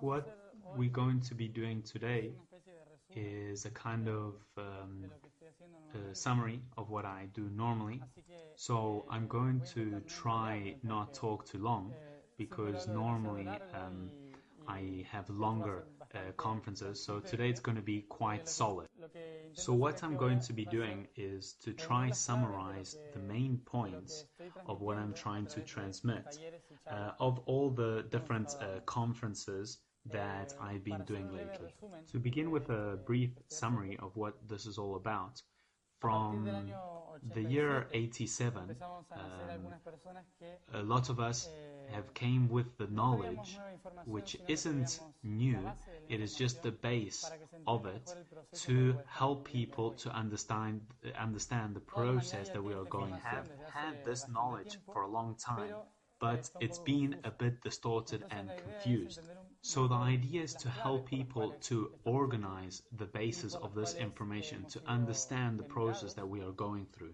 What we're going to be doing today is a kind of summary of what I do normally. So I'm going to try not talk too long because normally I have longer conferences, so today it's going to be quite solid. So what I'm going to be doing is to try summarize the main points of what I'm trying to transmit of all the different conferences that I've been doing lately. To begin with a brief summary of what this is all about, from the year 87, a lot of us have came with the knowledge, which isn't new, it is just the base of it, to help people to understand the process that we are going through. Have had this knowledge for a long time, but it's been a bit distorted and confused. So the idea is to help people to organize the basis of this information, to understand the process that we are going through.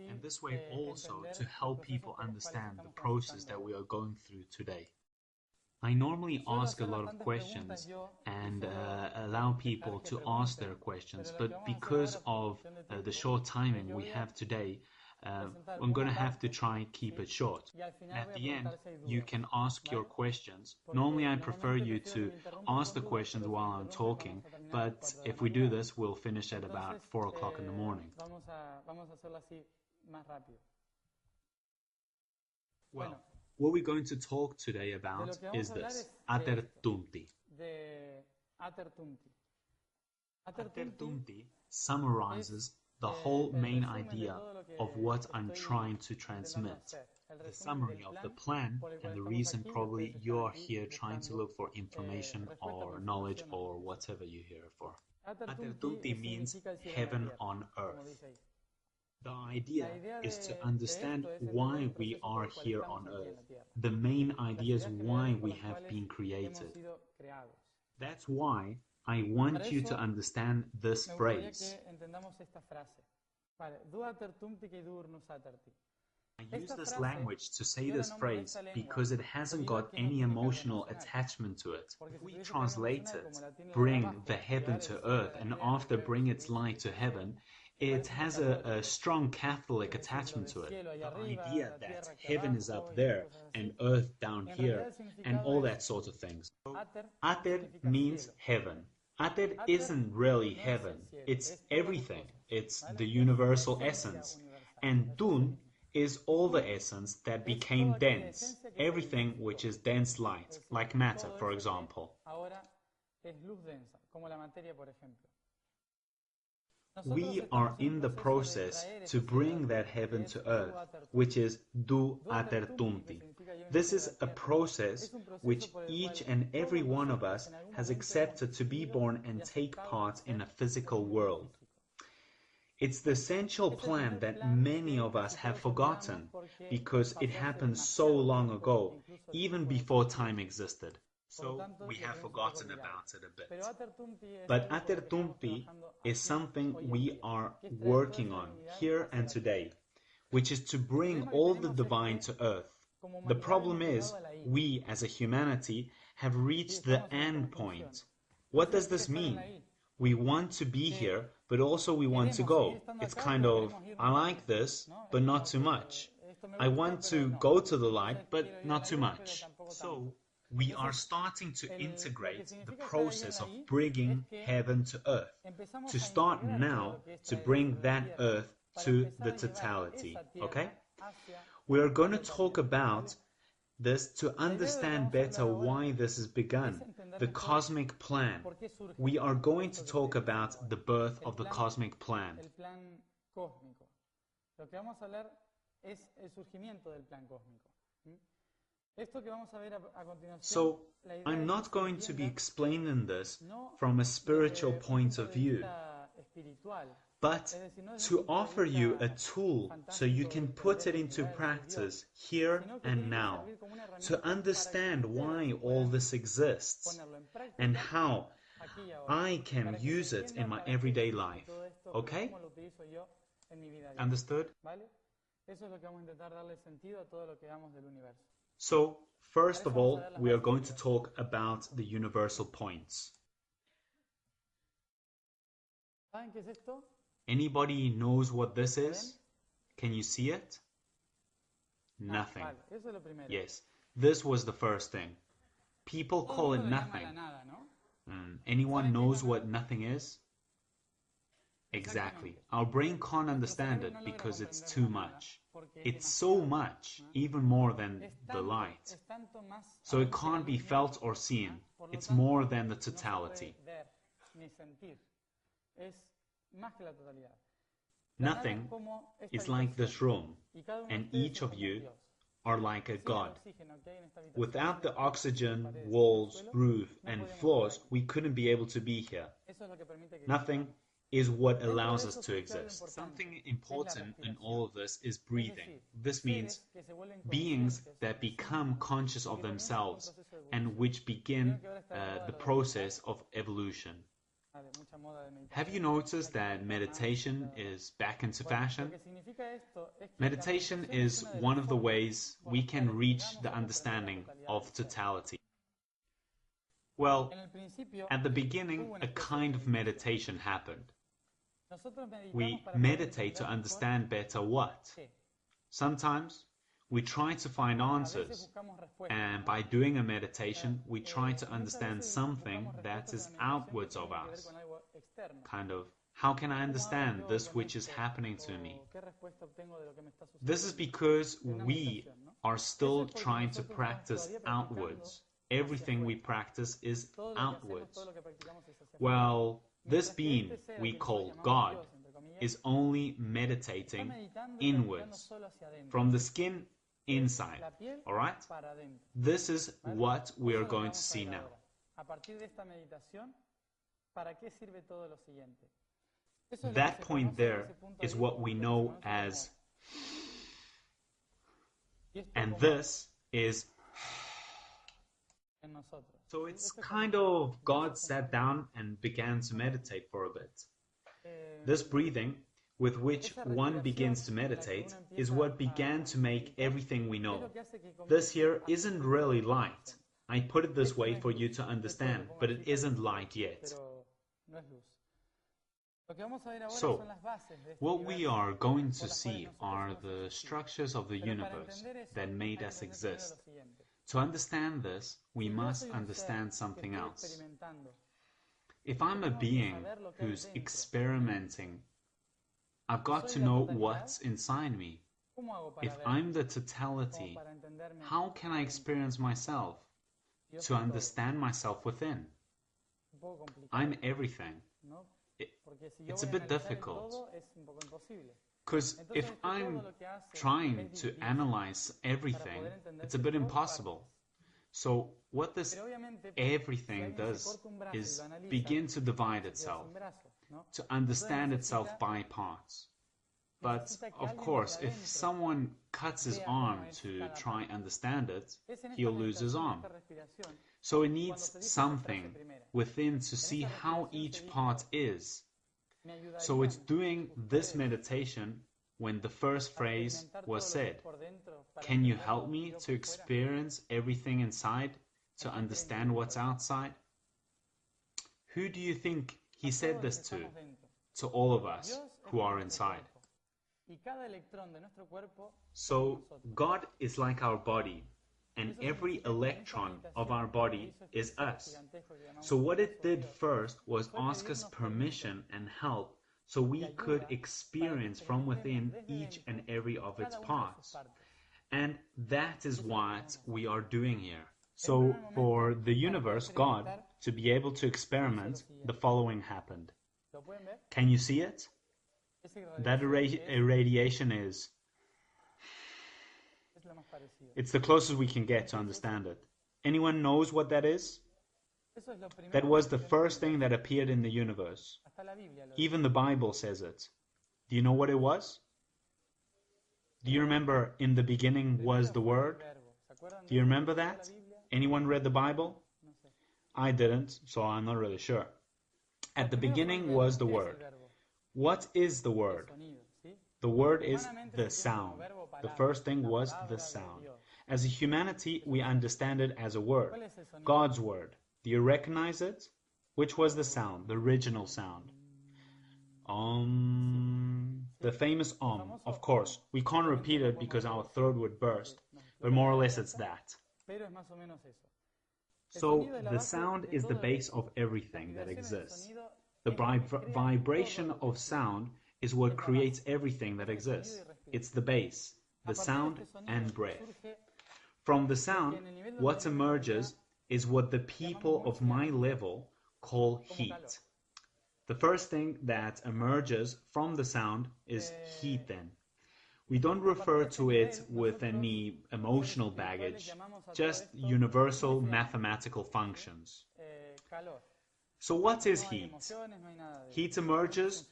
And this way also to help people understand the process that we are going through today. I normally ask a lot of questions and allow people to ask their questions, but because of the short timing we have today, I'm going to have to try and keep it short. At the end, you can ask your questions. Normally, I prefer you to ask the questions while I'm talking, but if we do this, we'll finish at about 4 o'clock in the morning. Well, what we're going to talk today about is this, ATER TUMTI. ATER TUMTI summarizes the whole main idea of what I'm trying to transmit. The summary of the plan and the reason probably you are here trying to look for information or knowledge or whatever you're here for. ATER TUMTI means heaven on earth. The idea is to understand why we are here on earth. The main idea is why we have been created. That's why I want you to understand this phrase. I use this language to say this phrase because it hasn't got any emotional attachment to it. If we translate it, bring the heaven to earth, and after bring its light to heaven, it has a strong Catholic attachment to it. The idea that heaven is up there and earth down here and all that sort of things. Ater means heaven. Ater isn't really heaven. It's everything. It's the universal essence. And Tun is all the essence that became dense. Everything which is dense light, like matter, for example. We are in the process to bring that heaven to earth, which is do ATER TUMTI. This is a process which each and every one of us has accepted to be born and take part in a physical world. It's the essential plan that many of us have forgotten because it happened so long ago, even before time existed. So we have forgotten about it a bit. But ATER TUMTI is something we are working on here and today, which is to bring all the divine to earth. The problem is, we as a humanity have reached the end point. What does this mean? We want to be here, but also we want to go. It's kind of, I like this, but not too much. I want to go to the light, but not too much. So we are starting to integrate the process of bringing heaven to earth. To start now to bring that earth to the totality. Okay? We are going to talk about this to understand better why this has begun, the cosmic plan. We are going to talk about the birth of the cosmic plan. So, I'm not going to be explaining this from a spiritual point of view, but to offer you a tool so you can put it into practice here and now, to understand why all this exists and how I can use it in my everyday life. Okay? Understood? So, first of all, we are going to talk about the universal points. Anybody knows what this is? Can you see it? Nothing. Yes, this was the first thing. People call it nothing. Anyone knows what nothing is? Exactly. Our brain can't understand it because it's too much. It's so much, even more than the light. So it can't be felt or seen. It's more than the totality. Nothing is like this room, and each of you are like a god. Without the oxygen, walls, roof, and floors, we couldn't be able to be here. Nothing is what allows us to exist. Something important in all of this is breathing. This means beings that become conscious of themselves and which begin the process of evolution. Have you noticed that meditation is back into fashion? Meditation is one of the ways we can reach the understanding of totality. Well, at the beginning, a kind of meditation happened. We meditate to understand better what? Sometimes we try to find answers, and by doing a meditation, we try to understand something that is outwards of us. Kind of, how can I understand this which is happening to me? This is because we are still trying to practice outwards. Everything we practice is outwards. Well, this being we call God is only meditating inwards, from the skin inside. Alright? This is what we are going to see now. That point there is what we know as, and this is. So it's kind of God sat down and began to meditate for a bit. This breathing, with which one begins to meditate, is what began to make everything we know. This here isn't really light. I put it this way for you to understand, but it isn't light yet. So, what we are going to see are the structures of the universe that made us exist. To understand this, we must understand something else. If I'm a being who's experimenting, I've got to know what's inside me. If I'm the totality, how can I experience myself? To understand myself within. I'm everything. It's a bit difficult. Because if I'm trying to analyze everything, it's a bit impossible. So what this everything does is begin to divide itself, to understand itself by parts. But of course, if someone cuts his arm to try and understand it, he'll lose his arm. So it needs something within to see how each part is. So it's doing this meditation when the first phrase was said. Can you help me to experience everything inside, to understand what's outside? Who do you think he said this to? To all of us who are inside. So God is like our body, and every electron of our body is us. So what it did first was ask us permission and help so we could experience from within each and every of its parts. And that is what we are doing here. So for the universe, God, to be able to experiment, the following happened. Can you see it? That irradiation is... It's the closest we can get to understand it. Anyone knows what that is? That was the first thing that appeared in the universe. Even the Bible says it. Do you know what it was? Do you remember in the beginning was the Word? Do you remember that? Anyone read the Bible? I didn't, so I'm not really sure. At the beginning was the Word. What is the Word? The Word is the sound. The first thing was the sound. As a humanity, we understand it as a word, God's word. Do you recognize it? Which was the sound, the original sound? The famous of course. We can't repeat it because our throat would burst, but more or less it's that. So the sound is the base of everything that exists. The vibration of sound is what creates everything that exists. It's the base, the sound and breath. From the sound, what emerges is what the people of my level call heat. The first thing that emerges from the sound is heat then. We don't refer to it with any emotional baggage, just universal mathematical functions. So what is heat? Heat emerges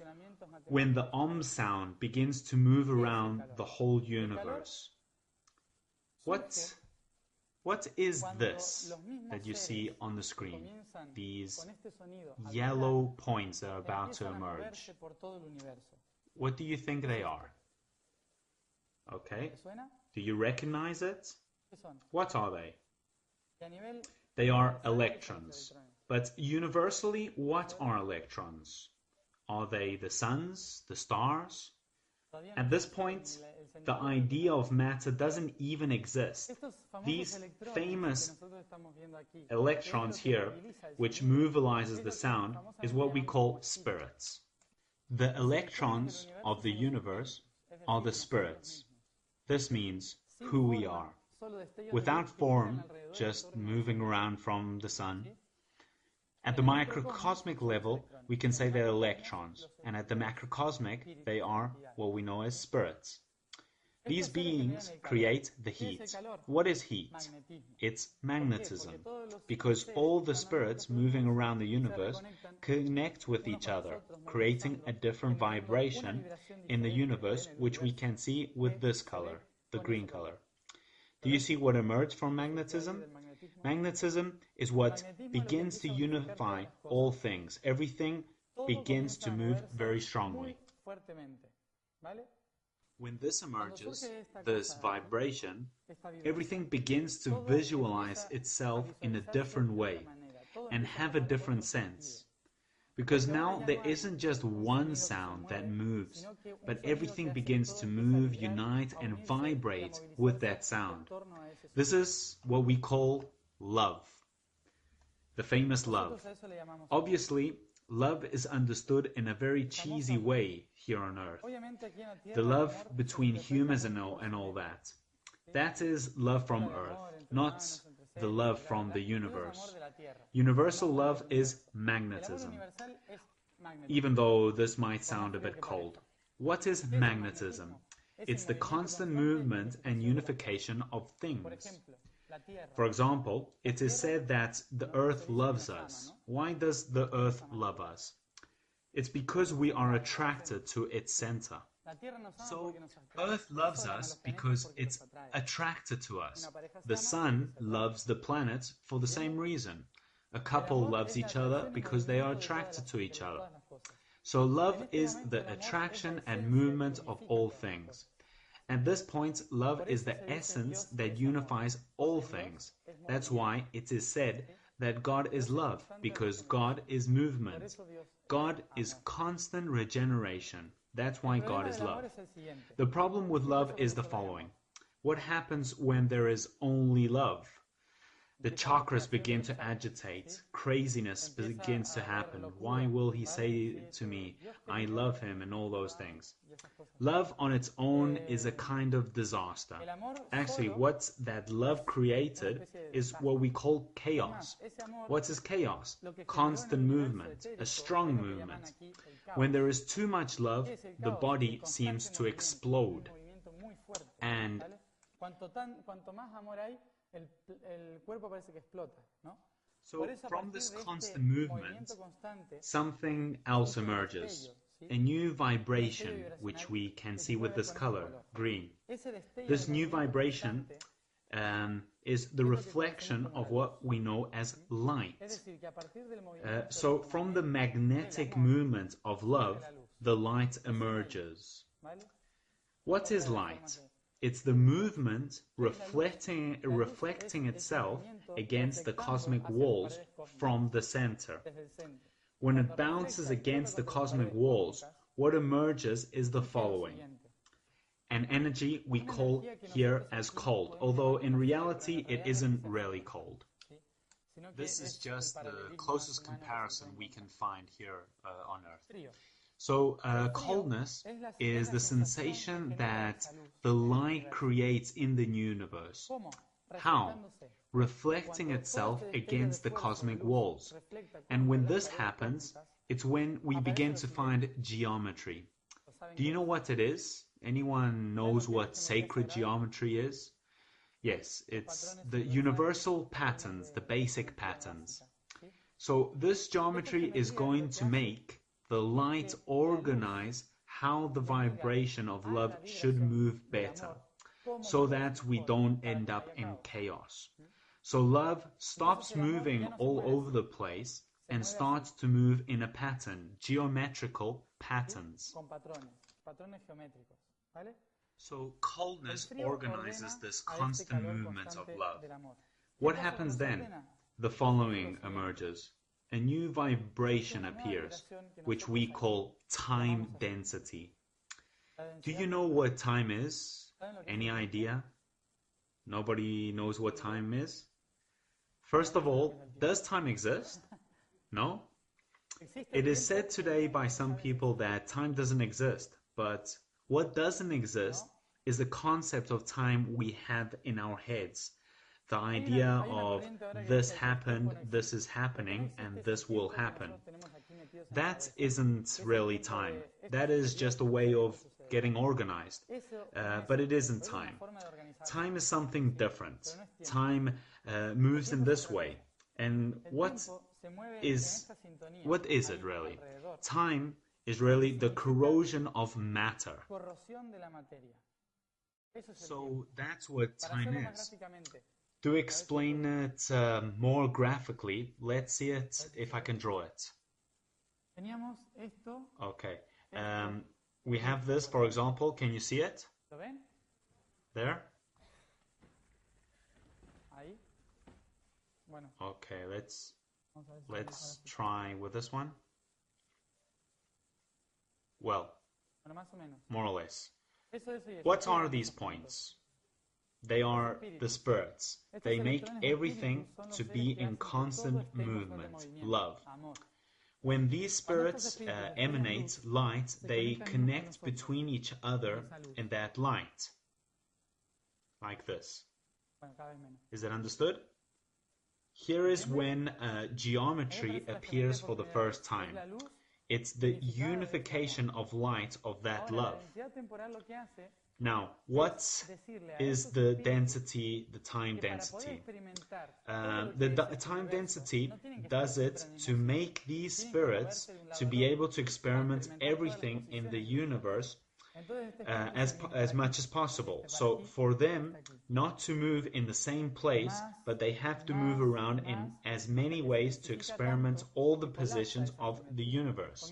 when the sound begins to move around the whole universe. What is this that you see on the screen? These yellow points that are about to emerge. What do you think they are? Okay. Do you recognize it? What are they? They are electrons. But universally, what are electrons? Are they the suns, the stars? At this point, the idea of matter doesn't even exist. These famous electrons here, which mobilizes the sound, is what we call spirits. The electrons of the universe are the spirits. This means who we are. Without form, just moving around from the sun. At the microcosmic level, we can say they're electrons, and at the macrocosmic, they are what we know as spirits. These beings create the heat. What is heat? It's magnetism, because all the spirits moving around the universe connect with each other, creating a different vibration in the universe, which we can see with this color, the green color. Do you see what emerged from magnetism? Magnetism is what begins to unify all things. Everything begins to move very strongly. When this emerges, this vibration, everything begins to visualize itself in a different way and have a different sense. Because now there isn't just one sound that moves, but everything begins to move, unite, and vibrate with that sound. This is what we call love. The famous love. Obviously, love is understood in a very cheesy way here on Earth. The love between humans and all that. That is love from Earth, not the love from the universe. Universal love is magnetism, even though this might sound a bit cold. What is magnetism? It's the constant movement and unification of things. For example, it is said that the Earth loves us. Why does the Earth love us? It's because we are attracted to its center. So, Earth loves us because it's attracted to us. The Sun loves the planet for the same reason. A couple loves each other because they are attracted to each other. So love is the attraction and movement of all things. At this point, love is the essence that unifies all things. That's why it is said that God is love, because God is movement. God is constant regeneration. That's why God is love. The problem with love is the following. What happens when there is only love? The chakras begin to agitate. Craziness begins to happen. Why will he say to me, I love him, and all those things? Love on its own is a kind of disaster. Actually, what that love created is what we call chaos. What is chaos? Constant movement, a strong movement. When there is too much love, the body seems to explode. And so from this constant movement, something else emerges. A new vibration, which we can see with this color, green. This new vibration is the reflection of what we know as light. So from the magnetic movement of love, the light emerges. What is light? It's the movement reflecting itself against the cosmic walls from the center. When it bounces against the cosmic walls, what emerges is the following. An energy we call here as cold, although in reality it isn't really cold. This is just the closest comparison we can find here on Earth. So coldness is the sensation that the light creates in the universe. How? Reflecting itself against the cosmic walls. And when this happens, it's when we begin to find geometry. Do you know what it is? Anyone knows what sacred geometry is? Yes, it's the universal patterns, the basic patterns. So this geometry is going to make the light organize how the vibration of love should move better, so that we don't end up in chaos. So love stops moving all over the place and starts to move in a pattern, geometrical patterns. So coldness organizes this constant movement of love. What happens then? The following emerges. A new vibration appears, which we call time density. Do you know what time is? Any idea? Nobody knows what time is? First of all, does time exist? No? It is said today by some people that time doesn't exist, but what doesn't exist is the concept of time we have in our heads. The idea of this happened, this is happening, and this will happen. That isn't really time. That is just a way of getting organized. But it isn't time. Time is something different. Time moves in this way. And what is it really? Time is really the corrosion of matter. So that's what time is. To explain it more graphically, let's see it if I can draw it. Okay. We have this, for example. Can you see it? There? Okay, let's try with this one. Well, more or less. What are these points? They are the spirits. They make everything to be in constant movement, love. When these spirits emanate light, they connect between each other in that light. Like this. Is it understood? Here is when geometry appears for the first time. It's the unification of light of that love. Now, what is the density, the time density? The time density does it to make these spirits to be able to experiment everything in the universe as much as possible. So for them not to move in the same place, but they have to move around in as many ways to experiment all the positions of the universe.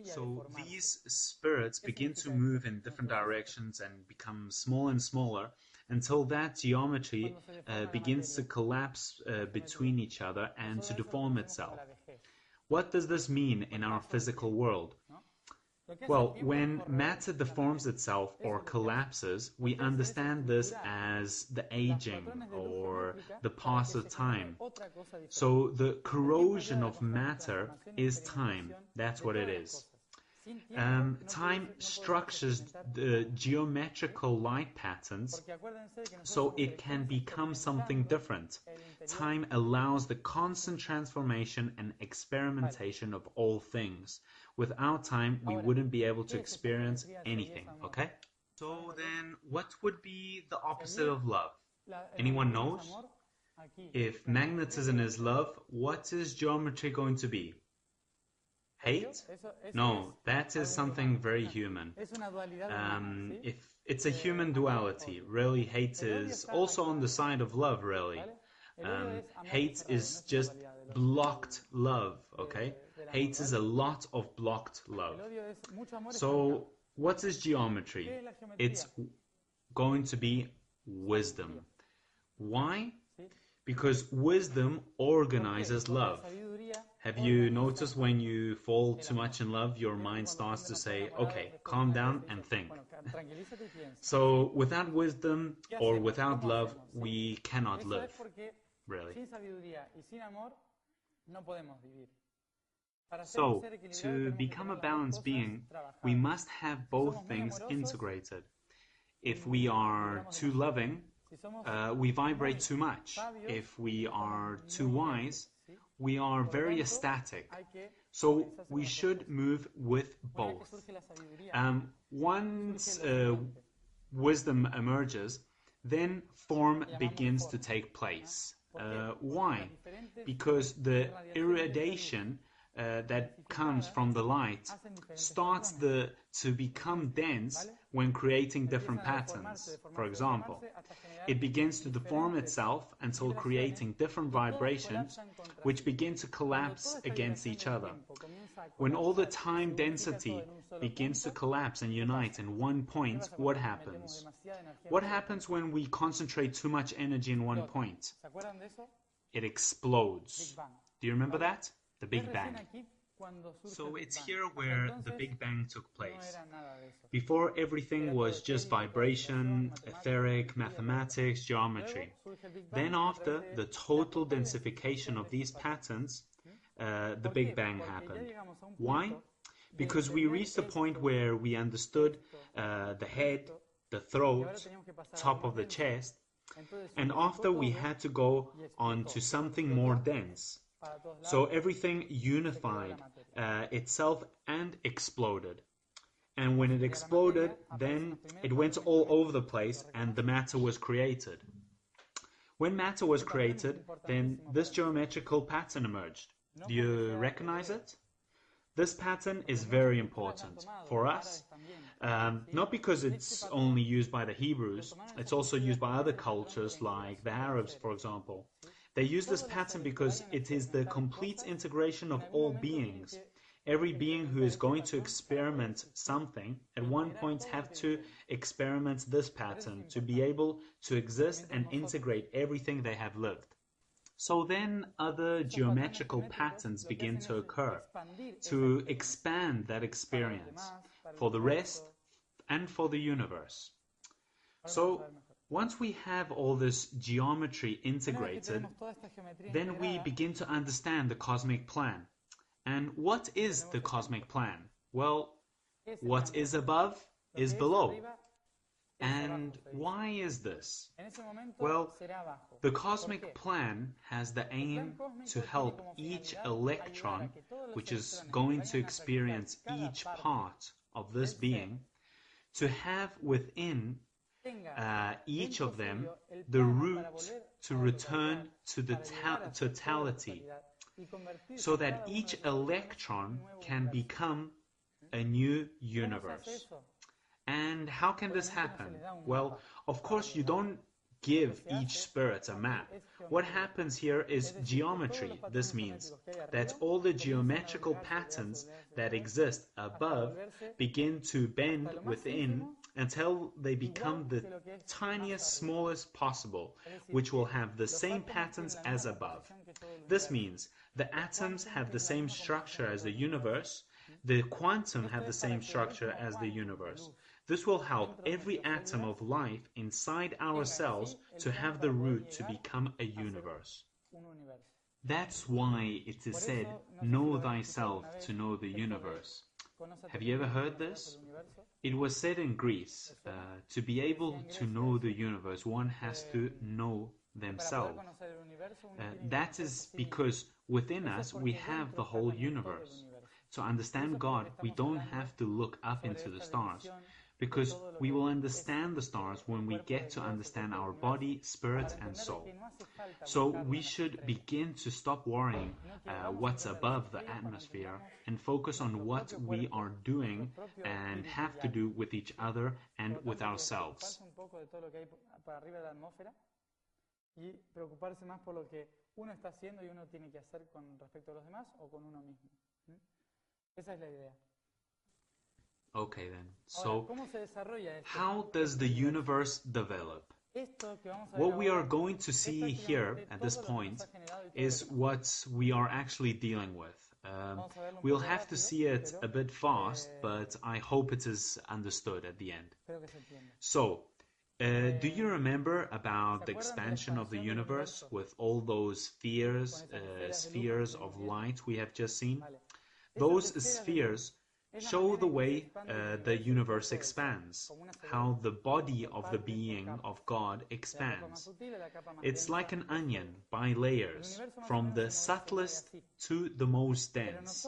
So these spirits begin to move in different directions and become smaller and smaller until that geometry begins to collapse between each other and to deform itself. What does this mean in our physical world? Well, when matter deforms itself or collapses, we understand this as the aging or the pass of time. So the corrosion of matter is time. That's what it is. Time structures the geometrical light patterns so it can become something different. Time allows the constant transformation and experimentation of all things. Without time, we wouldn't be able to experience anything, okay? So then, what would be the opposite of love? Anyone knows? If magnetism is love, what is geometry going to be? Hate? No, that is something very human. If it's a human duality, really hate is also on the side of love, really. Hate is just blocked love, okay? Hate is a lot of blocked love. So, what is geometry? It's going to be wisdom. Why? Because wisdom organizes love. Have you noticed when you fall too much in love, your mind starts to say, okay, calm down and think. So without wisdom or without love, we cannot live, really. So, to become a balanced being, we must have both things integrated. If we are too loving, we vibrate too much. If we are too wise, we are very ecstatic. So we should move with both. Once wisdom emerges, then form begins to take place. Why? Because the irradiation that comes from the light starts to become dense when creating different patterns. For example, it begins to deform itself until creating different vibrations which begin to collapse against each other. When all the time density begins to collapse and unite in one point, what happens? What happens when we concentrate too much energy in one point? It explodes. Do you remember that? The Big Bang. So it's here where the Big Bang took place. Before, everything was just vibration, etheric, mathematics, geometry. Then after the total densification of these patterns, the Big Bang happened. Why? Because we reached a point where we understood the head, the throat, top of the chest, and after we had to go on to something more dense. So everything unified itself and exploded. And when it exploded, then it went all over the place and the matter was created. When matter was created, then this geometrical pattern emerged. Do you recognize it? This pattern is very important for us, not because it's only used by the Hebrews, it's also used by other cultures like the Arabs, for example. They use this pattern because it is the complete integration of all beings. Every being who is going to experiment something at one point have to experiment this pattern to be able to exist and integrate everything they have lived. So then other geometrical patterns begin to occur to expand that experience for the rest and for the universe. So once we have all this geometry integrated, then we begin to understand the cosmic plan. And what is the cosmic plan? Well, what is above is below. And why is this? Well, the cosmic plan has the aim to help each electron, which is going to experience each part of this being, to have within each of them the root to return to the totality, so that each electron can become a new universe. And how can this happen? Well, of course, you don't give each spirit a map. What happens here is geometry. This means that all the geometrical patterns that exist above begin to bend within until they become the tiniest, smallest possible, which will have the same patterns as above. This means the atoms have the same structure as the universe, the quantum have the same structure as the universe. This will help every atom of life inside our cells to have the root to become a universe. That's why it is said, know thyself to know the universe. Have you ever heard this? It was said in Greece, to be able to know the universe, one has to know themselves. That is because within us we have the whole universe. To understand God, we don't have to look up into the stars, because we will understand the stars when we get to understand our body, spirit, and soul. So we should begin to stop worrying what's above the atmosphere and focus on what we are doing and have to do with each other and with ourselves. Okay then, so how does the universe develop? What we are going to see here at this point is what we are actually dealing with. We'll have to see it a bit fast, but I hope it is understood at the end. So, do you remember about the expansion of the universe with all those spheres of light we have just seen? Those spheres show the way the universe expands, how the body of the being of God expands. It's like an onion by layers, from the subtlest to the most dense.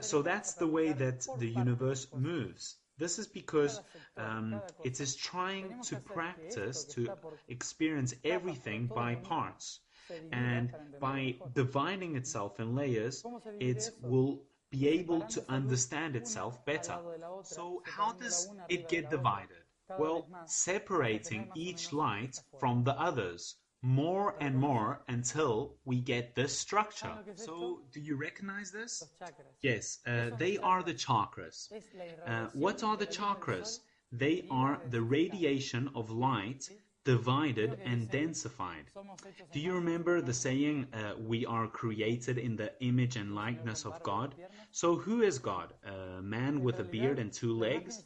So that's the way that the universe moves. This is because it is trying to practice to experience everything by parts. And by dividing itself in layers, it will be able to understand itself better. So how does it get divided? Well, separating each light from the others more and more until we get this structure. So do you recognize this? Yes, they are the chakras. What are the chakras? They are the radiation of light divided and densified. Do you remember the saying, we are created in the image and likeness of God? So who is God? A man with a beard and two legs?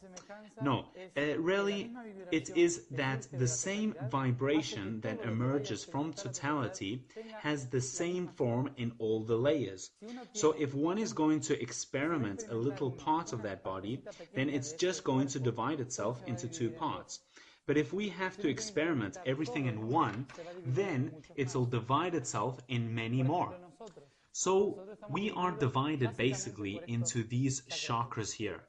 No, really, it is that the same vibration that emerges from totality has the same form in all the layers. So if one is going to experiment a little part of that body, then it's just going to divide itself into two parts. But if we have to experiment everything in one, then it'll divide itself in many more. So we are divided basically into these chakras here.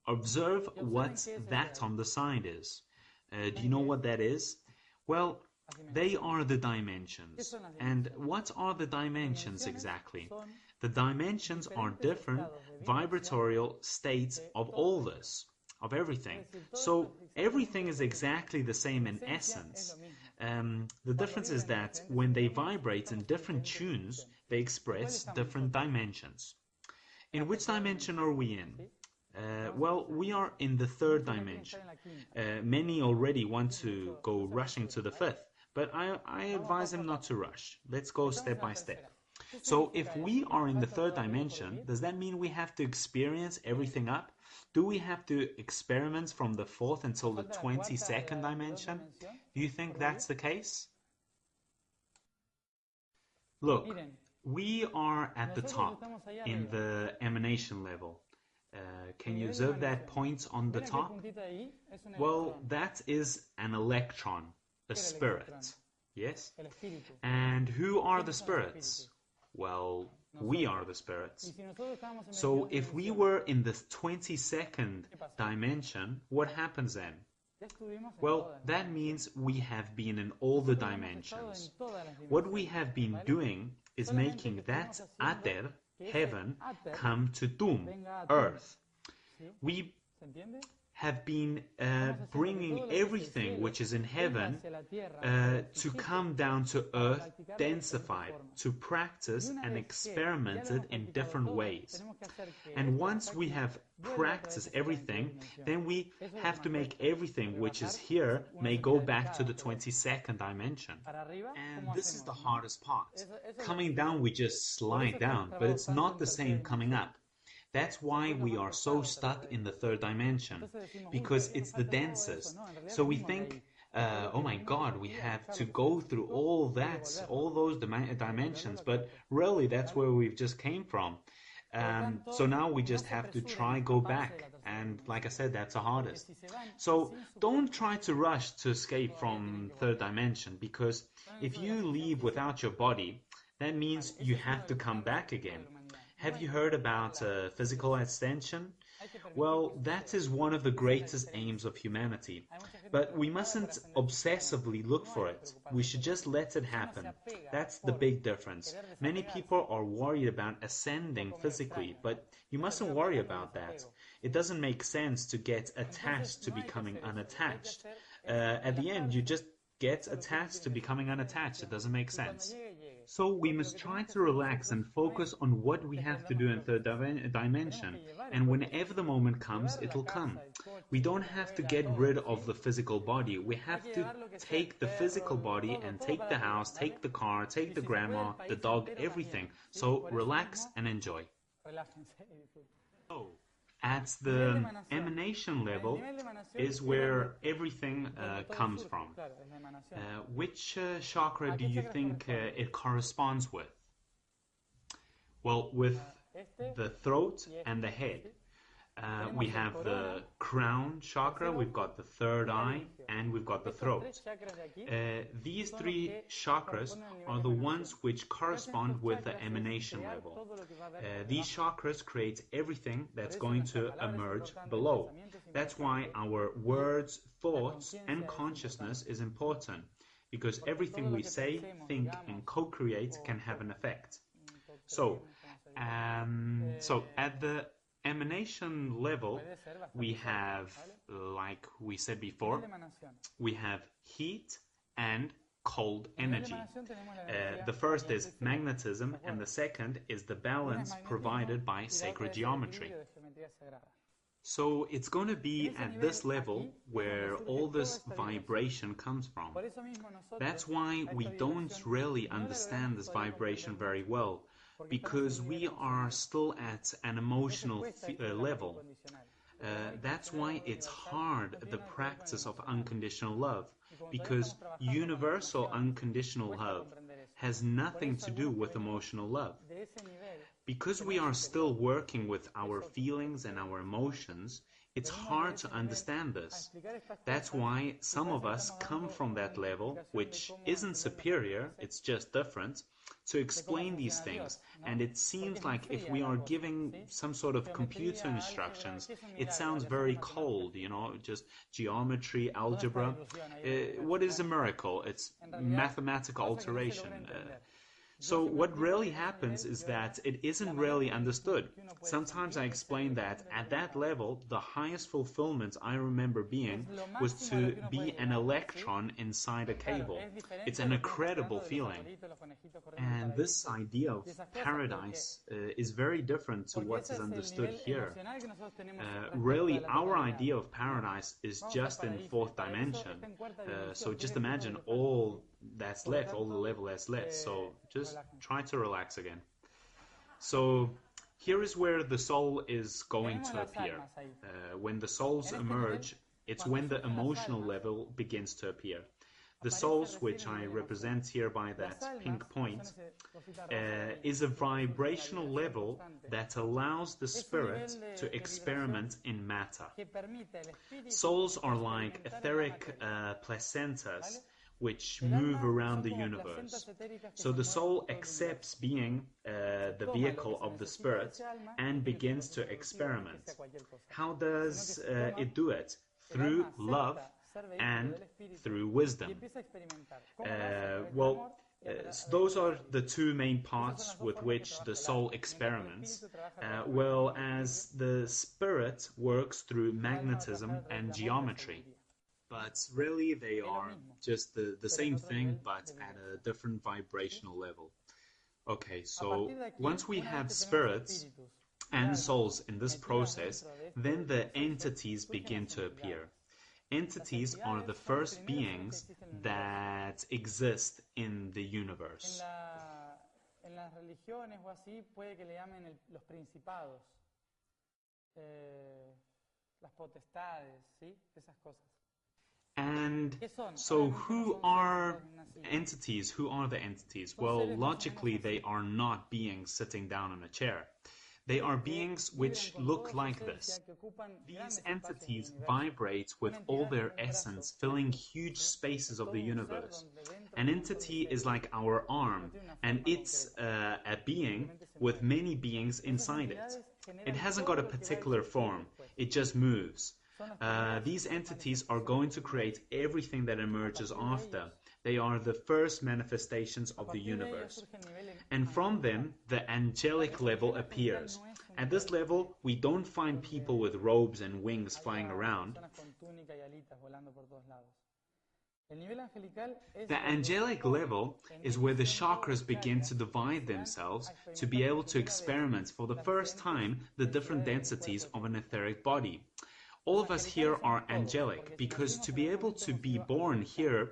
Observe what that on the side is. Do you know what that is? Well, they are the dimensions. And what are the dimensions exactly? The dimensions are different vibratorial states of all this. Of everything. So everything is exactly the same in essence. The difference is that when they vibrate in different tunes, they express different dimensions. In which dimension are we in? Well, we are in the third dimension. Many already want to go rushing to the fifth, but I advise them not to rush. Let's go step by step. So if we are in the third dimension, does that mean we have to experience everything up? Do we have to experiment from the 4th until the 22nd dimension? Do you think that's the case? Look, we are at the top in the emanation level. Can you observe that point on the top? Well, that is an electron, a spirit. Yes? And who are the spirits? Well, we are the spirits. So if we were in the 22nd dimension, what happens then? Well, that means we have been in all the dimensions. What we have been doing is making that ATER, heaven, come to TUM, earth. We have been bringing everything which is in heaven to come down to earth, densified, to practice and experiment it in different ways. And once we have practiced everything, then we have to make everything which is here may go back to the 22nd dimension. And this is the hardest part. Coming down, we just slide down, but it's not the same coming up. That's why we are so stuck in the third dimension, because it's the densest. So we think, oh my God, we have to go through all those dimensions, but really that's where we've just came from. So now we just have to go back, and like I said, that's the hardest. So don't try to rush to escape from third dimension, because if you leave without your body, that means you have to come back again. Have you heard about physical ascension? Well, that is one of the greatest aims of humanity. But we mustn't obsessively look for it. We should just let it happen. That's the big difference. Many people are worried about ascending physically, but you mustn't worry about that. It doesn't make sense to get attached to becoming unattached. At the end, you just get attached to becoming unattached. It doesn't make sense. So we must try to relax and focus on what we have to do in third dimension. And whenever the moment comes, it'll come. We don't have to get rid of the physical body. We have to take the physical body and take the house, take the car, take the grandma, the dog, everything. So relax and enjoy. So, at the emanation level is where everything comes from. Which chakra do you think it corresponds with? Well, with the throat and the head. We have the crown chakra, we've got the third eye, and we've got the throat. These three chakras are the ones which correspond with the emanation level. These chakras create everything that's going to emerge below. That's why our words, thoughts, and consciousness is important, because everything we say, think, and co-create can have an effect. So at the emanation level, we have, like we said before, we have heat and cold energy. The first is magnetism, and the second is the balance provided by sacred geometry. So it's going to be at this level where all this vibration comes from. That's why we don't really understand this vibration very well, because we are still at an emotional level. That's why it's hard, the practice of unconditional love, because universal unconditional love has nothing to do with emotional love. Because we are still working with our feelings and our emotions, it's hard to understand this. That's why some of us come from that level, which isn't superior, it's just different, to explain these things. And it seems like if we are giving some sort of computer instructions, it sounds very cold, you know, just geometry, algebra. What is a miracle? It's mathematical alteration. So what really happens is that it isn't really understood. Sometimes I explain that at that level, the highest fulfillment I remember being was to be an electron inside a cable. It's an incredible feeling. And this idea of paradise is very different to what is understood here. Really, our idea of paradise is just in fourth dimension. So just imagine all that's left, all the level that's left. So just try to relax again. So here is where the soul is going to appear. When the souls emerge, it's when the emotional level begins to appear. The souls, which I represent here by that pink point, is a vibrational level that allows the spirit to experiment in matter. Souls are like etheric placentas which move around the universe. So the soul accepts being the vehicle of the spirit and begins to experiment. How does it do it? Through love and through wisdom. Those are the two main parts with which the soul experiments, well as the spirit works through magnetism and geometry. But really they are just the same thing, but at a different vibrational level. Okay, so once we have spirits and souls in this process, then the entities begin to appear. Entities are the first beings that exist in the universe. En las religiones o así puede que le llamen los principados, las potestades, ¿sí? Esas cosas. And so who are entities? Who are the entities? Well, logically they are not beings sitting down in a chair. They are beings which look like this. These entities vibrate with all their essence, filling huge spaces of the universe. An entity is like our arm, and it's a being with many beings inside it. It hasn't got a particular form, it just moves. These entities are going to create everything that emerges after. They are the first manifestations of the universe. And from them, the angelic level appears. At this level, we don't find people with robes and wings flying around. El nivel angelical es The angelic level is where the chakras begin to divide themselves to be able to experiment for the first time the different densities of an etheric body. All of us here are angelic because to be able to be born here,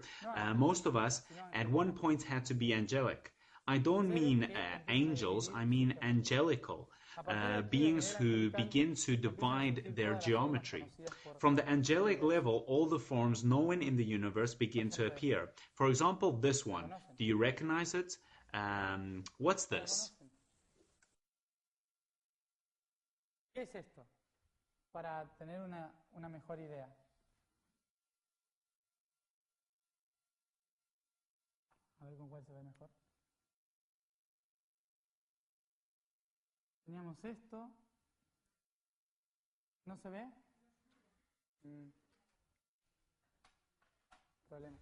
most of us at one point had to be angelic. I don't mean angels, I mean angelical. Beings who begin to divide their geometry. From the angelic level, all the forms known in the universe begin to appear. For example, this one. Do you recognize it? What's this? ¿Qué es esto? Para tener una mejor idea. A ver con cuál se ve mejor. Teníamos esto. ¿No se ve? Problema.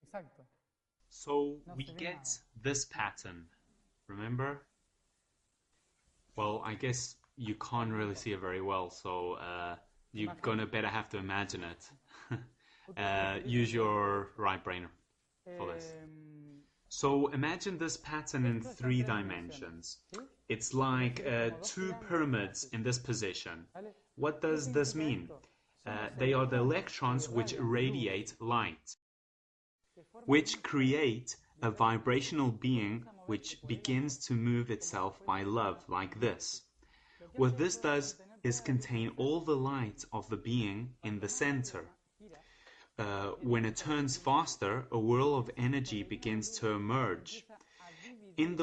Exacto. So we get this pattern, remember? Well, I guess you can't really see it very well, so you're gonna better have to imagine it. Use your right brain for this. So imagine this pattern in 3 dimensions. It's like 2 pyramids in this position. What does this mean? They are the electrons which radiate light, which create a vibrational being which begins to move itself by love, like this. What this does is contain all the light of the being in the center. When it turns faster, a whirl of energy begins to emerge. In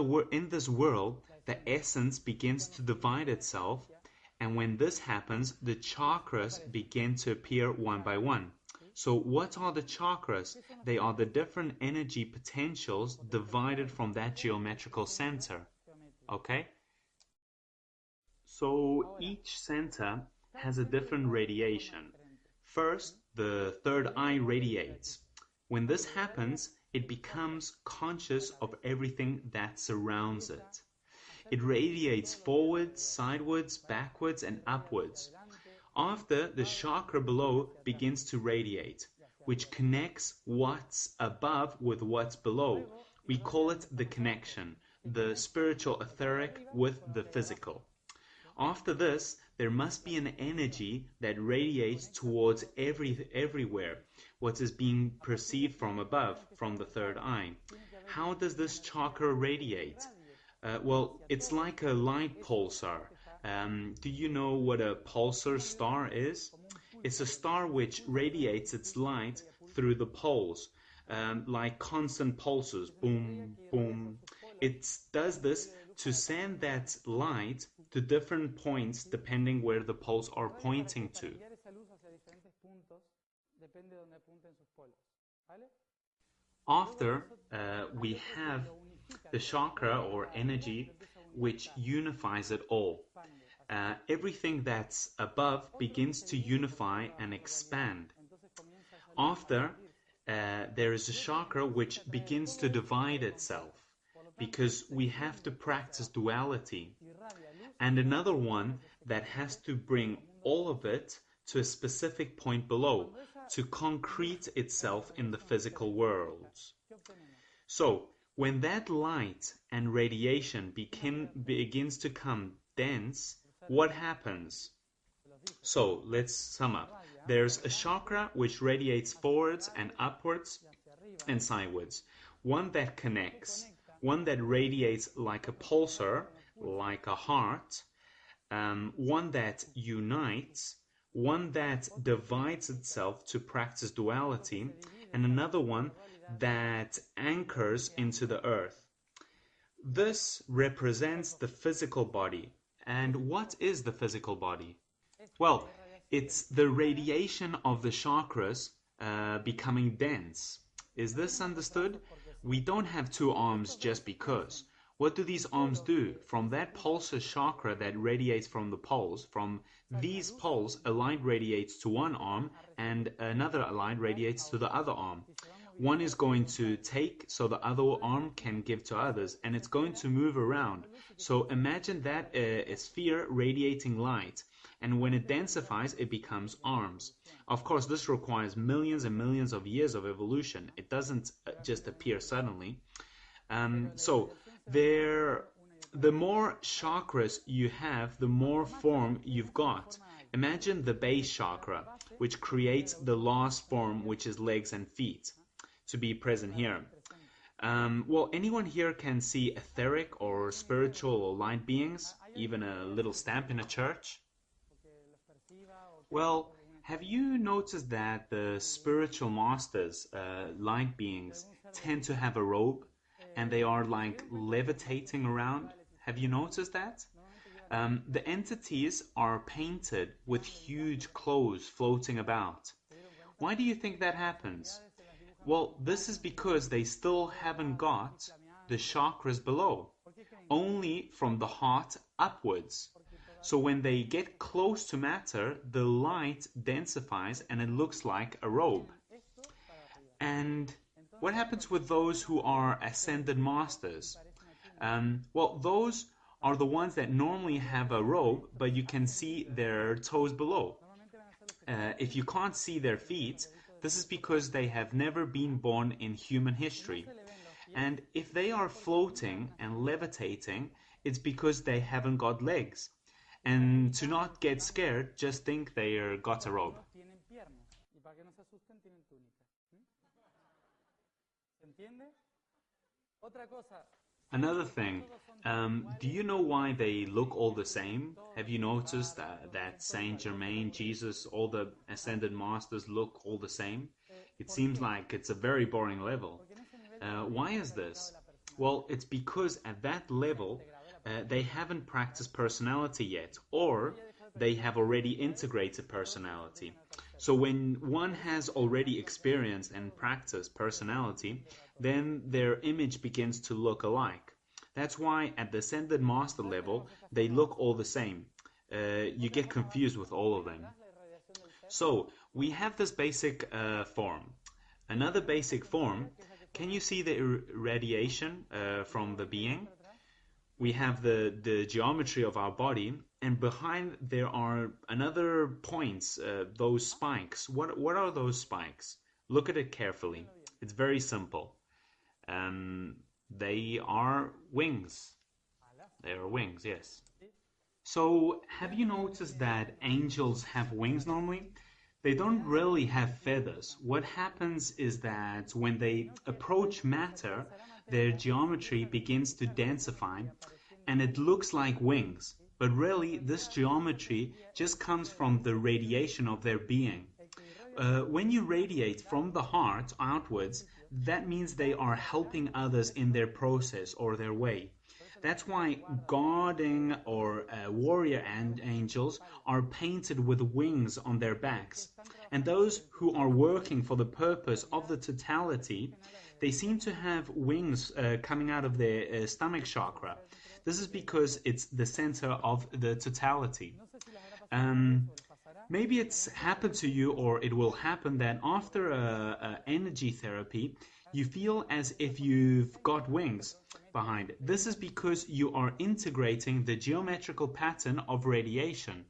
this whirl, the essence begins to divide itself, and when this happens, the chakras begin to appear one by one. So what are the chakras? They are the different energy potentials divided from that geometrical center. Okay? So each center has a different radiation. First, the third eye radiates. When this happens, it becomes conscious of everything that surrounds it. It radiates forwards, sideways, backwards, and upwards. After, the chakra below begins to radiate, which connects what's above with what's below. We call it the connection, the spiritual etheric with the physical. After this, there must be an energy that radiates towards everywhere, what is being perceived from above, from the third eye. How does this chakra radiate? Well, it's like a light pulsar. Do you know what a pulsar star is? It's a star which radiates its light through the poles, like constant pulses, boom, boom. It does this to send that light to different points depending where the poles are pointing to. After, we have the chakra or energy which unifies it all. Everything that's above begins to unify and expand. After, there is a chakra which begins to divide itself, because we have to practice duality, and another one that has to bring all of it to a specific point below to concrete itself in the physical worlds. So, when that light and radiation begins to come dense, what happens? So, let's sum up. There's a chakra which radiates forwards and upwards and sideways. One that connects, one that radiates like a pulsar, like a heart, one that unites, one that divides itself to practice duality, and another one that anchors into the earth. This represents the physical body. And what is the physical body? Well, it's the radiation of the chakras becoming dense. Is this understood? We don't have 2 arms just because. What do these arms do? From that pulsar chakra that radiates from the poles, from these poles, a light radiates to one arm and another light radiates to the other arm. one is going to take so the other arm can give to others, and it's going to move around. So imagine that a sphere radiating light, and when it densifies, it becomes arms. Of course, this requires millions and millions of years of evolution. It doesn't just appear suddenly. The more chakras you have, the more form you've got. Imagine the base chakra, which creates the last form, which is legs and feet, to be present here. Well, anyone here can see etheric or spiritual or light beings, even a little stamp in a church? Well, have you noticed that the spiritual masters, light beings, tend to have a robe and they are like levitating around? Have you noticed that? The entities are painted with huge clothes floating about. Why do you think that happens? Well, this is because they still haven't got the chakras below, only from the heart upwards. So when they get close to matter, the light densifies and it looks like a robe. And what happens with those who are ascended masters? Well, those are the ones that normally have a robe, but you can see their toes below. If you can't see their feet, this is because they have never been born in human history. And if they are floating and levitating, it's because they haven't got legs. And to not get scared, just think they got a robe. Another thing, do you know why they look all the same? Have you noticed that Saint Germain, Jesus, all the ascended masters look all the same? It seems like it's a very boring level. Why is this? Well, it's because at that level, they haven't practiced personality yet, or they have already integrated personality. So when one has already experienced and practiced personality, then their image begins to look alike. That's why at the ascended master level, they look all the same. You get confused with all of them. So we have this basic form. Another basic form, can you see the irradiation from the being? We have the geometry of our body, and behind there are another points, those spikes. What are those spikes? Look at it carefully. It's very simple. They are wings. They are wings, yes. So have you noticed that angels have wings normally? They don't really have feathers. What happens is that when they approach matter, their geometry begins to densify and it looks like wings. But really, this geometry just comes from the radiation of their being. When you radiate from the heart outwards, that means they are helping others in their process or their way. That's why guarding or warrior angels are painted with wings on their backs. And those who are working for the purpose of the totality, they seem to have wings coming out of their stomach chakra. This is because it's the center of the totality. Maybe it's happened to you, or it will happen, that after energy therapy, you feel as if you've got wings behind it. This is because you are integrating the geometrical pattern of radiation.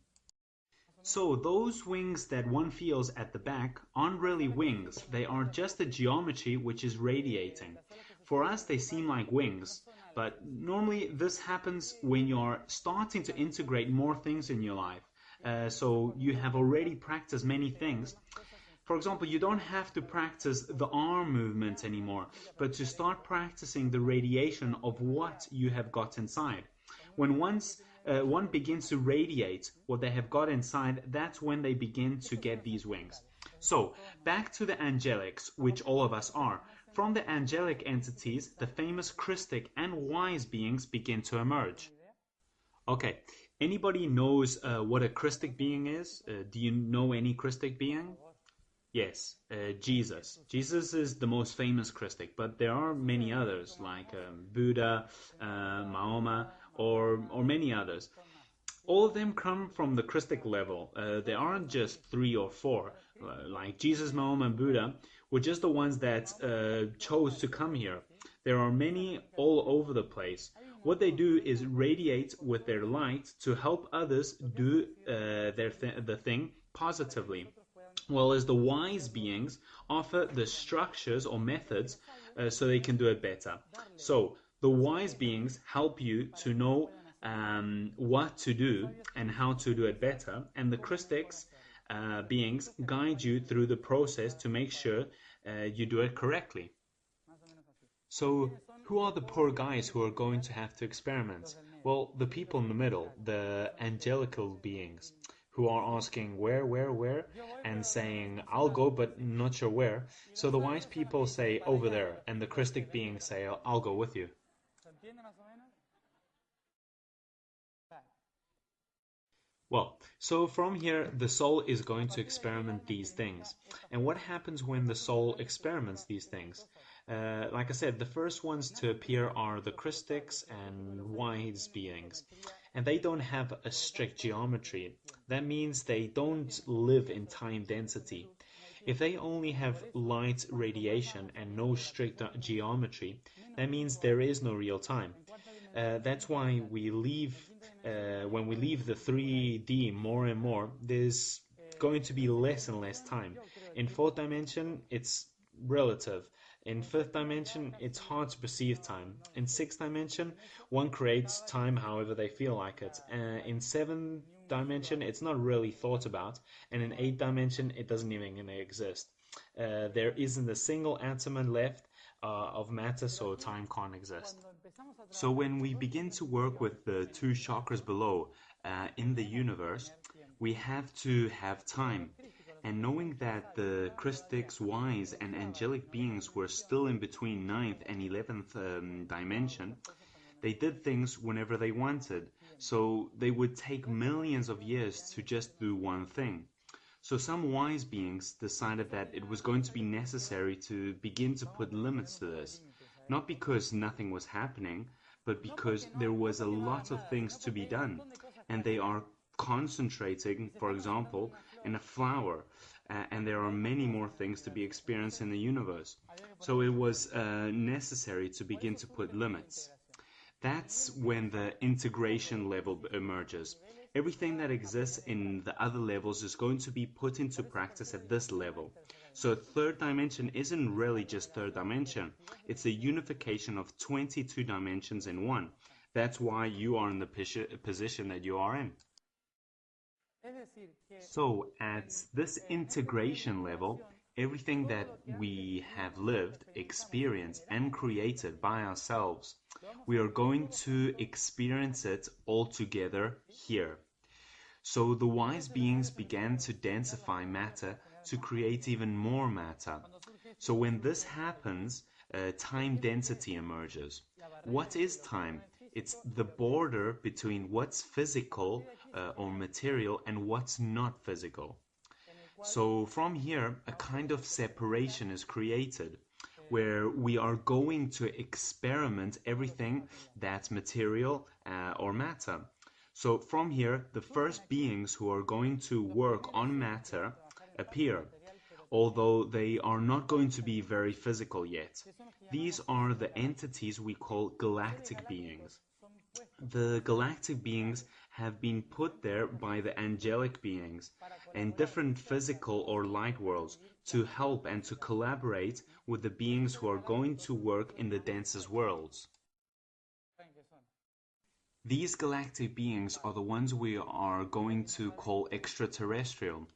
So those wings that one feels at the back aren't really wings. They are just a geometry which is radiating. For us, they seem like wings. But normally this happens when you're starting to integrate more things in your life. So you have already practiced many things. For example, you don't have to practice the arm movement anymore, but to start practicing the radiation of what you have got inside. When one begins to radiate what they have got inside, that's when they begin to get these wings. So, back to the angelics, which all of us are. From the angelic entities, the famous Christic and wise beings begin to emerge. Okay, anybody knows what a Christic being is? Do you know any Christic being? Yes, Jesus. Jesus is the most famous Christic, but there are many others like Buddha, Mahoma, or many others. All of them come from the Christic level. There aren't just 3 or 4. Like Jesus, Mahoma, and Buddha were just the ones that chose to come here. There are many all over the place. What they do is radiate with their light to help others do the thing positively, while as the wise beings offer the structures or methods so they can do it better. So the wise beings help you to know what to do and how to do it better, and the Christics beings guide you through the process to make sure you do it correctly. So who are the poor guys who are going to have to experiment? Well, the people in the middle, the angelical beings, who are asking where, and saying, I'll go, but not sure where. So the wise people say, over there, and the Christic beings say, I'll go with you. Well, so from here, the soul is going to experiment these things. And what happens when the soul experiments these things? Like I said, the first ones to appear are the Christics and wise beings. And they don't have a strict geometry. That means they don't live in time density. If they only have light radiation and no strict geometry, that means there is no real time. That's why we leave, when we leave the 3D more and more, there's going to be less and less time. In fourth dimension, it's relative. In fifth dimension, it's hard to perceive time. In sixth dimension, one creates time however they feel like it. In seventh dimension, it's not really thought about. And in eighth dimension, it doesn't even exist. There isn't a single atom left of matter, so time can't exist. So when we begin to work with the two chakras below in the universe, we have to have time. And knowing that the Christics, wise, and angelic beings were still in between 9th and 11th dimension, they did things whenever they wanted. So they would take millions of years to just do one thing. So some wise beings decided that it was going to be necessary to begin to put limits to this. Not because nothing was happening, but because there was a lot of things to be done. And they are concentrating, for example, in a flower, and there are many more things to be experienced in the universe. So it was necessary to begin to put limits. That's when the integration level emerges. Everything that exists in the other levels is going to be put into practice at this level. So third dimension isn't really just third dimension. It's a unification of 22 dimensions in one. That's why you are in the position that you are in. So at this integration level, everything that we have lived, experienced, and created by ourselves, we are going to experience it all together here. So the wise beings began to densify matter to create even more matter. So when this happens, time density emerges. What is time? It's the border between what's physical or material and what's not physical. So from here, a kind of separation is created, where we are going to experiment everything that's material or matter. So from here, the first beings who are going to work on matter appear, although they are not going to be very physical yet. These are the entities we call galactic beings. The galactic beings have been put there by the angelic beings and different physical or light worlds to help and to collaborate with the beings who are going to work in the densest worlds. These galactic beings are the ones we are going to call extraterrestrial.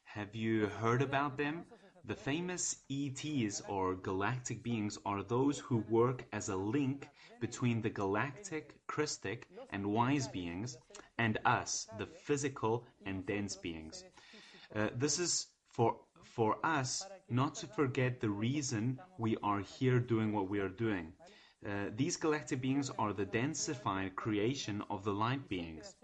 Have you heard about them? The famous ETs or galactic beings are those who work as a link between the galactic, Christic, and wise beings and us, the physical and dense beings. This is for us not to forget the reason we are here doing what we are doing. These galactic beings are the densified creation of the light beings.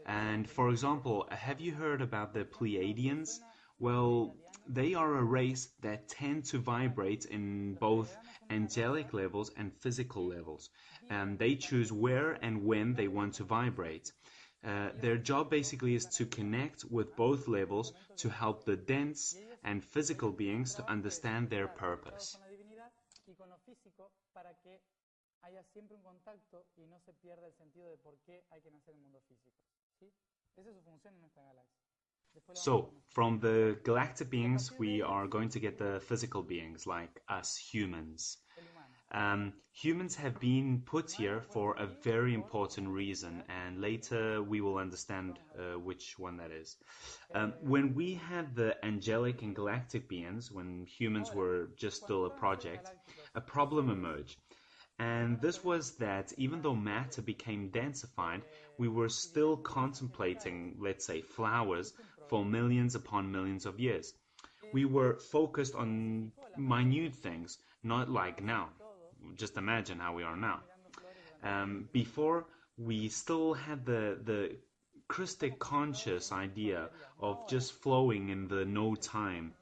And for example, have you heard about the Pleiadians? Well, they are a race that tend to vibrate in both angelic levels and physical levels. And they choose where and when they want to vibrate. Their job basically is to connect with both levels to help the dense and physical beings to understand their purpose. So, from the galactic beings, we are going to get the physical beings, like us humans. Humans have been put here for a very important reason, and later we will understand which one that is. When we had the angelic and galactic beings, when humans were just still a project, a problem emerged. And this was that even though matter became densified, we were still contemplating, let's say, flowers for millions upon millions of years. We were focused on minute things, not like now. Just imagine how we are now. Before, we still had the Christic conscious idea of just flowing in the no time.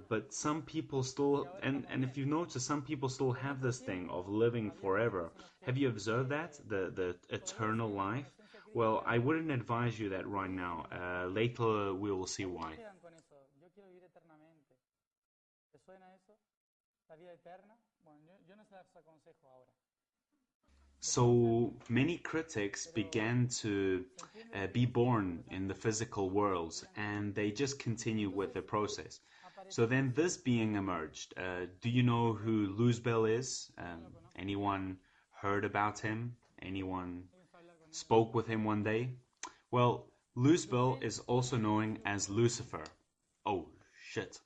But some people still, and if you notice, some people still have this thing of living forever. Have you observed that? The eternal life? Well, I wouldn't advise you that right now. Later we will see why. So many critics began to be born in the physical world, and they just continue with the process. So then this being emerged. Do you know who Luzbel is? Anyone heard about him? Anyone spoke with him one day? Well, Luzbel is also known as Lucifer. Oh, shit.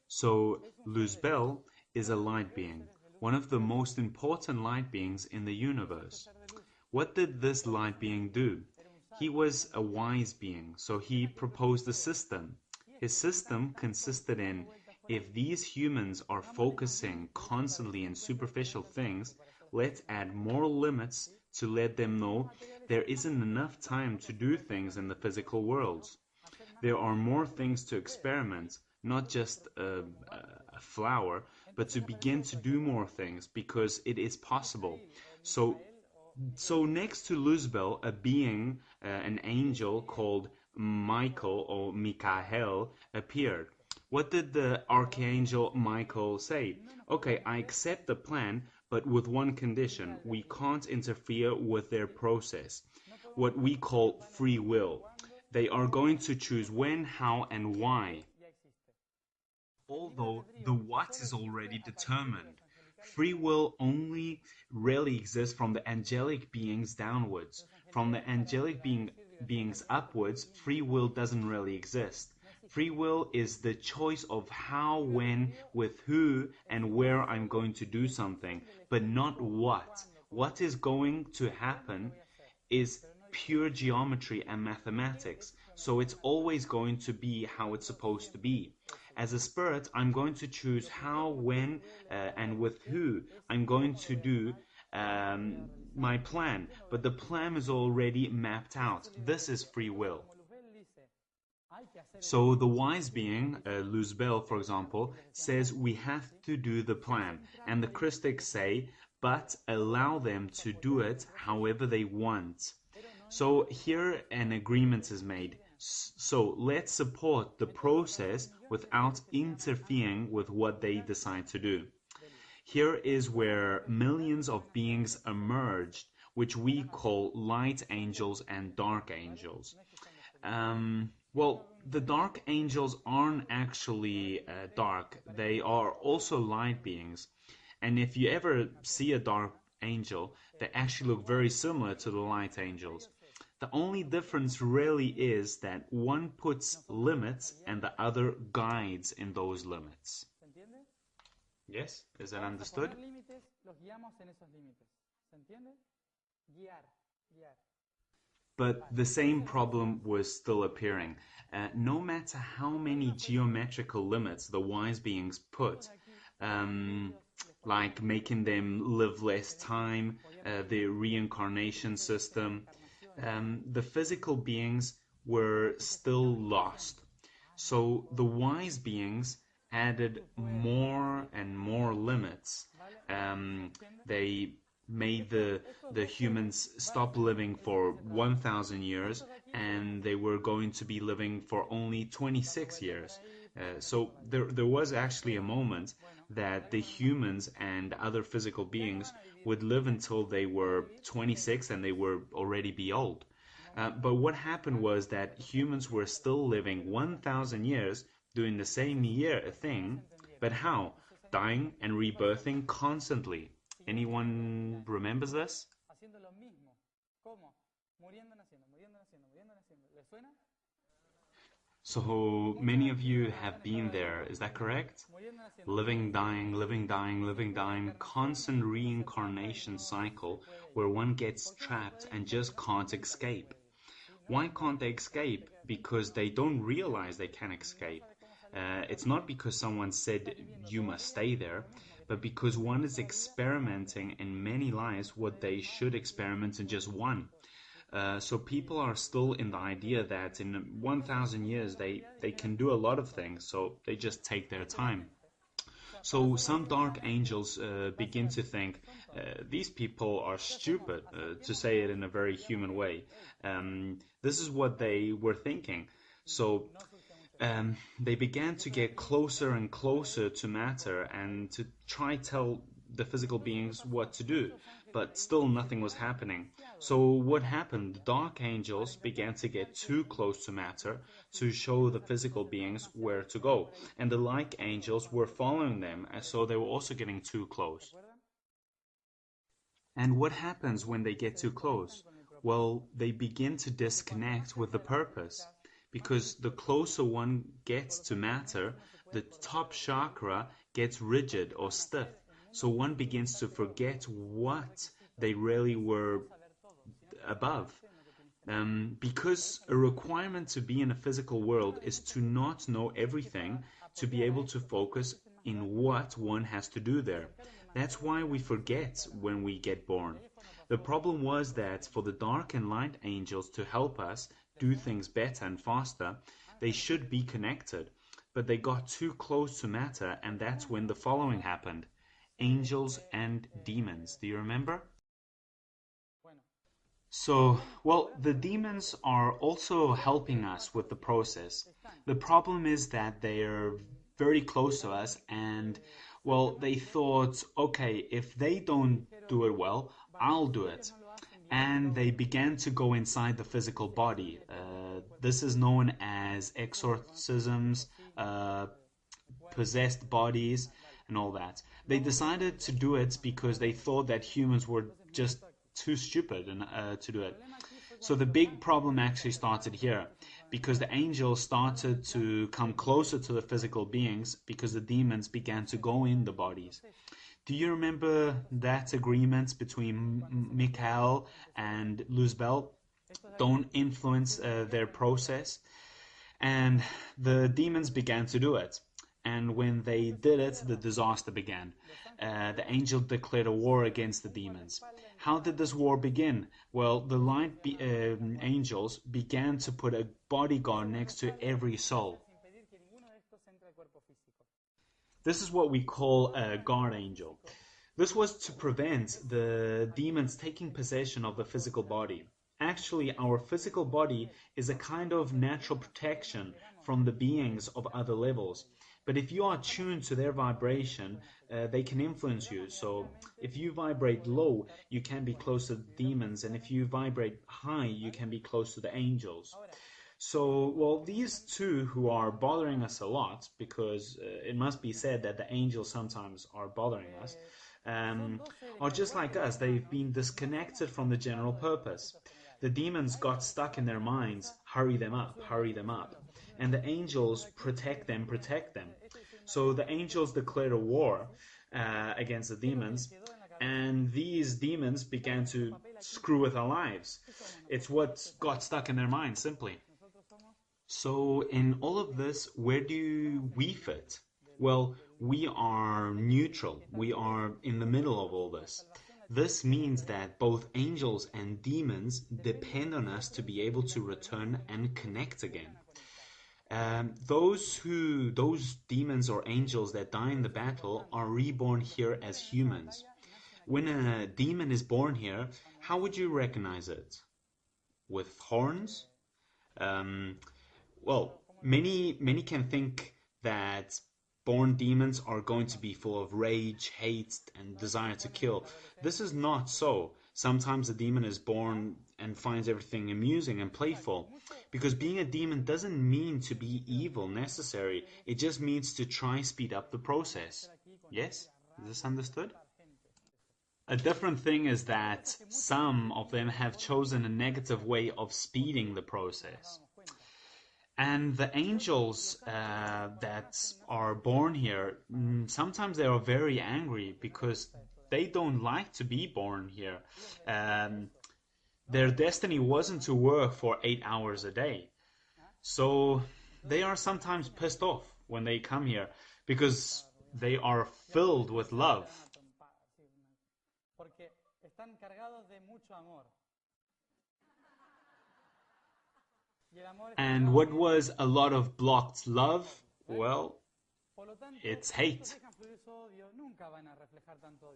So, Luzbel is a light being, one of the most important light beings in the universe. What did this light being do? He was a wise being, so he proposed a system. His system consisted in, if these humans are focusing constantly in superficial things, let's add more limits to let them know there isn't enough time to do things in the physical world. There are more things to experiment, not just a flower, but to begin to do more things, because it is possible. So next to Luzbel, a being, an angel called Michael or Mikael appeared. What did the archangel Michael say? Okay, I accept the plan, but with one condition. We can't interfere with their process, what we call free will. They are going to choose when, how, and why. Although the what is already determined. Free will only really exists from the angelic beings downwards. From the angelic beings upwards, free will doesn't really exist. Free will is the choice of how, when, with who, and where I'm going to do something, but not what. What is going to happen is pure geometry and mathematics, so it's always going to be how it's supposed to be. As a spirit, I'm going to choose how, when, and with who I'm going to do my plan, but the plan is already mapped out. This is free will. So the wise being, Luzbel, for example, says we have to do the plan, and the Christics say, but allow them to do it however they want. So here an agreement is made. So let's support the process without interfering with what they decide to do. Here is where millions of beings emerged, which we call light angels and dark angels. Well, the dark angels aren't actually dark. They are also light beings. And if you ever see a dark angel, they actually look very similar to the light angels. The only difference really is that one puts limits and the other guides in those limits. Yes? Is that understood? But the same problem was still appearing. No matter how many geometrical limits the wise beings put, like making them live less time, the reincarnation system, the physical beings were still lost. So the wise beings added more and more limits. They made the humans stop living for 1,000 years, and they were going to be living for only 26 years. So there was actually a moment that the humans and other physical beings would live until they were 26 and they were already be old. But what happened was that humans were still living 1,000 years doing the same thing, but how? Dying and rebirthing constantly. Anyone remembers this? Haciendo lo mismo. ¿Cómo? Muriendo, naciendo, muriendo, naciendo, muriendo, naciendo. ¿Le suena? So many of you have been there, is that correct? Muriendo, naciendo. Living, dying, living, dying, living, dying, constant reincarnation cycle where one gets trapped and just can't escape. Why can't they escape? Because they don't realize they can escape. It's not because someone said you must stay there, but because one is experimenting in many lives what they should experiment in just one. So people are still in the idea that in 1,000 years they can do a lot of things, so they just take their time. So some dark angels begin to think these people are stupid, to say it in a very human way. This is what they were thinking. So they began to get closer and closer to matter and to try tell the physical beings what to do, but still nothing was happening. So what happened? The dark angels began to get too close to matter to show the physical beings where to go, and the light angels were following them, and so they were also getting too close. And what happens when they get too close? Well, they begin to disconnect with the purpose, because the closer one gets to matter, the top chakra gets rigid or stiff. So one begins to forget what they really were above. Because a requirement to be in a physical world is to not know everything, to be able to focus in what one has to do there. That's why we forget when we get born. The problem was that for the dark and light angels to help us do things better and faster, they should be connected. But they got too close to matter, and that's when the following happened. Angels and demons. Do you remember? So, well, the demons are also helping us with the process. The problem is that they are very close to us, and, well, they thought, okay, if they don't do it well, I'll do it. And they began to go inside the physical body. This is known as exorcisms, possessed bodies, and all that. They decided to do it because they thought that humans were just too stupid to do it. So the big problem actually started here, because the angels started to come closer to the physical beings because the demons began to go in the bodies. Do you remember that agreement between Michael and Luzbel? Don't influence their process. And the demons began to do it. And when they did it, the disaster began. The angel declared a war against the demons. How did this war begin? Well, the light angels began to put a bodyguard next to every soul. This is what we call a guard angel. This was to prevent the demons taking possession of the physical body. Actually, our physical body is a kind of natural protection from the beings of other levels. But if you are tuned to their vibration, they can influence you. So if you vibrate low, you can be close to the demons. And if you vibrate high, you can be close to the angels. So, well, these two who are bothering us a lot, because it must be said that the angels sometimes are bothering us, are just like us. They've been disconnected from the general purpose. The demons got stuck in their minds, hurry them up, hurry them up. And the angels protect them. So the angels declared a war against the demons, and these demons began to screw with our lives. It's what got stuck in their minds, simply. So in all of this, where do we fit? Well, we are neutral. We are in the middle of all this. This means that both angels and demons depend on us to be able to return and connect again. Those demons or angels that die in the battle are reborn here as humans. when a demon is born here, how would you recognize it? With horns? Well, many can think that born demons are going to be full of rage, hate, and desire to kill. This is not so. Sometimes a demon is born and finds everything amusing and playful. Because being a demon doesn't mean to be evil necessary. It just means to try speed up the process. Yes? Is this understood? A different thing is that some of them have chosen a negative way of speeding the process. And the angels that are born here, sometimes they are very angry because they don't like to be born here. Their destiny wasn't to work for 8 hours a day. So they are sometimes pissed off when they come here because they are filled with love. And what was a lot of blocked love? Well, it's hate.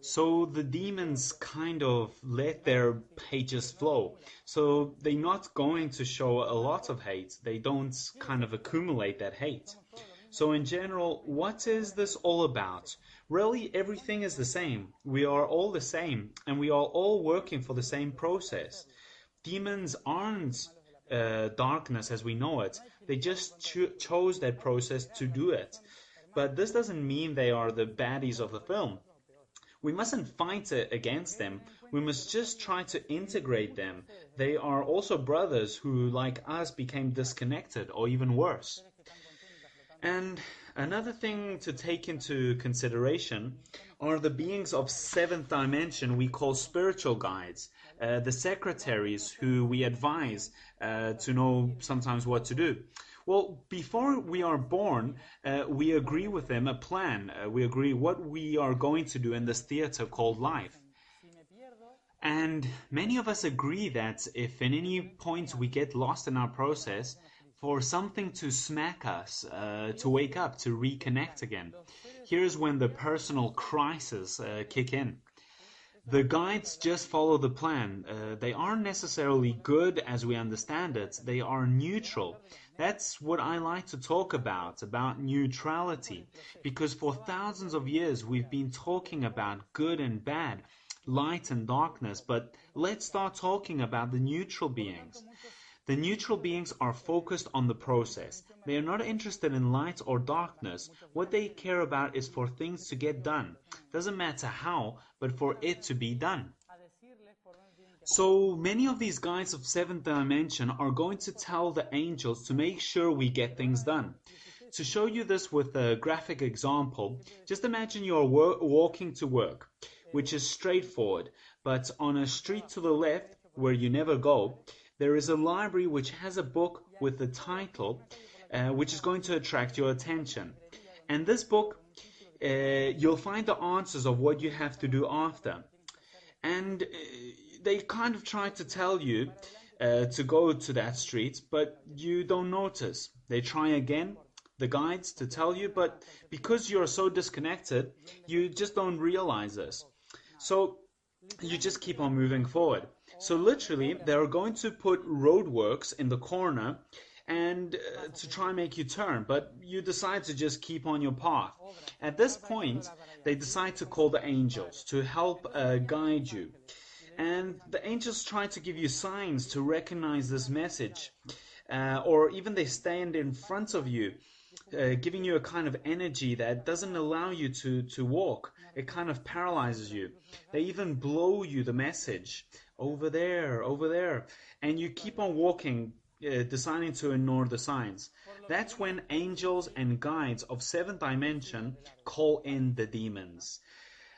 So the demons kind of let their pages flow. So they're not going to show a lot of hate. They don't kind of accumulate that hate. So in general, what is this all about? Really, everything is the same. We are all the same, and we are all working for the same process. Demons aren't darkness as we know it. They just chose that process to do it. But this doesn't mean they are the baddies of the film. We mustn't fight against them. We must just try to integrate them. They are also brothers who, like us, became disconnected or even worse. And another thing to take into consideration are the beings of seventh dimension we call spiritual guides, the secretaries who we advise to know sometimes what to do. Well, before we are born, we agree with them a plan. We agree what we are going to do in this theater called life. And many of us agree that if in any point we get lost in our process, for something to smack us, to wake up, to reconnect again. Here's when the personal crises kick in. The guides just follow the plan. They aren't necessarily good as we understand it. They are neutral. That's what I like to talk about neutrality. Because for thousands of years we've been talking about good and bad, light and darkness. But let's start talking about the neutral beings. The neutral beings are focused on the process. They are not interested in light or darkness. What they care about is for things to get done. Doesn't matter how, but for it to be done. So many of these guides of seventh dimension are going to tell the angels to make sure we get things done. To show you this with a graphic example, just imagine you're walking to work, which is straightforward, but on a street to the left, where you never go, there is a library which has a book with the title which is going to attract your attention. And this book, you'll find the answers of what you have to do after. And they kind of try to tell you to go to that street, but you don't notice. They try again, the guides, to tell you, but because you're so disconnected, you just don't realize this. So you just keep on moving forward. So literally, they're going to put roadworks in the corner and to try and make you turn, but you decide to just keep on your path. At this point, they decide to call the angels to help guide you. And the angels try to give you signs to recognize this message. Or even they stand in front of you, giving you a kind of energy that doesn't allow you to walk. It kind of paralyzes you. They even blow you the message. Over there, and you keep on walking, deciding to ignore the signs. That's when angels and guides of seventh dimension call in the demons.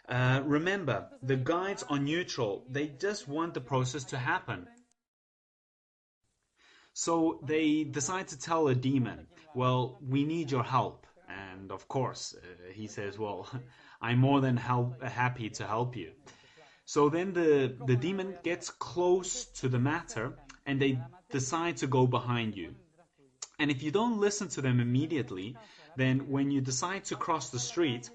Remember, the guides are neutral. They just want the process to happen. So they decide to tell a demon, well, we need your help. And of course, he says, well, I'm more than happy to help you. So then the demon gets close to the matter and they decide to go behind you. And if you don't listen to them immediately, then when you decide to cross the street,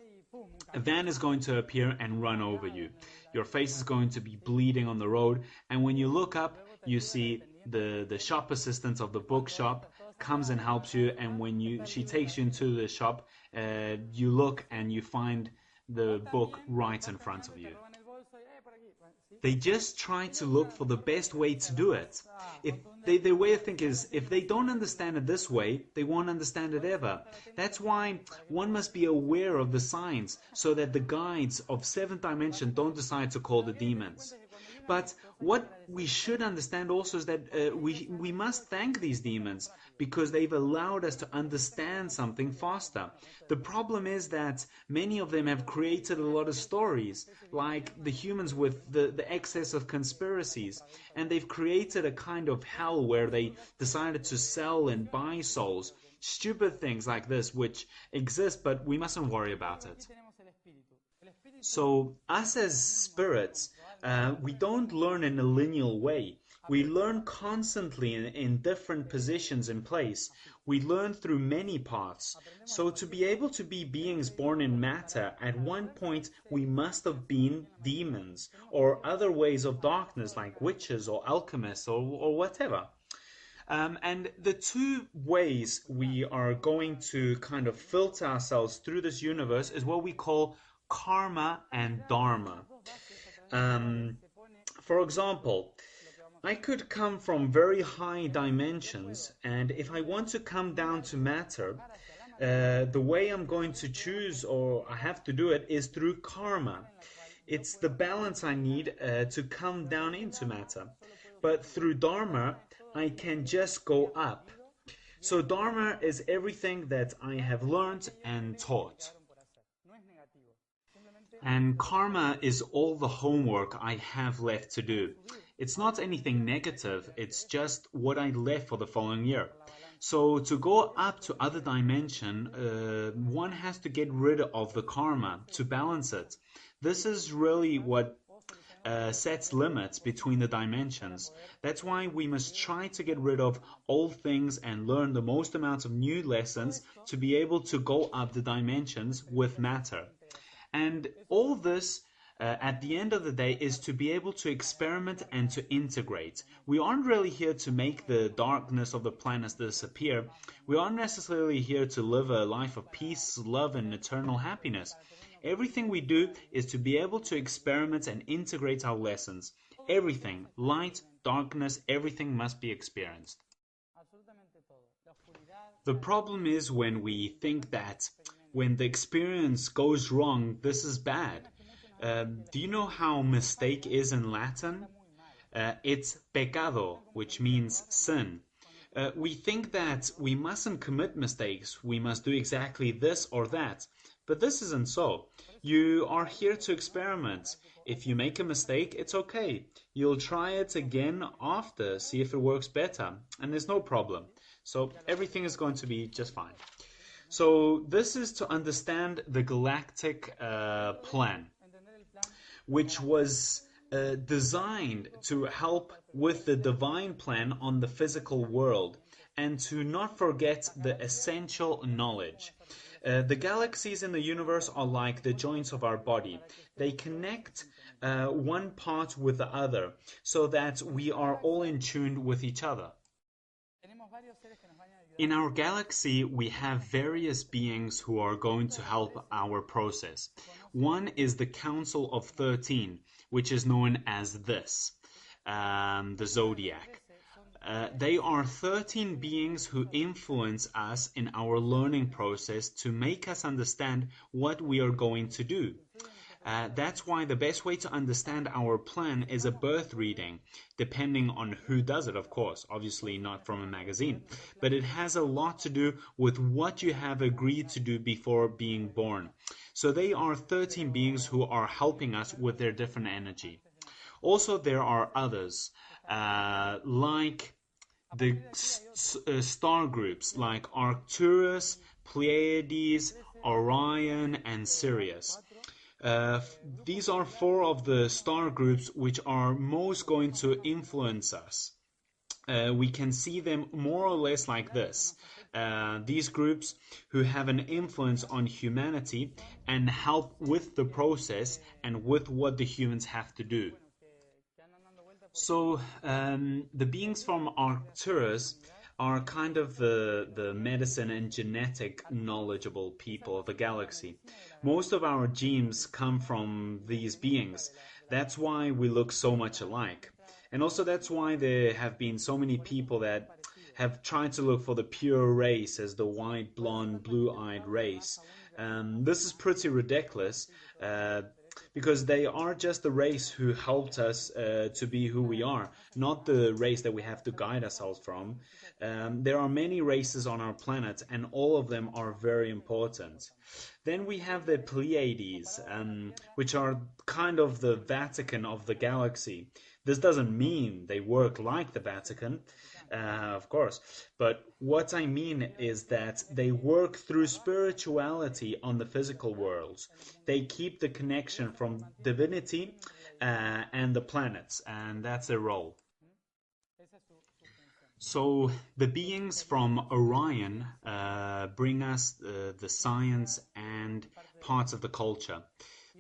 a van is going to appear and run over you. Your face is going to be bleeding on the road, and when you look up, you see the shop assistant of the bookshop comes and helps you, and when she takes you into the shop, you look and you find the book right in front of you. They just try to look for the best way to do it. Their way of thinking is, if they don't understand it this way, they won't understand it ever. That's why one must be aware of the signs, so that the guides of seventh dimension don't decide to call the demons. But what we should understand also is that we must thank these demons, because they've allowed us to understand something faster. The problem is that many of them have created a lot of stories, like the humans with the excess of conspiracies, and they've created a kind of hell where they decided to sell and buy souls. Stupid things like this which exist, but we mustn't worry about it. So us as spirits, we don't learn in a linear way. We learn constantly in different positions in place. We learn through many paths. So to be able to be beings born in matter, at one point we must have been demons or other ways of darkness like witches or alchemists or whatever. And the two ways we are going to kind of filter ourselves through this universe is what we call karma and dharma. For example, I could come from very high dimensions, and if I want to come down to matter, the way I'm going to choose, or I have to do it, is through karma. It's the balance I need to come down into matter. But through dharma, I can just go up. So dharma is everything that I have learned and taught. And karma is all the homework I have left to do. It's not anything negative, it's just what I left for the following year. So to go up to other dimension, one has to get rid of the karma to balance it. This is really what sets limits between the dimensions. That's why we must try to get rid of old things and learn the most amount of new lessons to be able to go up the dimensions with matter. And all this, at the end of the day, is to be able to experiment and to integrate. We aren't really here to make the darkness of the planets disappear. We aren't necessarily here to live a life of peace, love, and eternal happiness. Everything we do is to be able to experiment and integrate our lessons. Everything, light, darkness, everything must be experienced. The problem is when we think that when the experience goes wrong, this is bad. Do you know how mistake is in Latin? It's pecado, which means sin. We think that we mustn't commit mistakes, we must do exactly this or that. But this isn't so. You are here to experiment. If you make a mistake, it's okay. You'll try it again after, see if it works better, and there's no problem. So everything is going to be just fine. So this is to understand the galactic plan, which was designed to help with the divine plan on the physical world, and to not forget the essential knowledge. The galaxies in the universe are like the joints of our body. They connect one part with the other, so that we are all in tune with each other. In our galaxy, we have various beings who are going to help our process. One is the Council of 13, which is known as the Zodiac. They are 13 beings who influence us in our learning process to make us understand what we are going to do. That's why the best way to understand our plan is a birth reading, depending on who does it, of course, obviously not from a magazine. But it has a lot to do with what you have agreed to do before being born. So they are 13 beings who are helping us with their different energy. Also, there are others, like the star groups, like Arcturus, Pleiades, Orion, and Sirius. These are 4 of the star groups which are most going to influence us. We can see them more or less like this. these groups who have an influence on humanity and help with the process and with what the humans have to do. So the beings from Arcturus are kind of the medicine and genetic knowledgeable people of the galaxy. Most of our genes come from these beings. That's why we look so much alike. And also that's why there have been so many people that have tried to look for the pure race as the white, blonde, blue-eyed race. This is pretty ridiculous because they are just the race who helped us to be who we are, not the race that we have to guide ourselves from. There are many races on our planet, and all of them are very important. Then we have the Pleiades, which are kind of the Vatican of the galaxy. This doesn't mean they work like the Vatican, of course, but what I mean is that they work through spirituality on the physical world. They keep the connection from divinity and the planets, and that's their role. So the beings from Orion bring us the science and parts of the culture.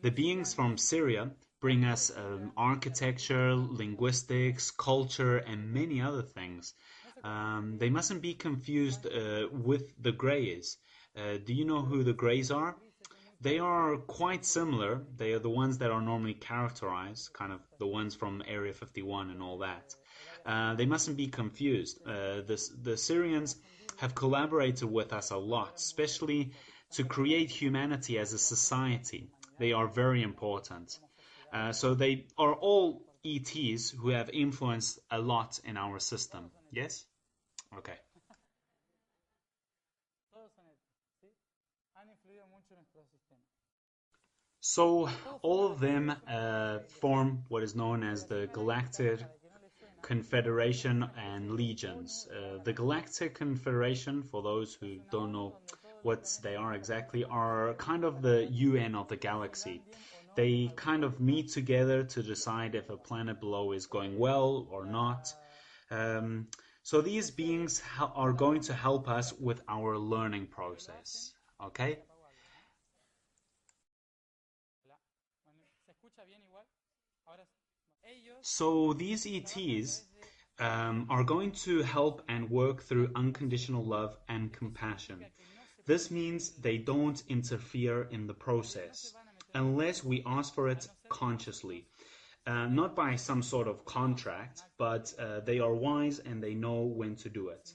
The beings from Syria bring us architecture, linguistics, culture, and many other things. They mustn't be confused with the Greys. Do you know who the Greys are? They are quite similar. They are the ones that are normally characterized, kind of the ones from Area 51 and all that. They mustn't be confused. The Syrians have collaborated with us a lot, especially to create humanity as a society. They are very important. So they are all ETs who have influenced a lot in our system. Yes? Okay. So all of them form what is known as the Galactic Confederation and Legions. The Galactic Confederation, for those who don't know what they are exactly, are kind of the UN of the galaxy. They kind of meet together to decide if a planet below is going well or not. So these beings are going to help us with our learning process. Okay? So these ETs are going to help and work through unconditional love and compassion. This means they don't interfere in the process unless we ask for it consciously. Not by some sort of contract, but they are wise and they know when to do it.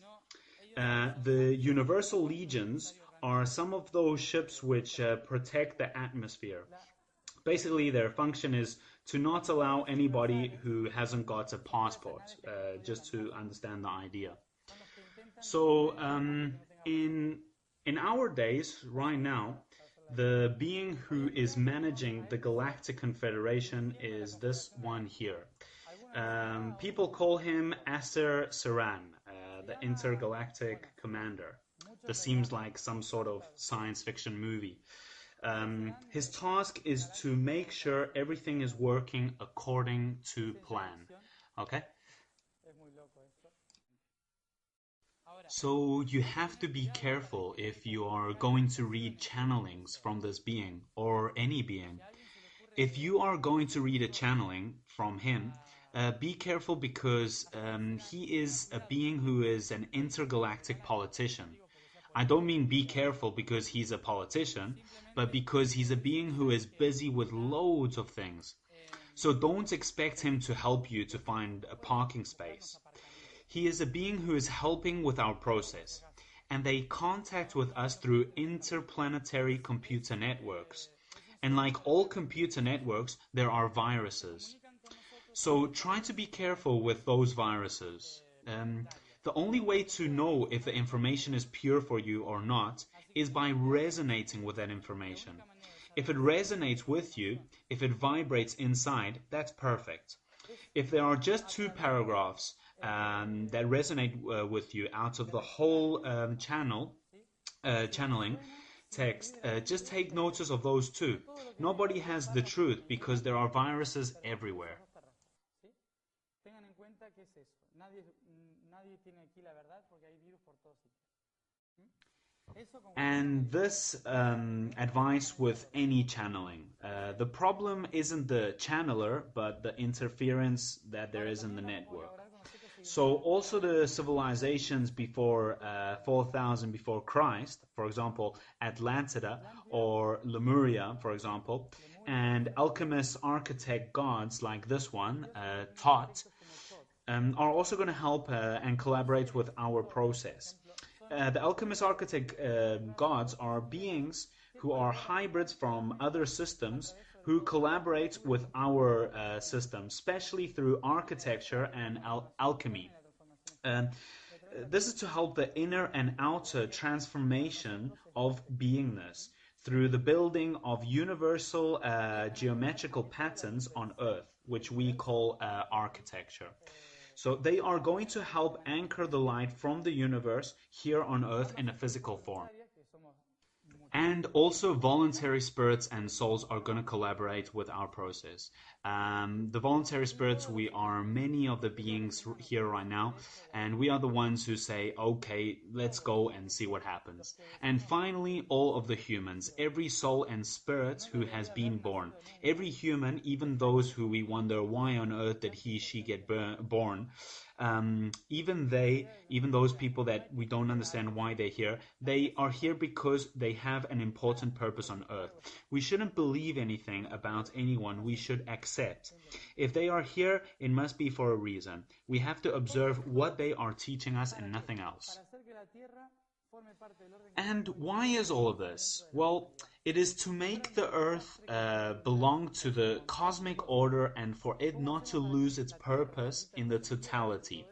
The Universal Legions are some of those ships which protect the atmosphere. Basically, their function is to not allow anybody who hasn't got a passport, just to understand the idea. So in our days, right now, the being who is managing the Galactic Confederation is this one here. People call him Aster Saran, the intergalactic commander. This seems like some sort of science fiction movie. His task is to make sure everything is working according to plan. Okay? So you have to be careful if you are going to read channelings from this being or any being. If you are going to read a channeling from him, be careful because he is a being who is an intergalactic politician. I don't mean be careful because he's a politician, but because he's a being who is busy with loads of things. So don't expect him to help you to find a parking space. He is a being who is helping with our process, and they contact with us through interplanetary computer networks. And like all computer networks, there are viruses. So try to be careful with those viruses. The only way to know if the information is pure for you or not is by resonating with that information. If it resonates with you, if it vibrates inside, that's perfect. If there are just two paragraphs that resonate with you out of the whole channeling text, just take notice of those two. Nobody has the truth because there are viruses everywhere. Tengan en cuenta que es eso. Nadie tiene aquí la verdad porque hay virus por todos sitios. And this advice with any channeling. The problem isn't the channeler, but the interference that there is in the network. So also the civilizations before 4,000 before Christ, for example, Atlantida or Lemuria, for example, and alchemist architect gods like this one, Thoth, are also going to help and collaborate with our process. The alchemist architect gods are beings who are hybrids from other systems who collaborate with our system, especially through architecture and alchemy. This is to help the inner and outer transformation of beingness through the building of universal geometrical patterns on Earth, which we call architecture. So they are going to help anchor the light from the universe here on Earth in a physical form. And also voluntary spirits and souls are going to collaborate with our process. The voluntary spirits, we are many of the beings here right now, and we are the ones who say, okay, let's go and see what happens. And finally, all of the humans, every soul and spirit who has been born. Every human, even those who we wonder why on earth did he, she get born, even those people that we don't understand why they're here, they are here because they have an important purpose on earth. We shouldn't believe anything about anyone. We should accept. If they are here, it must be for a reason. We have to observe what they are teaching us and nothing else. And why is all of this? Well, it is to make the earth belong to the cosmic order and for it not to lose its purpose in the totality.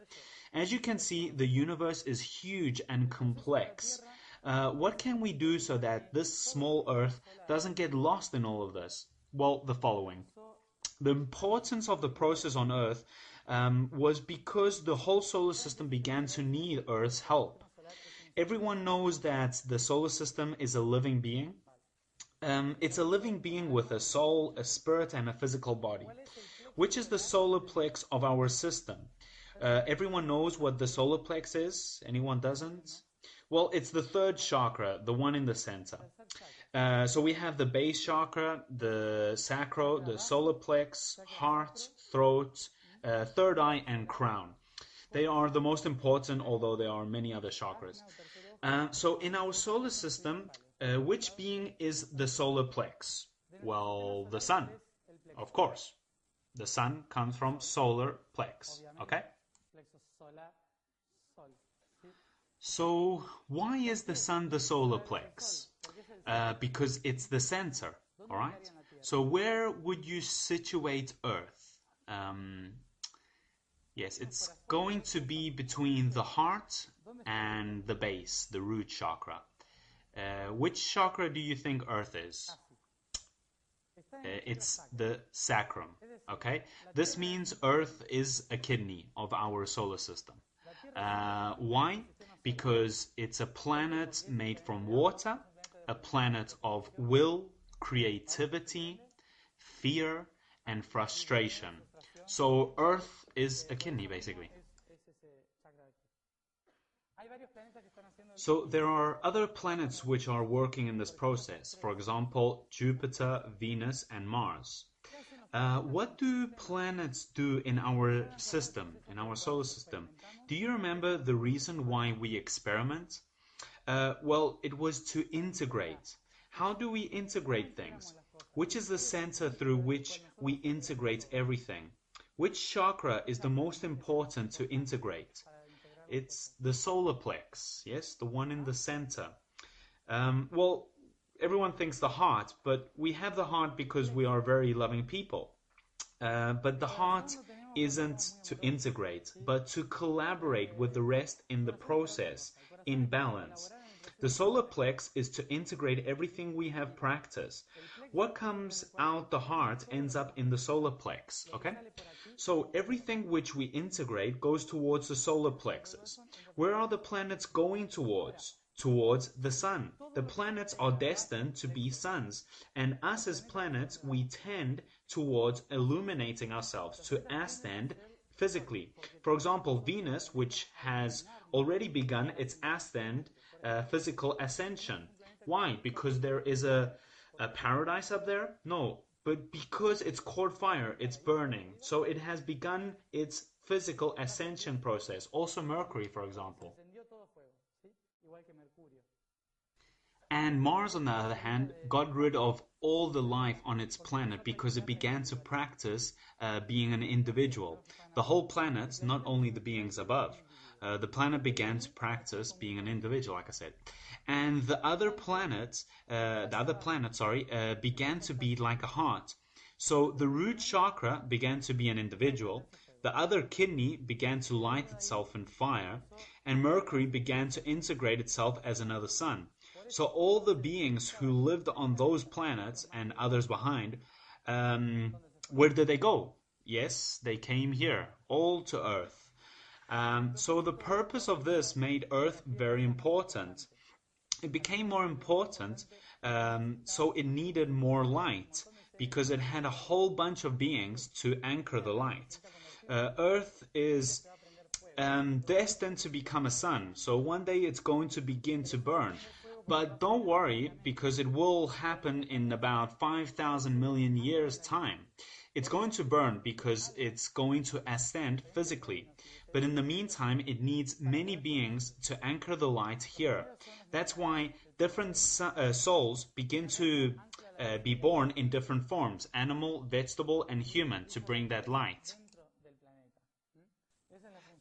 As you can see, the universe is huge and complex. What can we do so that this small earth doesn't get lost in all of this? Well, the following. The importance of the process on earth was because the whole solar system began to need Earth's help. Everyone knows that the solar system is a living being. It's a living being with a soul, a spirit, and a physical body, which is the solar plex of our system. Everyone knows what the solar plex is. Anyone doesn't? Well, it's the third chakra, the one in the center. So we have the base chakra, the sacral, the solar plex, heart, throat, third eye, and crown. They are the most important, although there are many other chakras. So in our solar system, which being is the solar plex? Well, the sun, of course. The sun comes from solar plex, okay? So why is the sun the solar plex? Because it's the center, all right? So where would you situate Earth? Yes, it's going to be between the heart and the base, the root chakra. Which chakra do you think Earth is? It's the sacrum, okay? This means Earth is a kidney of our solar system. Why? Because it's a planet made from water, a planet of will, creativity, fear, and frustration. So Earth is a kidney, basically. So there are other planets which are working in this process. For example, Jupiter, Venus, and Mars. What do planets do in our system, in our solar system? Do you remember the reason why we experiment? Well, it was to integrate. How do we integrate things? Which is the center through which we integrate everything? Which chakra is the most important to integrate? It's the solar plex, yes, the one in the center. Well, everyone thinks the heart, but we have the heart because we are very loving people. But the heart isn't to integrate, but to collaborate with the rest in the process, in balance. The solar plex is to integrate everything we have practiced. What comes out the heart ends up in the solar plex, okay? So everything which we integrate goes towards the solar plexus. Where are the planets going towards? Towards the sun. The planets are destined to be suns, and us as planets, we tend towards illuminating ourselves, to ascend physically. For example, Venus, which has already begun its ascent physical ascension. Why? Because there is a paradise up there? No, but because it's caught fire, it's burning. So it has begun its physical ascension process. Also Mercury, for example. And Mars, on the other hand, got rid of all the life on its planet because it began to practice being an individual. The whole planet, not only the beings above, the planet began to practice being an individual, like I said. And the other planets, began to be like a heart. So the root chakra began to be an individual, the other kidney began to light itself in fire, and Mercury began to integrate itself as another sun. So all the beings who lived on those planets and others behind, where did they go? Yes, they came here, all to Earth. So the purpose of this made Earth very important. It became more important, so it needed more light, because it had a whole bunch of beings to anchor the light. Earth is destined to become a sun, so one day it's going to begin to burn. But don't worry, because it will happen in about 5,000 million years' time. It's going to burn because it's going to ascend physically. But in the meantime, it needs many beings to anchor the light here. That's why different souls begin to be born in different forms, animal, vegetable, and human, to bring that light.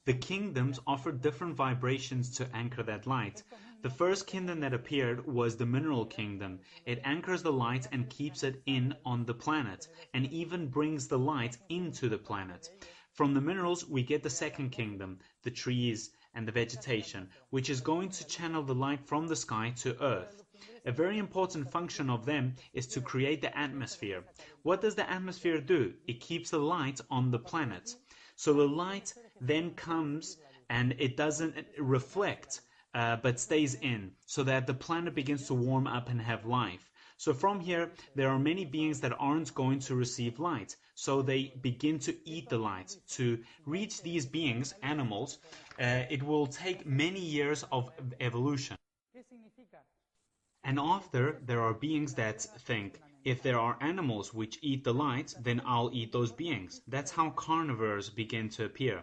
The kingdoms offered different vibrations to anchor that light. The first kingdom that appeared was the mineral kingdom. It anchors the light and keeps it in on the planet, and even brings the light into the planet. From the minerals we get the second kingdom, the trees and the vegetation, which is going to channel the light from the sky to Earth. A very important function of them is to create the atmosphere. What does the atmosphere do? It keeps the light on the planet. So the light then comes and it doesn't reflect, but stays in, so that the planet begins to warm up and have life. So from here, there are many beings that aren't going to receive light, so they begin to eat the light. To reach these beings, animals, it will take many years of evolution. And after, there are beings that think, if there are animals which eat the light, then I'll eat those beings. That's how carnivores begin to appear.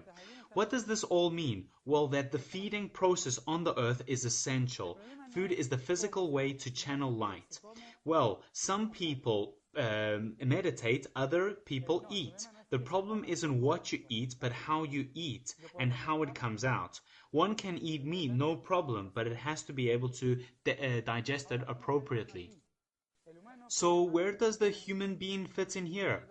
What does this all mean? Well, that the feeding process on the earth is essential. Food is the physical way to channel light. Well, some people meditate, other people eat. The problem isn't what you eat, but how you eat and how it comes out. One can eat meat, no problem, but it has to be able to digest it appropriately. So where does the human being fit in here?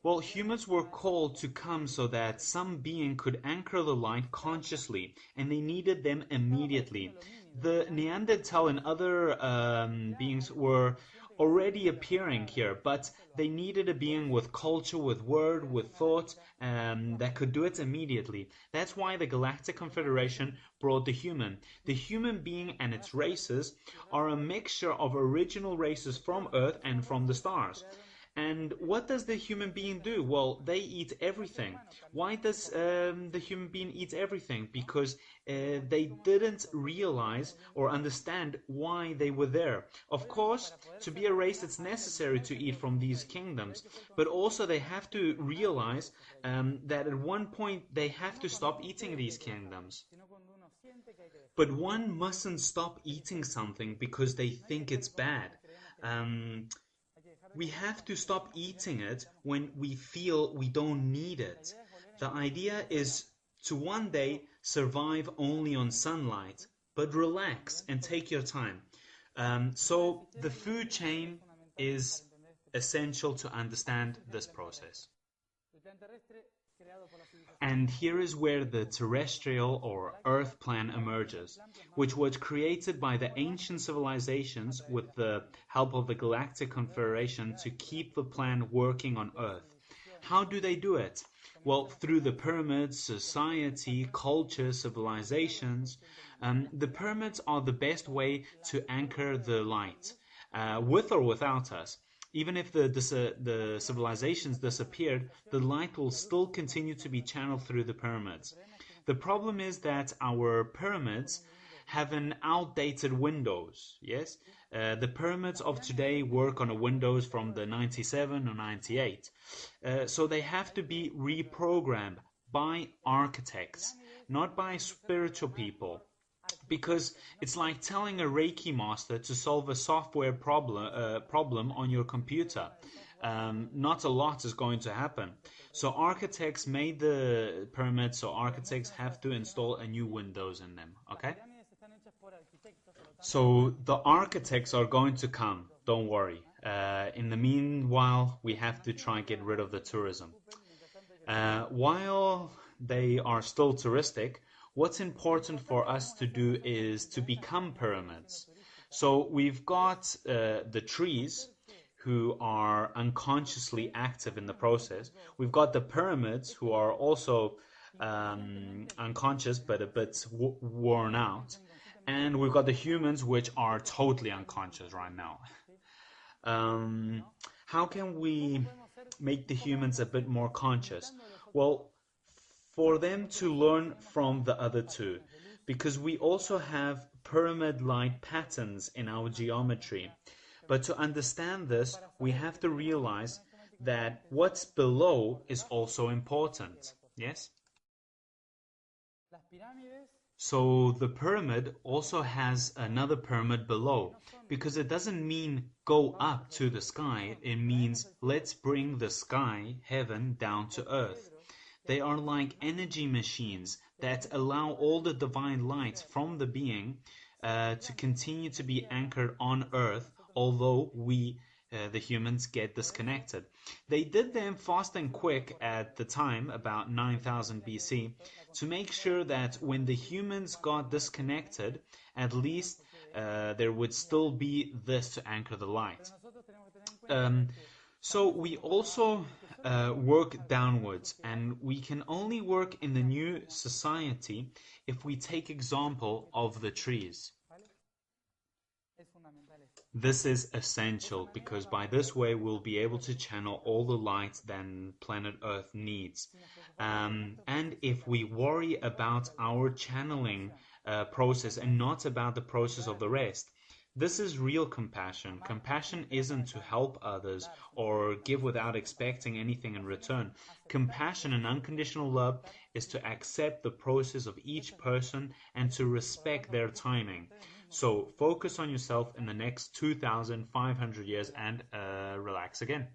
Well, humans were called to come so that some being could anchor the light consciously, and they needed them immediately. The Neanderthal and other beings were already appearing here, but they needed a being with culture, with word, with thought, that could do it immediately. That's why the Galactic Confederation brought the human. The human being and its races are a mixture of original races from Earth and from the stars. And what does the human being do? Well, they eat everything. Why does the human being eat everything? Because they didn't realize or understand why they were there. Of course, to be a race, it's necessary to eat from these kingdoms. But also they have to realize that at one point they have to stop eating these kingdoms. But one mustn't stop eating something because they think it's bad. We have to stop eating it when we feel we don't need it. The idea is to one day survive only on sunlight, but relax and take your time. So the food chain is essential to understand this process. And here is where the terrestrial or earth plan emerges, which was created by the ancient civilizations with the help of the Galactic Confederation to keep the plan working on Earth. How do they do it? Well, through the pyramids, society, culture, civilizations. The pyramids are the best way to anchor the light, with or without us. Even if the civilizations disappeared, the light will still continue to be channeled through the pyramids. The problem is that our pyramids have an outdated Windows, yes? The pyramids of today work on a Windows from the 97 or 98. So they have to be reprogrammed by architects, not by spiritual people. Because it's like telling a Reiki master to solve a software problem on your computer. Not a lot is going to happen. So architects made the pyramids, so architects have to install a new Windows in them, okay? So the architects are going to come, don't worry. In the meanwhile, we have to try and get rid of the tourism. While they are still touristic, what's important for us to do is to become pyramids. So we've got the trees who are unconsciously active in the process. We've got the pyramids who are also unconscious but a bit worn out. And we've got the humans which are totally unconscious right now. How can we make the humans a bit more conscious? Well, for them to learn from the other two, because we also have pyramid-like patterns in our geometry. But to understand this, we have to realize that what's below is also important. Yes? So the pyramid also has another pyramid below, because it doesn't mean go up to the sky, it means let's bring the sky, heaven, down to earth. They are like energy machines that allow all the divine light from the being to continue to be anchored on earth, although we, the humans, get disconnected. They did them fast and quick at the time, about 9000 BC, to make sure that when the humans got disconnected, at least there would still be this to anchor the light. So we also work downwards, and we can only work in the new society if we take example of the trees. This is essential because by this way we'll be able to channel all the light that planet Earth needs. And if we worry about our channeling process and not about the process of the rest, this is real compassion. Compassion isn't to help others or give without expecting anything in return. Compassion and unconditional love is to accept the process of each person and to respect their timing. So focus on yourself in the next 2,500 years and relax again.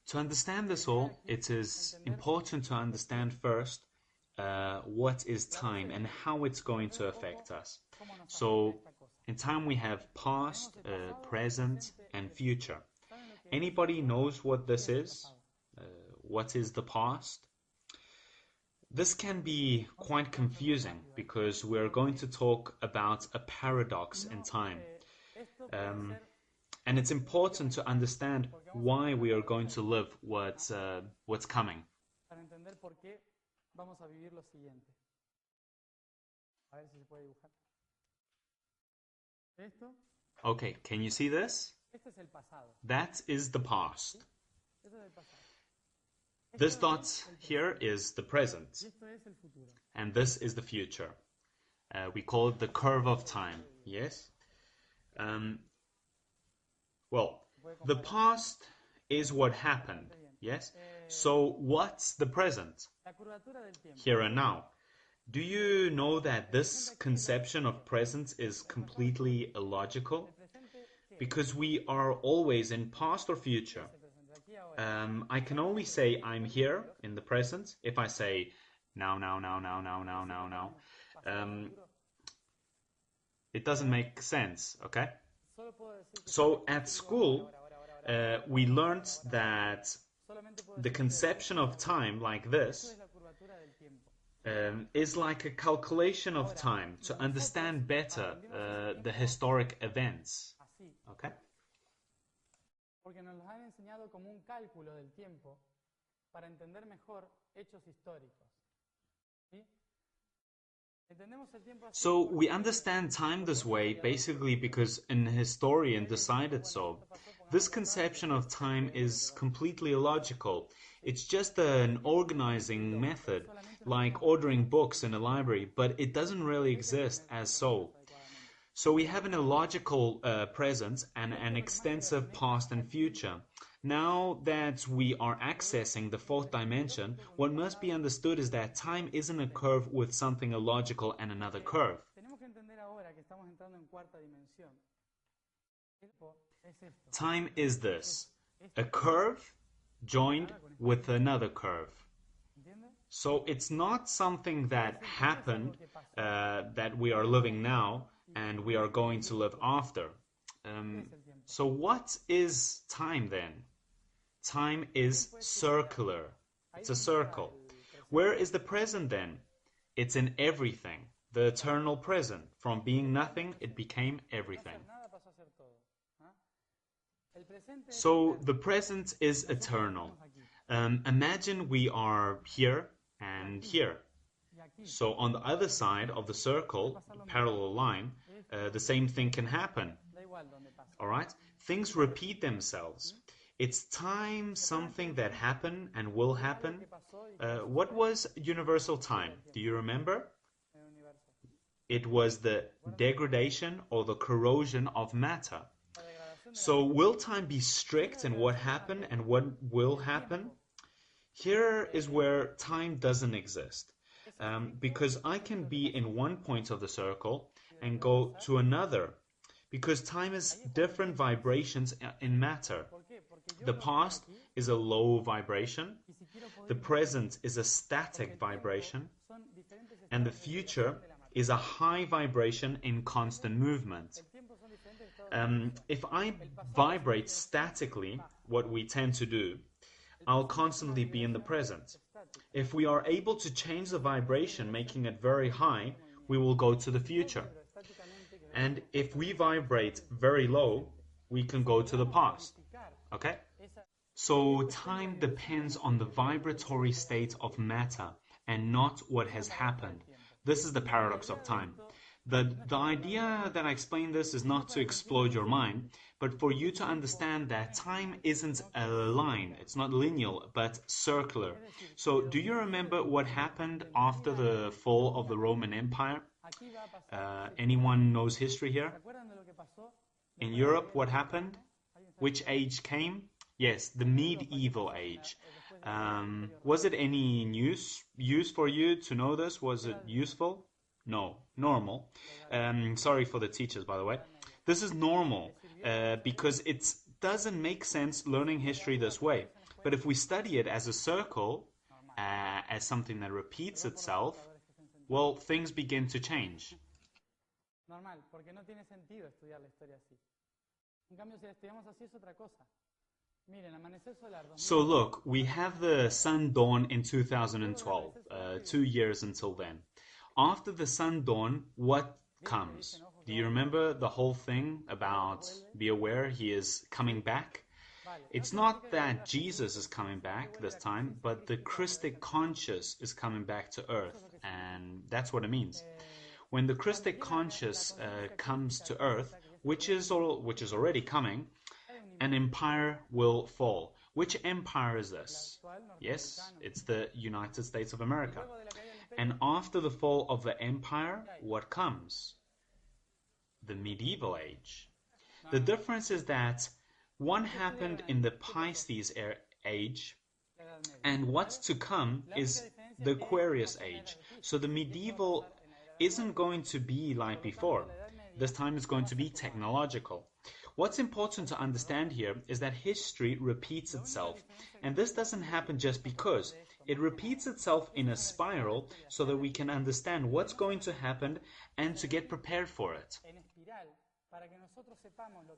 To understand this all, it is important to understand first what is time and how it's going to affect us. So in time we have past, present and future. Anybody knows what this is? What is the past? This can be quite confusing because we're going to talk about a paradox in time. And it's important to understand why we are going to live what's coming. Okay, can you see this? That is the past. This dot here is the present, and this is the future. We call it the curve of time, yes? Well, the past is what happened, yes? So what's the present? Here and now. Do you know that this conception of present is completely illogical? Because we are always in past or future. I can only say I'm here in the present if I say now. It doesn't make sense, okay? So at school, we learned that the conception of time like this is like a calculation of time to understand better the historic events, okay? Porque nos los han enseñado como un cálculo del tiempo para entender mejor hechos históricos. ¿Sí? So we understand time this way basically because an historian decided so. This conception of time is completely illogical. It's just an organizing method, like ordering books in a library, but it doesn't really exist as so. So we have an illogical present and an extensive past and future. Now that we are accessing the fourth dimension, what must be understood is that time isn't a curve with something illogical and another curve. Time is this, a curve joined with another curve. So it's not something that happened, that we are living now, and we are going to live after. So what is time then? Time is circular. It's a circle. Where is the present then? It's in everything. The eternal present. From being nothing, it became everything. So the present is eternal. Imagine we are here and here. So on the other side of the circle, parallel line, the same thing can happen. All right? Things repeat themselves. It's time something that happened and will happen. What was universal time? Do you remember? It was the degradation or the corrosion of matter. So will time be strict in what happened and what will happen? Here is where time doesn't exist. Because I can be in one point of the circle and go to another. Because time is different vibrations in matter. The past is a low vibration. The present is a static vibration. And the future is a high vibration in constant movement. If I vibrate statically, what we tend to do, I'll constantly be in the present. If we are able to change the vibration, making it very high, we will go to the future. And if we vibrate very low, we can go to the past. Okay? So time depends on the vibratory state of matter and not what has happened. This is the paradox of time. The idea that I explain this is not to explode your mind, but for you to understand that time isn't a line, it's not linear, but circular. So do you remember what happened after the fall of the Roman Empire? Anyone knows history here? In Europe, what happened? Which age came? Yes, the medieval age. Was it any use for you to know this? Was it useful? No, normal. Sorry for the teachers, by the way. This is normal because it doesn't make sense learning history this way. But if we study it as a circle, as something that repeats itself, well, things begin to change. Normal, porque no tiene sentido estudiar la historia así. En cambio, si la estudiamos así es otra cosa. Miren, amanecer solar. So look, we have the sun dawn in 2012, 2 years until then. After the sun dawn, what comes? Do you remember the whole thing about be aware he is coming back? It's not that Jesus is coming back this time, but the Christic conscious is coming back to earth, and that's what it means. When the Christic conscious comes to earth, which is already coming, an empire will fall. Which empire is this? Yes, it's the United States of America. And after the fall of the empire, what comes? The medieval age. The difference is that one happened in the Pisces age, and what's to come is the Aquarius age. So the medieval isn't going to be like before. This time it's going to be technological. What's important to understand here is that history repeats itself, and this doesn't happen just because. It repeats itself in a spiral so that we can understand what's going to happen and to get prepared for it.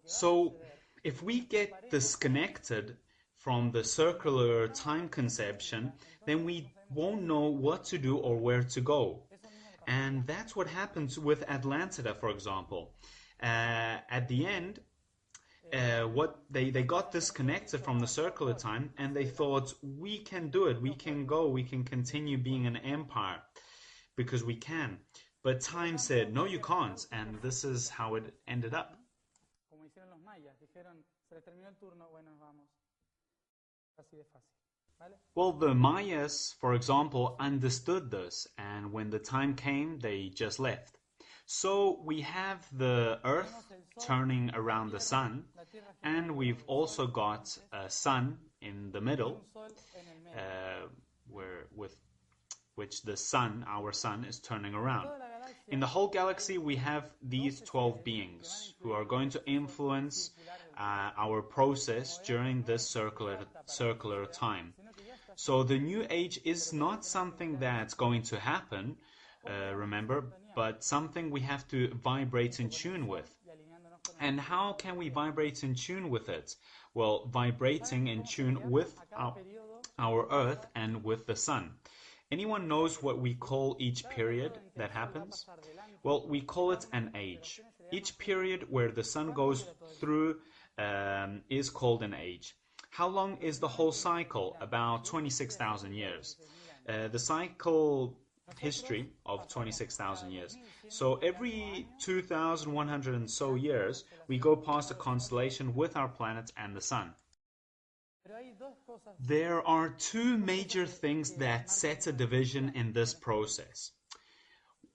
So, if we get disconnected from the circular time conception, then we won't know what to do or where to go. And that's what happens with Atlantida, for example. At the end, they got disconnected from the circular time, and they thought, we can do it, we can go, we can continue being an empire, because we can. But time said, no, you can't, and this is how it ended up. Well, the Mayas, for example, understood this, and when the time came, they just left. So we have the Earth turning around the Sun, and we've also got a Sun in the middle, with which the Sun, our Sun, is turning around. In the whole galaxy, we have these 12 beings who are going to influence our process during this circular time. So the new age is not something that's going to happen, remember, but something we have to vibrate in tune with. And how can we vibrate in tune with it? Well, vibrating in tune with our Earth and with the Sun. Anyone knows what we call each period that happens? Well, we call it an age. Each period where the Sun goes through is called an age. How long is the whole cycle? About 26,000 years. The cycle history of 26,000 years. So every 2,100 and so years, we go past a constellation with our planet and the Sun. There are two major things that set a division in this process.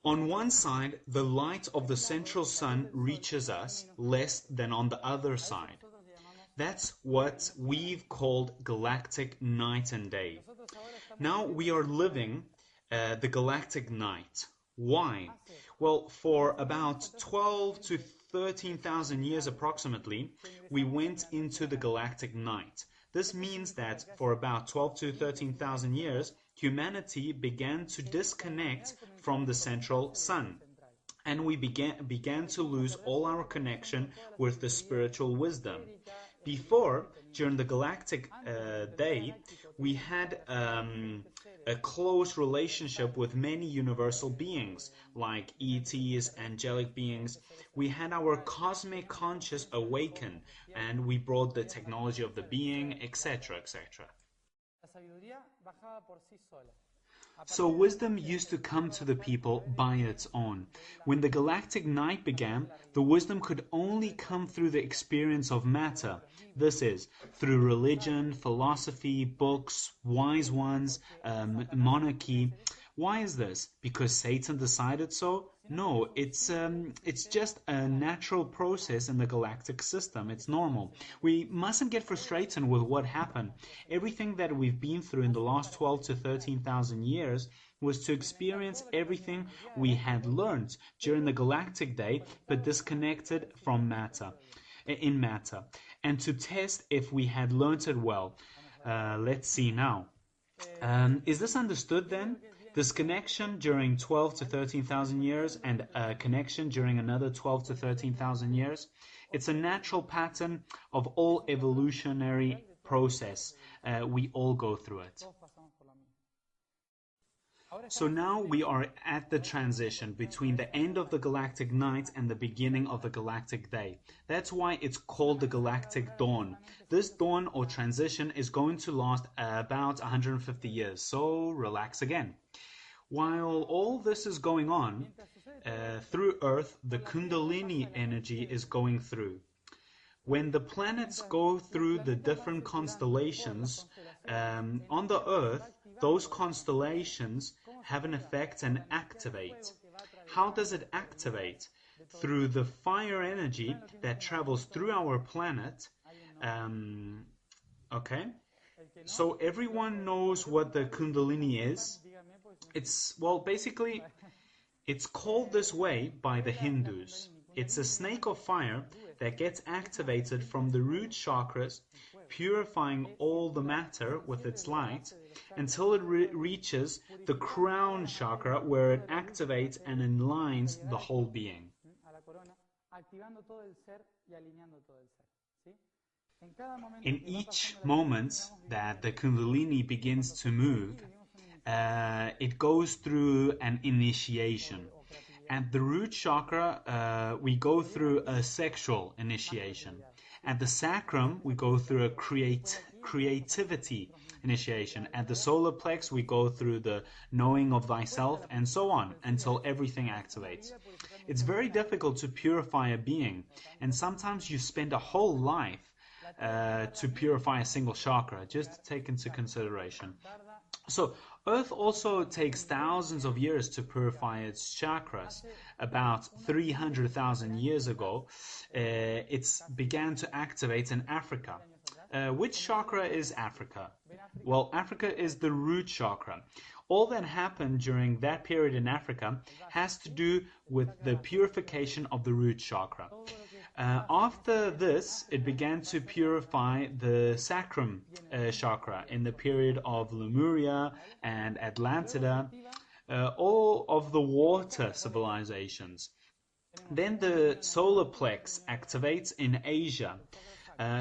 On one side, the light of the central Sun reaches us less than on the other side. That's what we've called galactic night and day. Now we are living the galactic night. Why? Well, for about 12 to 13,000 years approximately, we went into the galactic night. This means that for about 12 to 13,000 years, humanity began to disconnect from the central Sun. And we began to lose all our connection with the spiritual wisdom. Before, during the galactic day, we had a close relationship with many universal beings, like ETs, angelic beings. We had our cosmic conscious awaken, and we brought the technology of the being, etc., etc. So wisdom used to come to the people by its own. When the galactic night began, the wisdom could only come through the experience of matter. This is, through religion, philosophy, books, wise ones, monarchy. Why is this? Because Satan decided so? No, it's just a natural process in the galactic system. It's normal. We mustn't get frustrated with what happened. Everything that we've been through in the last 12 to 13,000 years was to experience everything we had learned during the galactic day, but disconnected from matter, and to test if we had learned it well. Let's see now. Is this understood then? This connection during 12 to 13,000 years and a connection during another 12 to 13,000 years. It's a natural pattern of all evolutionary process. We all go through it. So now we are at the transition between the end of the galactic night and the beginning of the galactic day. That's why it's called the galactic dawn. This dawn or transition is going to last about 150 years, so relax again. While all this is going on, through Earth, the Kundalini energy is going through. When the planets go through the different constellations on the Earth, those constellations have an effect and activate. How does it activate? Through the fire energy that travels through our planet. Okay, so everyone knows what the Kundalini is. Basically, it's called this way by the Hindus. It's a snake of fire that gets activated from the root chakras, purifying all the matter with its light until it reaches the crown chakra, where it activates and aligns the whole being. In each moment that the Kundalini begins to move, it goes through an initiation. At the root chakra, we go through a sexual initiation. At the sacrum, we go through a creativity initiation. At the solar plex, we go through the knowing of thyself, and so on, until everything activates. It's very difficult to purify a being, and sometimes you spend a whole life to purify a single chakra, just to take into consideration. So Earth also takes thousands of years to purify its chakras. About 300,000 years ago, it began to activate in Africa. Which chakra is Africa? Well, Africa is the root chakra. All that happened during that period in Africa has to do with the purification of the root chakra. After this, it began to purify the sacrum chakra in the period of Lemuria and Atlantida, all of the water civilizations. Then the solar plex activates in Asia.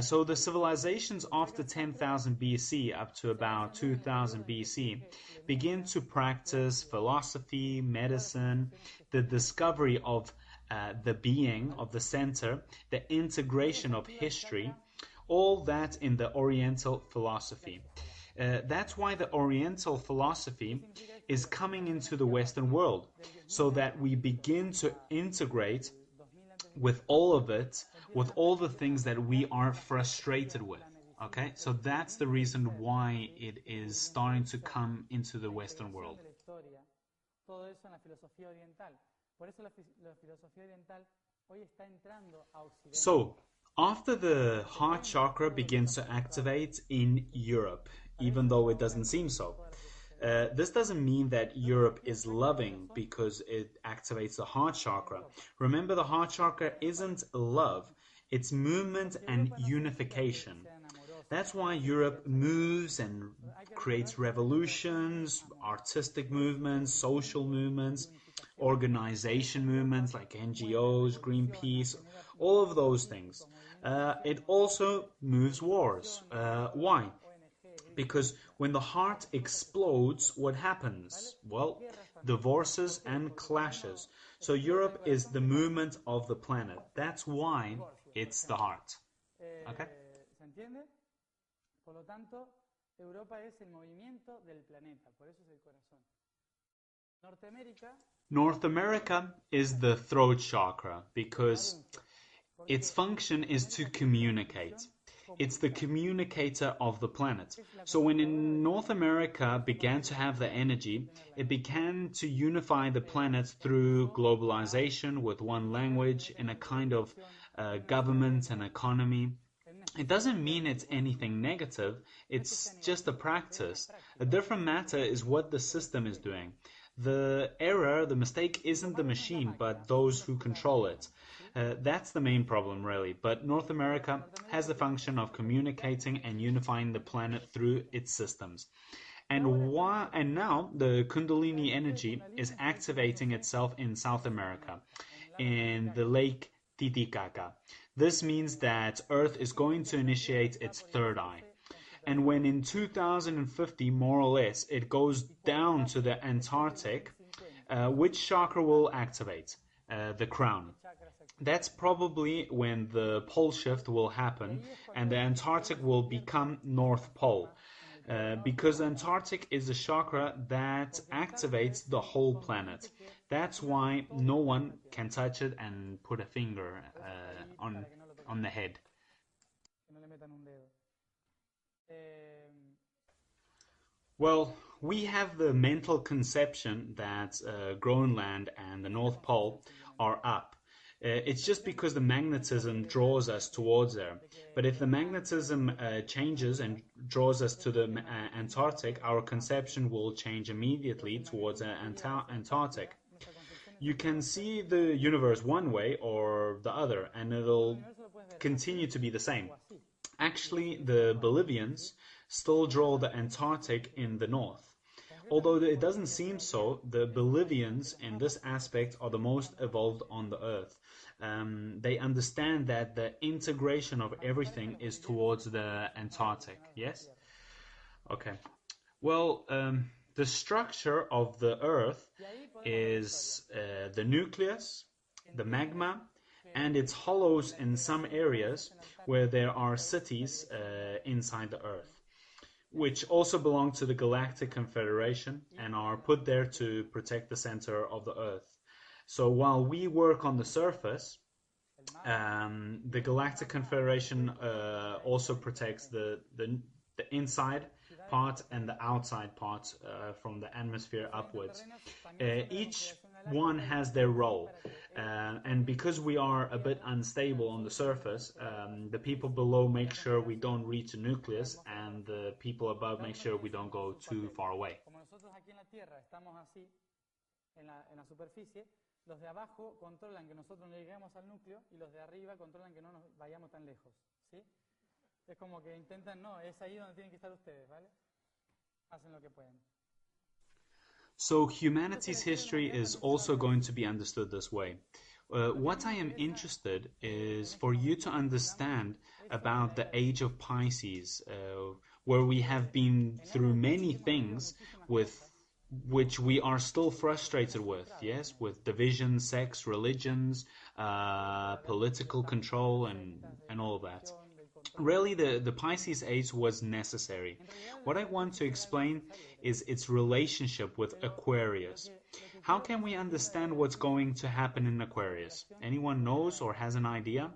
So the civilizations after 10,000 BC up to about 2000 BC begin to practice philosophy, medicine, the discovery of the being of the center, the integration of history, all that in the Oriental philosophy. That's why the Oriental philosophy is coming into the Western world, so that we begin to integrate with all of it, with all the things that we are frustrated with. Okay, so that's the reason why it is starting to come into the Western world. So, after the heart chakra begins to activate in Europe, even though it doesn't seem so, this doesn't mean that Europe is loving because it activates the heart chakra. Remember, the heart chakra isn't love, it's movement and unification. That's why Europe moves and creates revolutions, artistic movements, social movements, organization movements like NGOs, Greenpeace, all of those things. It also moves wars. Why? Because when the heart explodes, what happens? Well, divorces and clashes. So Europe is the movement of the planet. That's why it's the heart. Okay? Por lo tanto, Europa es el movimiento del planeta, por eso es el corazón. North America is the throat chakra because its function is to communicate. It's the communicator of the planet. So when in North America began to have the energy, it began to unify the planet through globalization with one language in a kind of government and economy. It doesn't mean it's anything negative, it's just a practice. A different matter is what the system is doing. The error, the mistake isn't the machine, but those who control it. That's the main problem, really. But North America has the function of communicating and unifying the planet through its systems. And now the Kundalini energy is activating itself in South America, in the lake Titicaca. This means that Earth is going to initiate its third eye. And when in 2050, more or less, it goes down to the Antarctic, which chakra will activate? The crown. That's probably when the pole shift will happen and the Antarctic will become North Pole. Because the Antarctic is a chakra that activates the whole planet. That's why no one can touch it and put a finger on the head. Well, we have the mental conception that Groenland and the North Pole are up. It's just because the magnetism draws us towards there. But if the magnetism changes and draws us to the Antarctic, our conception will change immediately towards the Antarctic. You can see the universe one way or the other, and it'll continue to be the same. Actually, the Bolivians still draw the Antarctic in the north. Although it doesn't seem so, the Bolivians in this aspect are the most evolved on the earth. They understand that the integration of everything is towards the Antarctic. Yes? Okay. Well, the structure of the earth is the nucleus, the magma, and its hollows in some areas where there are cities inside the earth, which also belong to the Galactic Confederation and are put there to protect the center of the earth. So while we work on the surface, The Galactic Confederation also protects the inside part and the outside part from the atmosphere upwards. Each one has their role, and because we are a bit unstable on the surface, the people below make sure we don't reach the nucleus, and the people above make sure we don't go too far away. En la superficie, los de abajo controlan que nosotros no lleguemos al núcleo y los de arriba controlan que no nos vayamos tan lejos, ¿sí? Es como que intentan, no, es ahí donde tienen que estar ustedes, ¿vale? Hacen lo que pueden. So humanity's history is also going to be understood this way. What I am interested is for you to understand about the age of Pisces, where we have been through many things with which we are still frustrated with, yes, with division, sex, religions, political control, and all that. Really, the Pisces age was necessary. What I want to explain is its relationship with Aquarius. How can we understand what's going to happen in Aquarius? Anyone knows or has an idea?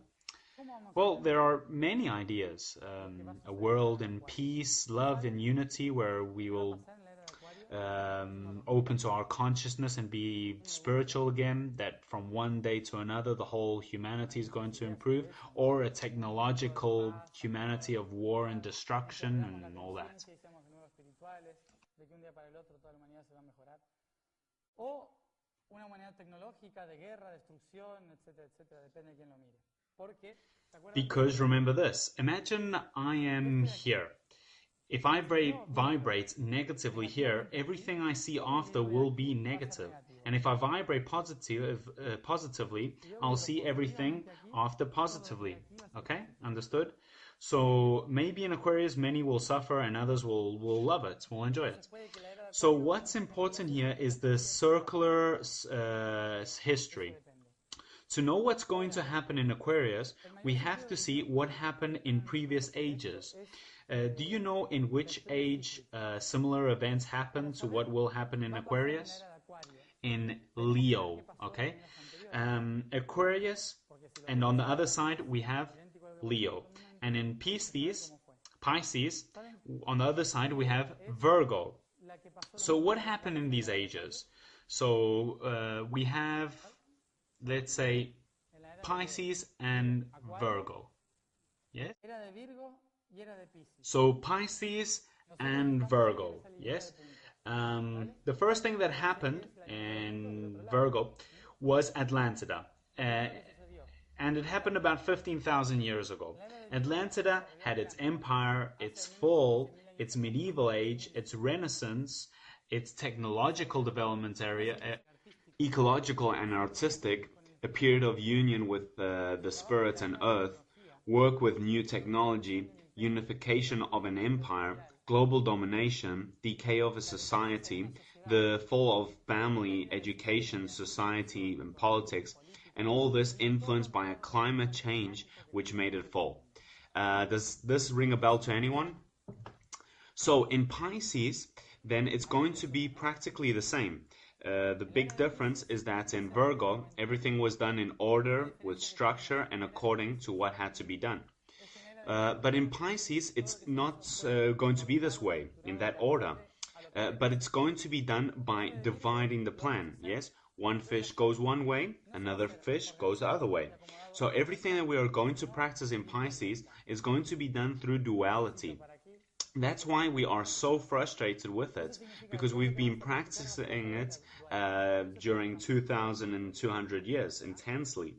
Well, there are many ideas. A world in peace, love, and unity, where we will open to our consciousness and be spiritual again, that from one day to another the whole humanity is going to improve, or a technological humanity of war and destruction and all that. Because remember this, imagine I am here. If I vibrate negatively here, everything I see after will be negative. And if I vibrate positively, I'll see everything after positively. Okay? Understood? So maybe in Aquarius, many will suffer and others will love it, will enjoy it. So what's important here is the circular history. To know what's going to happen in Aquarius, we have to see what happened in previous ages. Do you know in which age similar events happen to what will happen in Aquarius? In Leo, okay? Aquarius, and on the other side we have Leo. And in Pisces, on the other side we have Virgo. So what happened in these ages? So we have, let's say, Pisces and Virgo. Yes? So Pisces and Virgo, yes? The first thing that happened in Virgo was Atlantida. And it happened about 15,000 years ago. Atlantida had its empire, its fall, its medieval age, its renaissance, its technological development area, ecological and artistic, a period of union with the spirit and earth, work with new technology, unification of an empire, global domination, decay of a society, the fall of family, education, society, and politics, and all this influenced by a climate change which made it fall. Does this ring a bell to anyone? So in Pisces, then it's going to be practically the same. The big difference is that in Virgo, everything was done in order, with structure, and according to what had to be done. But in Pisces, it's not going to be this way, in that order. But it's going to be done by dividing the plan, yes? One fish goes one way, another fish goes the other way. So everything that we are going to practice in Pisces is going to be done through duality. That's why we are so frustrated with it, because we've been practicing it during 2,200 years intensely.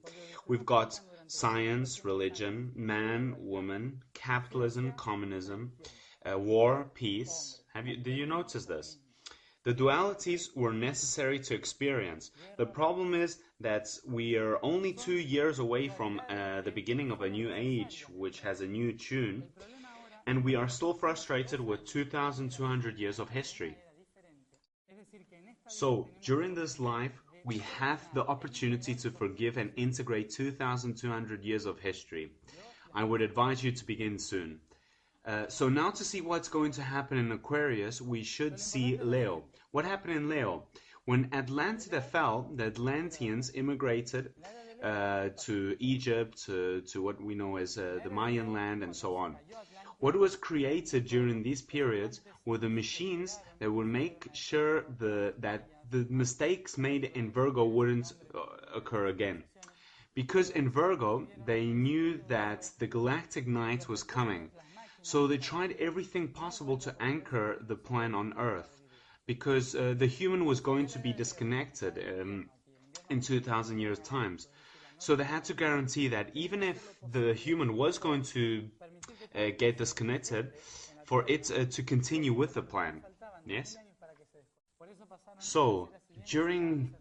We've got science, religion, man, woman, capitalism, communism, war, peace. Did you notice this? The dualities were necessary to experience. The problem is that we are only 2 years away from the beginning of a new age, which has a new tune, and we are still frustrated with 2,200 years of history. So, during this life, we have the opportunity to forgive and integrate 2,200 years of history. I would advise you to begin soon. So now to see what's going to happen in Aquarius, we should see Leo. What happened in Leo? When Atlantida fell, the Atlanteans immigrated to Egypt, to what we know as the Mayan land, and so on. What was created during these periods were the machines that would make sure that the mistakes made in Virgo wouldn't occur again. Because in Virgo, they knew that the galactic night was coming. So they tried everything possible to anchor the plan on Earth. Because the human was going to be disconnected in 2,000 years' times. So they had to guarantee that even if the human was going to get disconnected, for it to continue with the plan. Yes? So, during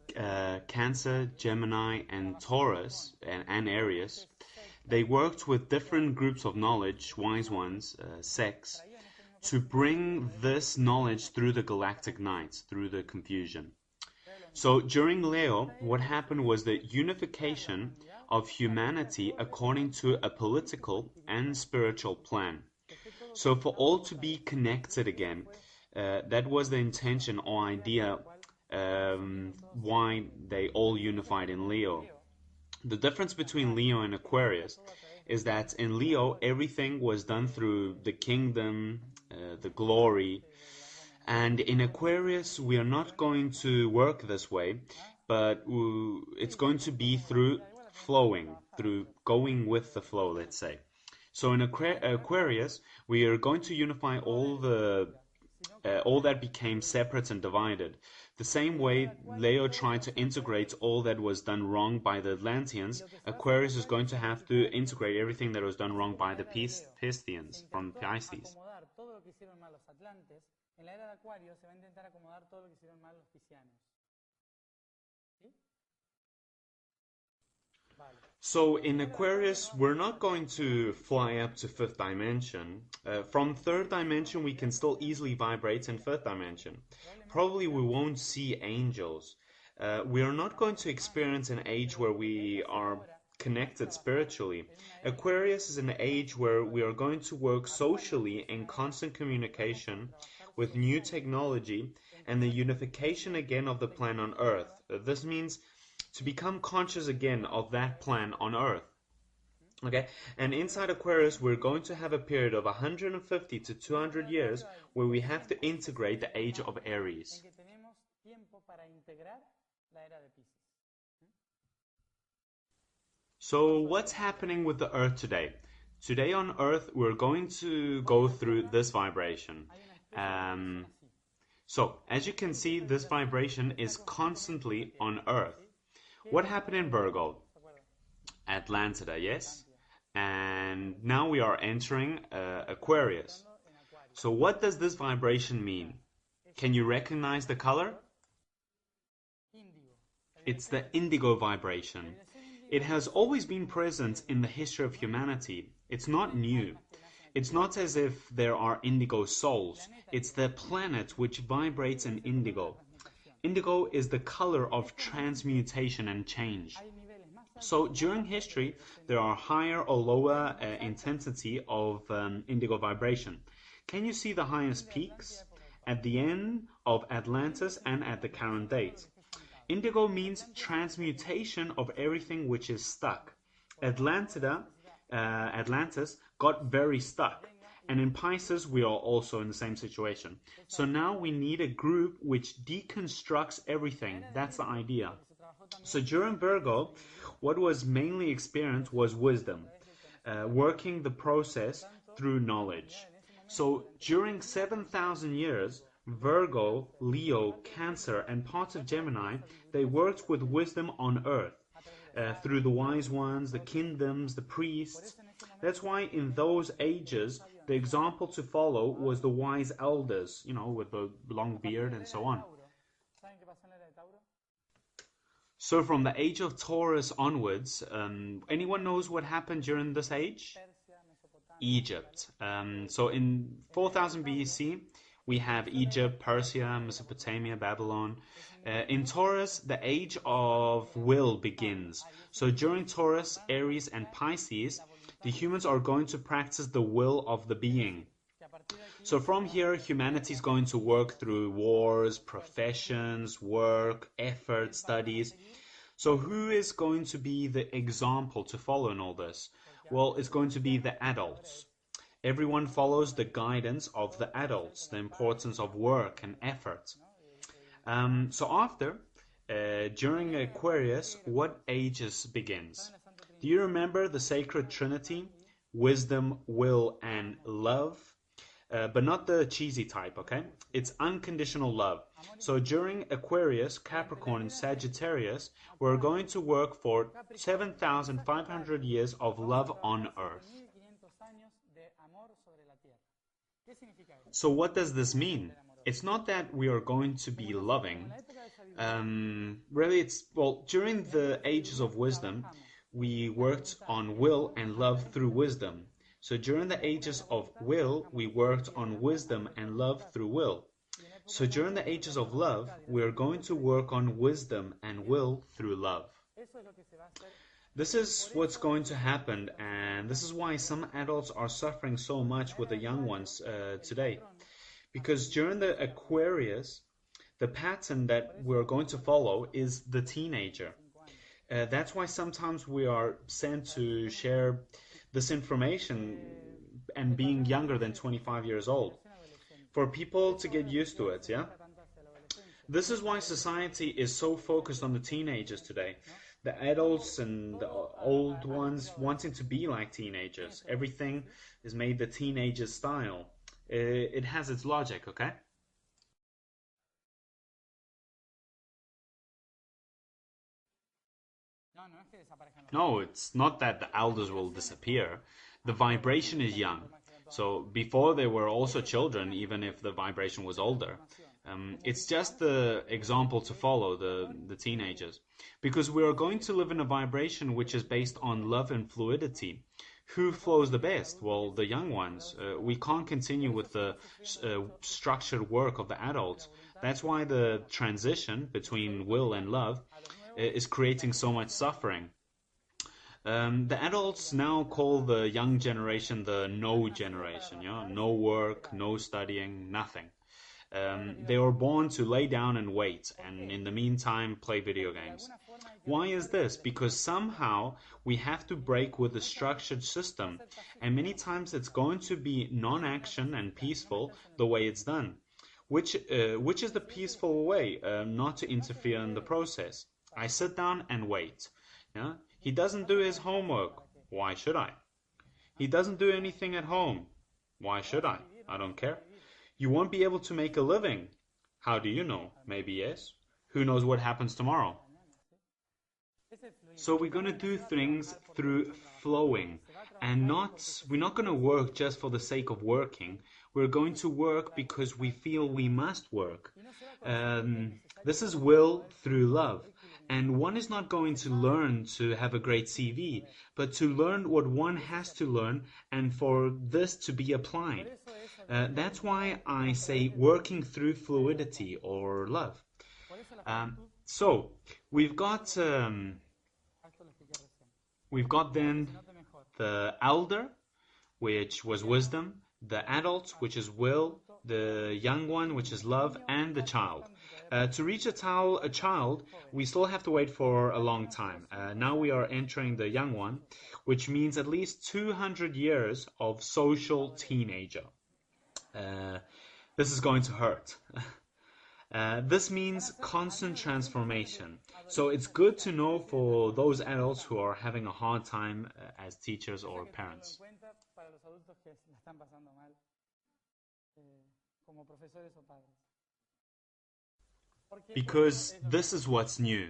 Cancer, Gemini, and Taurus, and Aries, they worked with different groups of knowledge, wise ones, sects, to bring this knowledge through the galactic night, through the confusion. So during Leo, what happened was the unification of humanity according to a political and spiritual plan. So for all to be connected again, that was the intention or idea why they all unified in Leo. The difference between Leo and Aquarius is that in Leo, everything was done through the kingdom, the glory, and in Aquarius, we are not going to work this way, but it's going to be through flowing, through going with the flow, let's say. So in Aquarius, we are going to unify all that became separate and divided. The same way Leo tried to integrate all that was done wrong by the Atlanteans, Aquarius is going to have to integrate everything that was done wrong by the Pisceans, from Pisces. En la era de Acuario se va a intentar acomodar todo lo que hicieron mal los piscianos. ¿Sí? Vale. So in Aquarius, we're not going to fly up to 5th dimension. From 3rd dimension, we can still easily vibrate in 5th dimension. Probably we won't see angels. We are not going to experience an age where we are connected spiritually. Aquarius is an age where we are going to work socially in constant communication with new technology and the unification again of the plan on Earth. This means to become conscious again of that plan on Earth. Okay, and inside Aquarius, we're going to have a period of 150 to 200 years where we have to integrate the age of Aries. So what's happening with the Earth today? Today on Earth, we're going to go through this vibration. So, as you can see, this vibration is constantly on Earth. What happened in Virgo? Atlantida, yes? And now we are entering Aquarius. So what does this vibration mean? Can you recognize the color? It's the indigo vibration. It has always been present in the history of humanity. It's not new. It's not as if there are indigo souls. It's the planet which vibrates in indigo. Indigo is the color of transmutation and change. So during history, there are higher or lower intensity of indigo vibration. Can you see the highest peaks? At the end of Atlantis and at the current date. Indigo means transmutation of everything which is stuck. Atlantis got very stuck. And in Pisces, we are also in the same situation. So now we need a group which deconstructs everything. That's the idea. So during Virgo, what was mainly experienced was wisdom, working the process through knowledge. So during 7,000 years, Virgo, Leo, Cancer, and parts of Gemini, they worked with wisdom on Earth. Through the wise ones, the kingdoms, the priests. That's why in those ages, the example to follow was the wise elders, with the long beard and so on. So from the age of Taurus onwards, anyone knows what happened during this age? Egypt. So in 4000 BC, we have Egypt, Persia, Mesopotamia, Babylon. In Taurus, the age of will begins. So during Taurus, Aries, and Pisces, the humans are going to practice the will of the being. So from here, humanity is going to work through wars, professions, work, effort, studies. So who is going to be the example to follow in all this? Well, it's going to be the adults. Everyone follows the guidance of the adults, the importance of work and effort. So after, during Aquarius, what ages begins? Do you remember the sacred trinity? Wisdom, will, and love? But not the cheesy type, okay? It's unconditional love. So during Aquarius, Capricorn, and Sagittarius, we're going to work for 7,500 years of love on Earth. So what does this mean? It's not that we are going to be loving. Really, during the ages of wisdom, we worked on will and love through wisdom. So during the ages of will, we worked on wisdom and love through will. So during the ages of love, we are going to work on wisdom and will through love. This is what's going to happen, and this is why some adults are suffering so much with the young ones today. Because during the Aquarius, the pattern that we're going to follow is the teenager. That's why sometimes we are sent to share this information and being younger than 25 years old, for people to get used to it, yeah? This is why society is so focused on the teenagers today. The adults and the old ones wanting to be like teenagers. Everything is made the teenager style. It has its logic, okay? No, it's not that the elders will disappear. The vibration is young. So before they were also children, even if the vibration was older. It's just the example to follow, the teenagers. Because we are going to live in a vibration which is based on love and fluidity. Who flows the best? Well, the young ones. We can't continue with the structured work of the adults. That's why the transition between will and love is creating so much suffering. The adults now call the young generation the no generation. No work, no studying, nothing. They were born to lay down and wait, and in the meantime play video games. Why is this? Because somehow we have to break with the structured system, and many times it's going to be non-action and peaceful the way it's done. Which is the peaceful way? Not to interfere in the process. I sit down and wait. Yeah? He doesn't do his homework. Why should I? He doesn't do anything at home. Why should I? I don't care. You won't be able to make a living. How do you know? Maybe yes. Who knows what happens tomorrow? So we're going to do things through flowing, and we're not going to work just for the sake of working. We're going to work because we feel we must work. This is will through love. And one is not going to learn to have a great CV, but to learn what one has to learn and for this to be applied. That's why I say working through fluidity or love. So we've got then the elder, which was wisdom, the adult, which is will, the young one, which is love, and the child. To reach a child, we still have to wait for a long time. Now we are entering the young one, which means at least 200 years of social teenager. This is going to hurt. This means constant transformation. So it's good to know for those adults who are having a hard time as teachers or parents. Because this is what's new.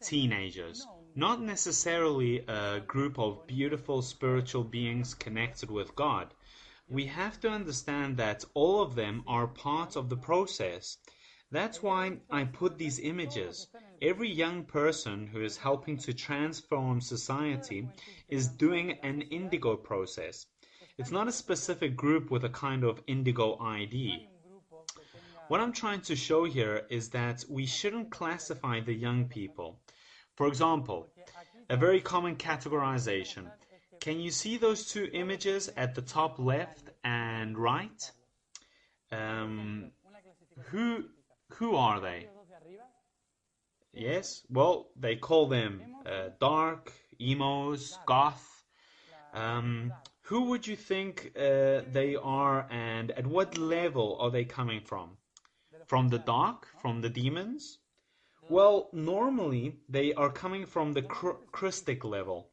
Teenagers. Not necessarily a group of beautiful spiritual beings connected with God. We have to understand that all of them are part of the process. That's why I put these images. Every young person who is helping to transform society is doing an indigo process. It's not a specific group with a kind of indigo ID. What I'm trying to show here is that we shouldn't classify the young people. For example, a very common categorization. Can you see those two images at the top left and right? Who are they? Yes, well, they call them dark, emos, goth. Who would you think they are, and at what level are they coming from? From the dark? From the demons? Well, normally they are coming from the Christic level,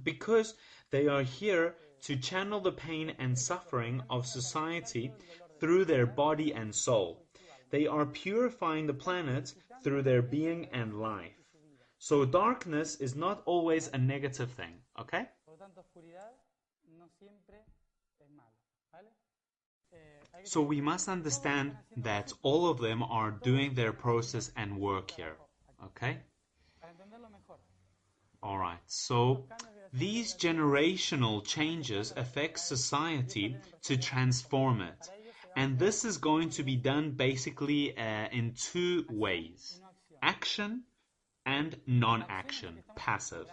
because they are here to channel the pain and suffering of society through their body and soul. They are purifying the planet through their being and life. So darkness is not always a negative thing, okay? So we must understand that all of them are doing their process and work here, okay? Alright, so these generational changes affect society to transform it. And this is going to be done basically in two ways: action and non-action, passive.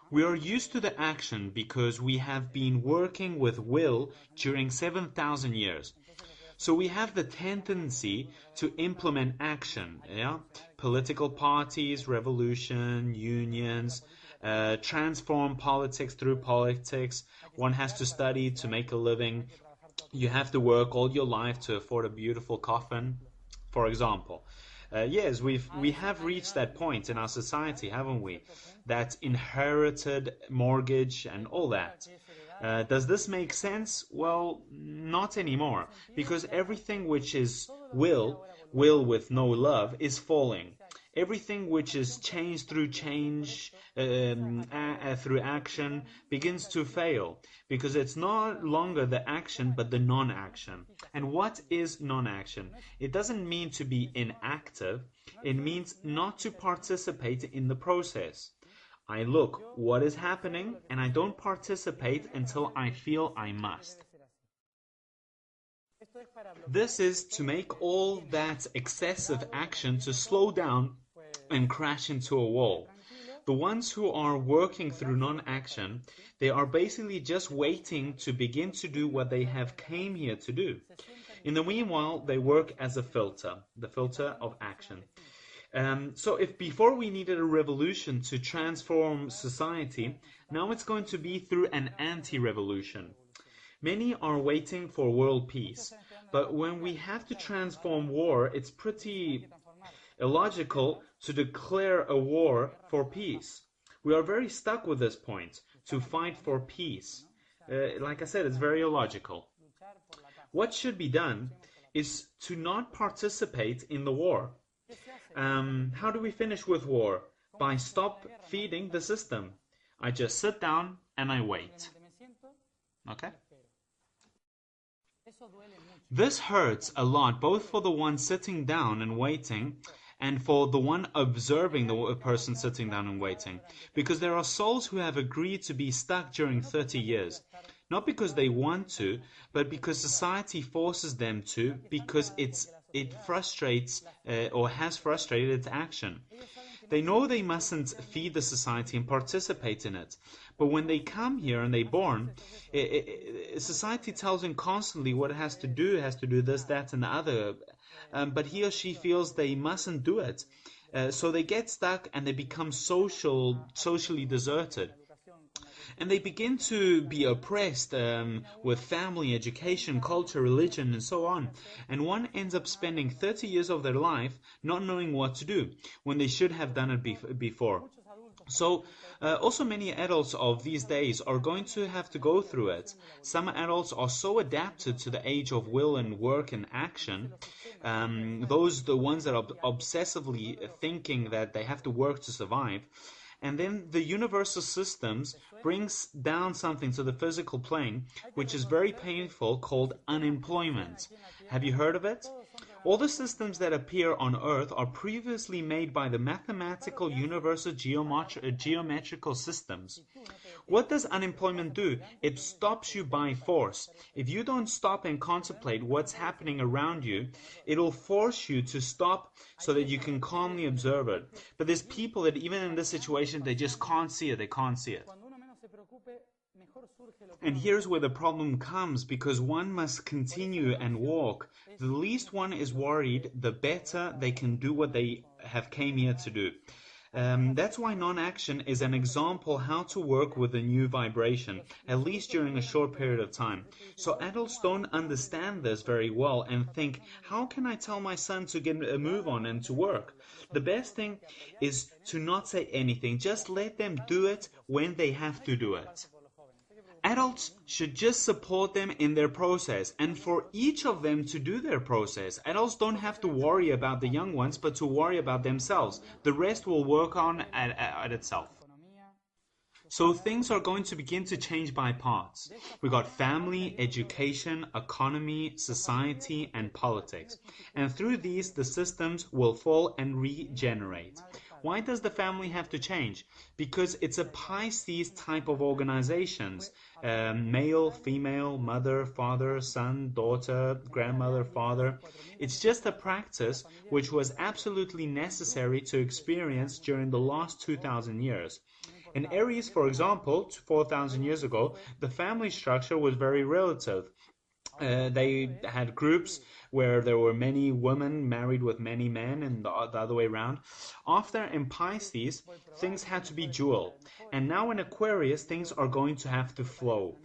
We are used to the action because we have been working with will during 7,000 years. So we have the tendency to implement action, yeah? Political parties, revolution, unions, transform politics through politics. One has to study to make a living. You have to work all your life to afford a beautiful coffin, for example. Yes, we have reached that point in our society, haven't we? That inherited mortgage and all that. Does this make sense? Well, not anymore, because everything which is will with no love, is falling. Everything which is change, through action, begins to fail, because it's no longer the action but the non-action. And what is non-action? It doesn't mean to be inactive. It means not to participate in the process. I look what is happening and I don't participate until I feel I must. This is to make all that excessive action to slow down and crash into a wall. The ones who are working through non-action, they are basically just waiting to begin to do what they have came here to do. In the meanwhile, they work as a filter, the filter of action. So if before we needed a revolution to transform society, now it's going to be through an anti-revolution. Many are waiting for world peace, but when we have to transform war, it's pretty illogical to declare a war for peace. We are very stuck with this point, to fight for peace. Like I said, it's very illogical. What should be done is to not participate in the war. How do we finish with war? By stop feeding the system. I just sit down and I wait. Okay? This hurts a lot, both for the one sitting down and waiting, and for the one observing the person sitting down and waiting. Because there are souls who have agreed to be stuck during 30 years. Not because they want to, but because society forces them to, because it frustrates or has frustrated its action. They know they mustn't feed the society and participate in it. But when they come here and they're born, society tells them constantly what it has to do this, that, and the other. But he or she feels they mustn't do it. So they get stuck and they become socially deserted. And they begin to be oppressed with family, education, culture, religion, and so on. And one ends up spending 30 years of their life not knowing what to do, when they should have done it before. So also many adults of these days are going to have to go through it. Some adults are so adapted to the age of will and work and action, the ones that are obsessively thinking that they have to work to survive. And then the universal systems brings down something to the physical plane, which is very painful, called unemployment. Have you heard of it? All the systems that appear on Earth are previously made by the mathematical universal geometrical systems. What does unemployment do? It stops you by force. If you don't stop and contemplate what's happening around you, it'll force you to stop so that you can calmly observe it. But there's people that even in this situation, they just can't see it. They can't see it. And here's where the problem comes, because one must continue and walk. The least one is worried, the better they can do what they have came here to do. That's why non-action is an example how to work with a new vibration, at least during a short period of time. So adults don't understand this very well and think, how can I tell my son to get a move on and to work? The best thing is to not say anything, just let them do it when they have to do it. Adults should just support them in their process, and for each of them to do their process. Adults don't have to worry about the young ones, but to worry about themselves. The rest will work on at itself. So things are going to begin to change by parts. We got family, education, economy, society, and politics. And through these, the systems will fall and regenerate. Why does the family have to change? Because it's a Pisces type of organizations. Male, female, mother, father, son, daughter, grandmother, father. It's just a practice which was absolutely necessary to experience during the last 2,000 years. In Aries, for example, 4,000 years ago, the family structure was very relative. They had groups where there were many women married with many men and the other way around. After in Pisces, things had to be dual. And now in Aquarius, things are going to have to flow.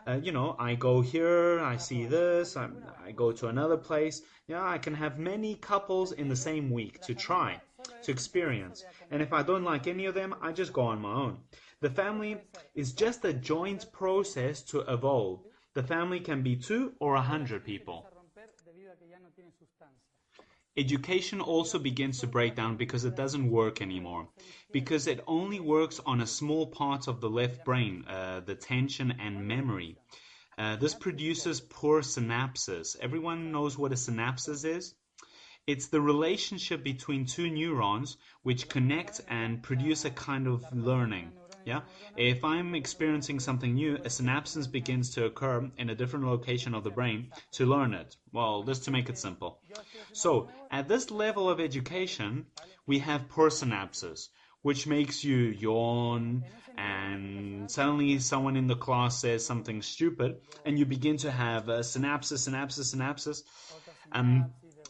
I go here, I see this, I go to another place. I can have many couples in the same week to try, to experience. And if I don't like any of them, I just go on my own. The family is just a joint process to evolve. The family can be 2 or 100 people. Education also begins to break down because it doesn't work anymore. Because it only works on a small part of the left brain, the attention and memory. This produces poor synapses. Everyone knows what a synapses is? It's the relationship between two neurons which connect and produce a kind of learning. If I'm experiencing something new, a synapse begins to occur in a different location of the brain to learn it. Well, just to make it simple. So, at this level of education, we have poor synapses, which makes you yawn, and suddenly someone in the class says something stupid, and you begin to have synapses.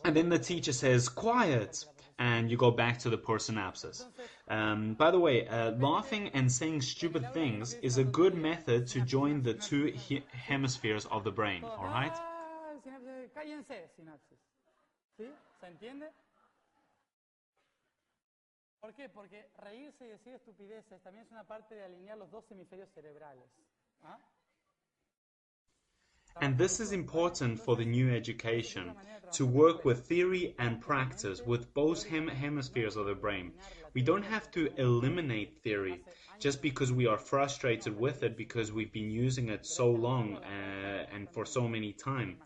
And then the teacher says, quiet, and you go back to the poor synapses. By the way, laughing and saying stupid things is a good method to join the two hemispheres of the brain, all right? ¿Por qué? Porque reírse y decir estupideces también es una parte de alinear los dos hemisferios cerebrales. And this is important for the new education, to work with theory and practice with both hemispheres of the brain. We don't have to eliminate theory just because we are frustrated with it because we've been using it so long and for so many time.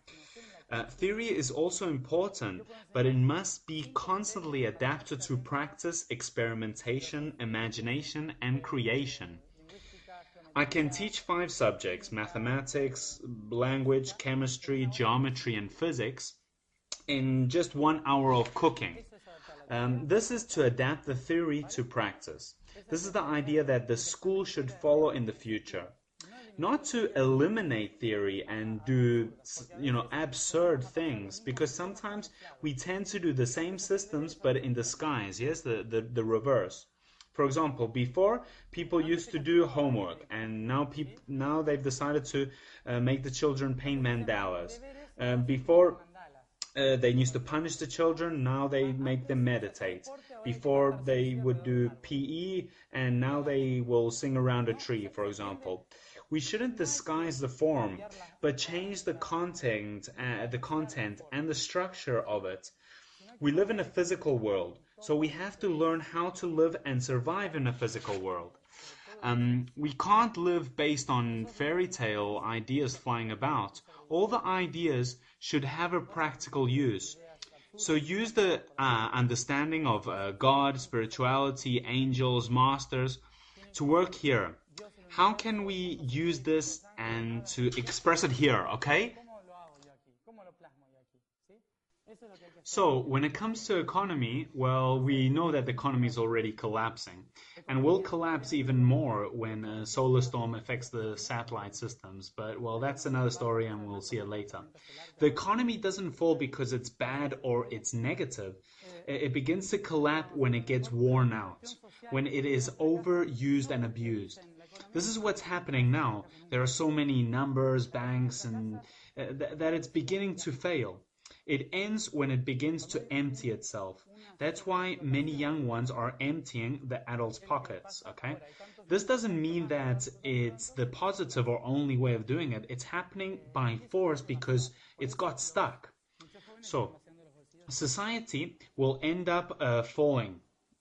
Theory is also important, but it must be constantly adapted to practice, experimentation, imagination, and creation. I can teach 5 subjects, mathematics, language, chemistry, geometry, and physics, in just 1 hour of cooking. This is to adapt the theory to practice. This is the idea that the school should follow in the future. Not to eliminate theory and do, absurd things, because sometimes we tend to do the same systems but in disguise, yes, the reverse. For example, before people used to do homework, and now they've decided to make the children paint mandalas. Before they used to punish the children, now they make them meditate. Before they would do PE, and now they will sing around a tree, for example. We shouldn't disguise the form, but change the content and the structure of it. We live in a physical world, so we have to learn how to live and survive in a physical world. We can't live based on fairy tale ideas flying about. All the ideas should have a practical use. So use the understanding of God, spirituality, angels, masters to work here. How can we use this and to express it here, okay? So, when it comes to economy, well, we know that the economy is already collapsing, and will collapse even more when a solar storm affects the satellite systems. But, well, that's another story, and we'll see it later. The economy doesn't fall because it's bad or it's negative. It begins to collapse when it gets worn out, when it is overused and abused. This is what's happening now. There are so many numbers, banks, and that it's beginning to fail. It ends when it begins to empty itself. That's why many young ones are emptying the adults' pockets, okay? This doesn't mean that it's the positive or only way of doing it. It's happening by force because it's got stuck. So, society will end up falling,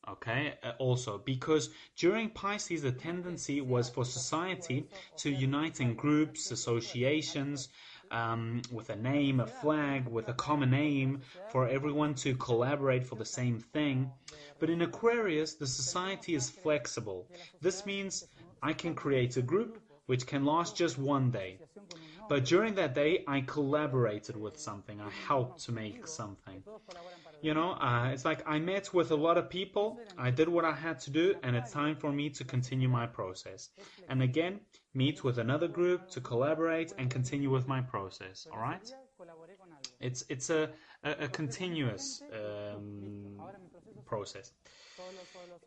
okay, also, because during Pisces the tendency was for society to unite in groups, associations, with a name, a flag, with a common aim, for everyone to collaborate for the same thing. But in Aquarius, the society is flexible. This means I can create a group which can last just one day. But during that day, I collaborated with something. I helped to make something. You know, it's like I met with a lot of people, I did what I had to do, and it's time for me to continue my process. And again, meet with another group to collaborate and continue with my process, all right? It's a continuous process.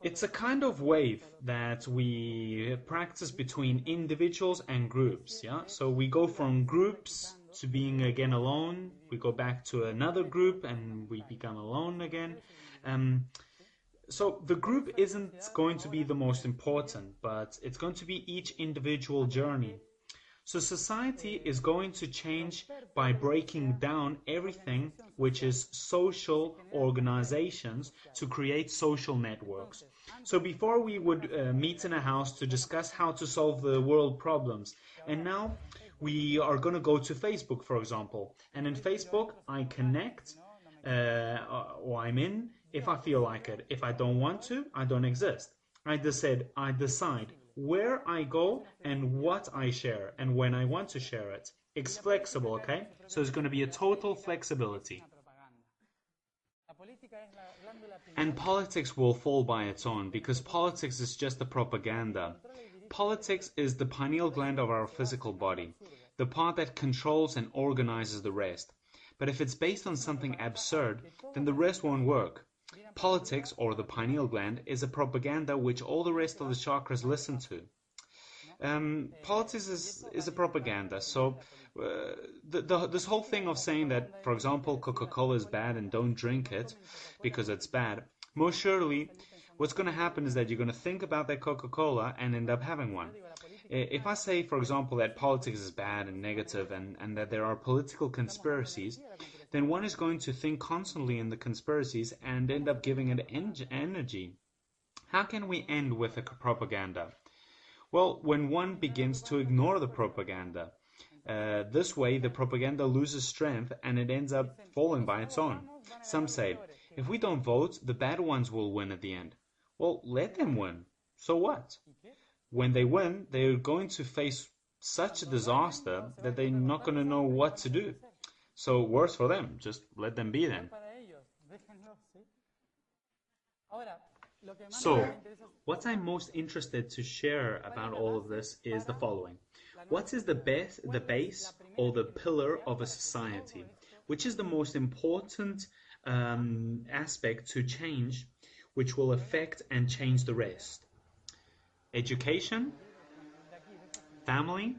It's a kind of wave that we practice between individuals and groups, yeah? So we go from groups to being again alone, we go back to another group and we become alone again. So the group isn't going to be the most important, but it's going to be each individual journey. So society is going to change by breaking down everything which is social organizations to create social networks. So before we would meet in a house to discuss how to solve the world problems, and now we are going to go to Facebook, for example, and in Facebook I connect, or I'm in if I feel like it. If I don't want to, I don't exist. I decide where I go and what I share and when I want to share it. It's flexible, okay? So there's going to be a total flexibility. And politics will fall by its own, because politics is just a propaganda. Politics is the pineal gland of our physical body, the part that controls and organizes the rest. But if it's based on something absurd, then the rest won't work. Politics, or the pineal gland, is a propaganda which all the rest of the chakras listen to. Politics is a propaganda, so this whole thing of saying that, for example, Coca-Cola is bad and don't drink it because it's bad, most surely what's going to happen is that you're going to think about that Coca-Cola and end up having one. If I say, for example, that politics is bad and negative and that there are political conspiracies, then one is going to think constantly in the conspiracies and end up giving it energy. How can we end with a propaganda? Well, when one begins to ignore the propaganda. This way, the propaganda loses strength and it ends up falling by its own. Some say, if we don't vote, the bad ones will win at the end. Well, let them win. So what? When they win, they're going to face such a disaster that they're not going to know what to do. So worse for them, just let them be then. So, what I'm most interested to share about all of this is the following. What is the base or the pillar of a society? Which is the most important aspect to change, which will affect and change the rest? Education? Family?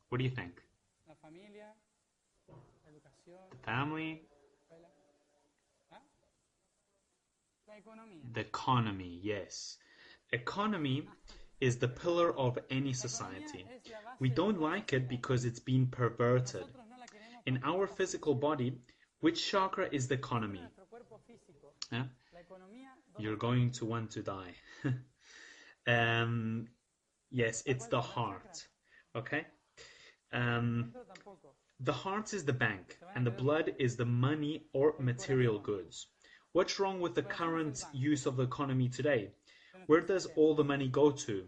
What do you think? The family? The economy, yes. Economy is the pillar of any society. We don't like it because it's been perverted. In our physical body, which chakra is the economy? You're going to want to die. Yes, it's the heart. Okay? The heart is the bank, and the blood is the money or material goods. What's wrong with the current use of the economy today? Where does all the money go to?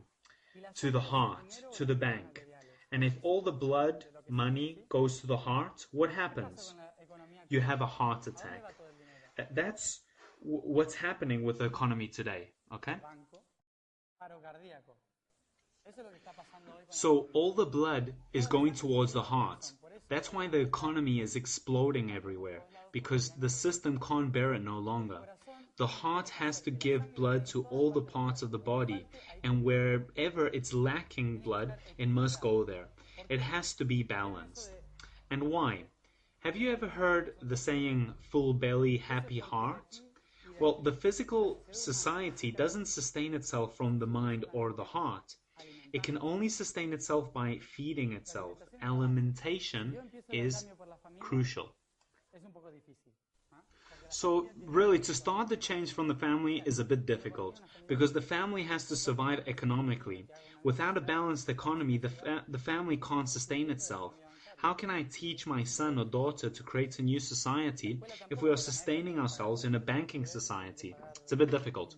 To the heart, to the bank. And if all the blood, money, goes to the heart, what happens? you have a heart attack. That's what's happening with the economy today, okay? So all the blood is going towards the heart. That's why the economy is exploding everywhere, because the system can't bear it no longer. The heart has to give blood to all the parts of the body, and wherever it's lacking blood, it must go there. It has to be balanced. And why? Have you ever heard the saying, full belly, happy heart? Well, the physical society doesn't sustain itself from the mind or the heart. It can only sustain itself by feeding itself. Alimentation is crucial. So really, to start the change from the family is a bit difficult, because the family has to survive economically. Without a balanced economy, the family can't sustain itself. How can I teach my son or daughter to create a new society if we are sustaining ourselves in a banking society? It's a bit difficult.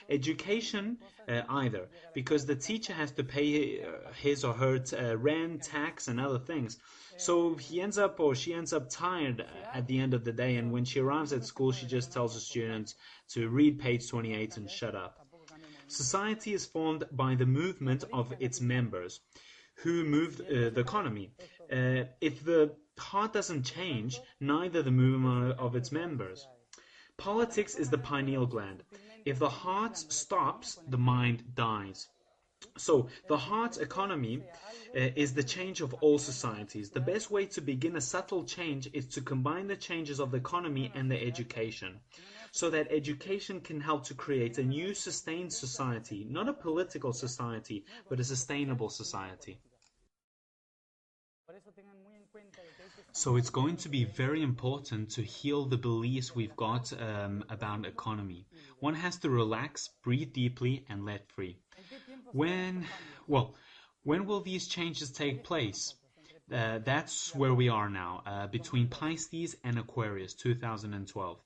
Education, either, because the teacher has to pay his or her rent, tax, and other things. So he ends up or she ends up tired at the end of the day, and when she arrives at school, she just tells the students to read page 28 and shut up. Society is formed by the movement of its members, who move the economy. If the heart doesn't change, neither the movement of its members. Politics is the pineal gland. If the heart stops, the mind dies. So the heart economy is the change of all societies. The best way to begin a subtle change is to combine the changes of the economy and the education, so that education can help to create a new sustained society, not a political society, but a sustainable society. So it's going to be very important to heal the beliefs we've got about economy. One has to relax, breathe deeply, and let free. When will these changes take place? That's where we are now, between Pisces and Aquarius 2012.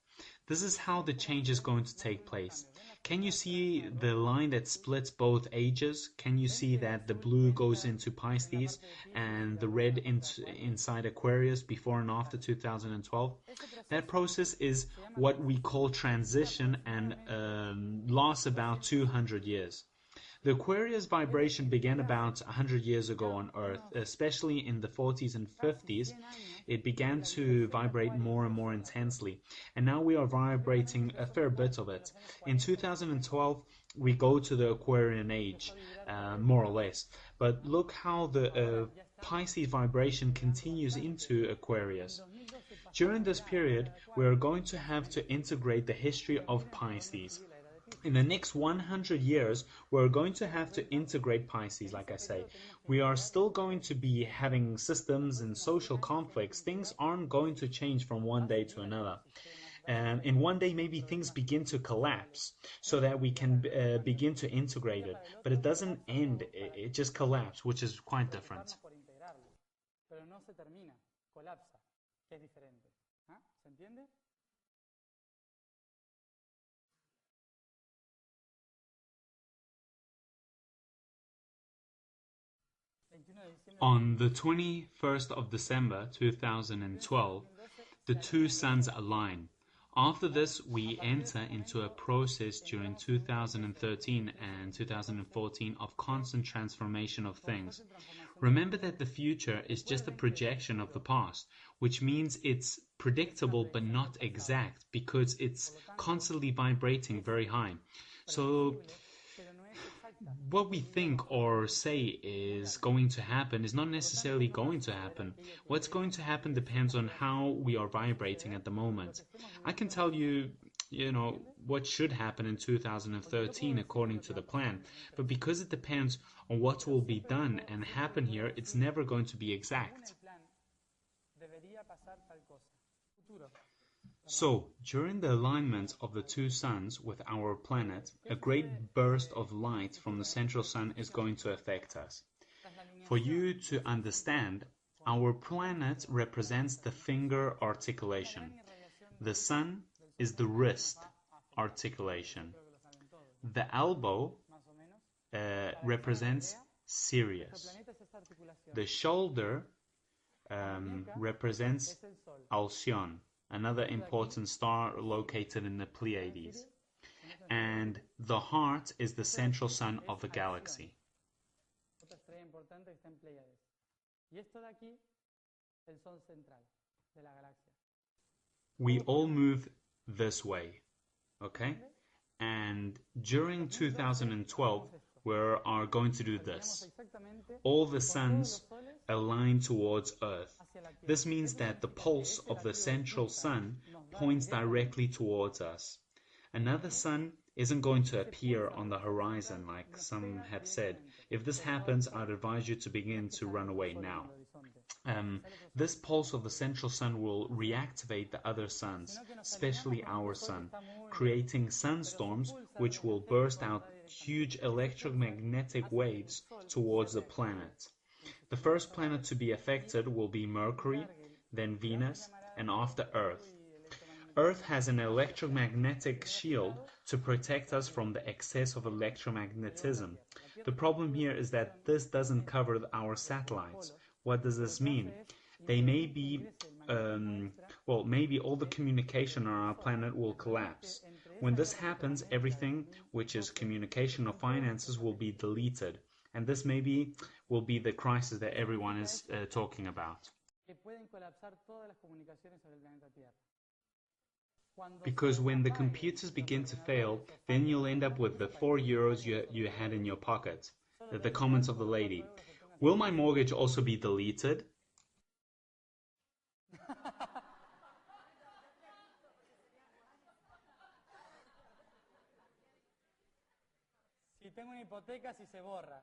This is how the change is going to take place. Can you see the line that splits both ages? Can you see that the blue goes into Pisces and the red inside Aquarius before and after 2012? That process is what we call transition and lasts about 200 years. The Aquarius vibration began about 100 years ago on Earth, especially in the 40s and 50s. It began to vibrate more and more intensely, and now we are vibrating a fair bit of it. In 2012, we go to the Aquarian age, more or less. But look how the Pisces vibration continues into Aquarius. During this period, we are going to have to integrate the history of Pisces. In the next 100 years, we're going to have to integrate Pisces, like I say. We are still going to be having systems and social conflicts. Things aren't going to change from one day to another. And in one day, maybe things begin to collapse so that we can begin to integrate it. But it doesn't end, it just collapses, which is quite different. On the 21st of December 2012, the two suns align. After this, we enter into a process during 2013 and 2014 of constant transformation of things. Remember that the future is just a projection of the past, which means it's predictable but not exact, because it's constantly vibrating very high. So what we think or say is going to happen is not necessarily going to happen. What's going to happen depends on how we are vibrating at the moment. I can tell you, what should happen in 2013 according to the plan, but because it depends on what will be done and happen here, it's never going to be exact. So, during the alignment of the two suns with our planet, a great burst of light from the central sun is going to affect us. For you to understand, our planet represents the finger articulation. The sun is the wrist articulation. The elbow represents Sirius. The shoulder represents Alcyon. another important star located in the Pleiades. And the heart is the central sun of the galaxy. Otra estrella importante que está en Pleiades. Y esto de aquí, el sol central de la galaxia. We all move this way, okay? And during 2012, we are going to do this. All the suns align towards Earth. This means that the pulse of the central sun points directly towards us. Another sun isn't going to appear on the horizon like some have said. If this happens, I'd advise you to begin to run away now. This pulse of the central sun will reactivate the other suns, especially our sun, creating sunstorms which will burst out huge electromagnetic waves towards the planet. The first planet to be affected will be Mercury, then Venus, and after Earth. Earth has an electromagnetic shield to protect us from the excess of electromagnetism. The problem here is that this doesn't cover our satellites. What does this mean? They may be, maybe all the communication on our planet will collapse. When this happens, everything, which is communication or finances, will be deleted. And this maybe will be the crisis that everyone is talking about. Because when the computers begin to fail, then you'll end up with the 4 euros you had in your pocket. The comments of the lady. Will my mortgage also be deleted? Si tengo una hipoteca, si se borra.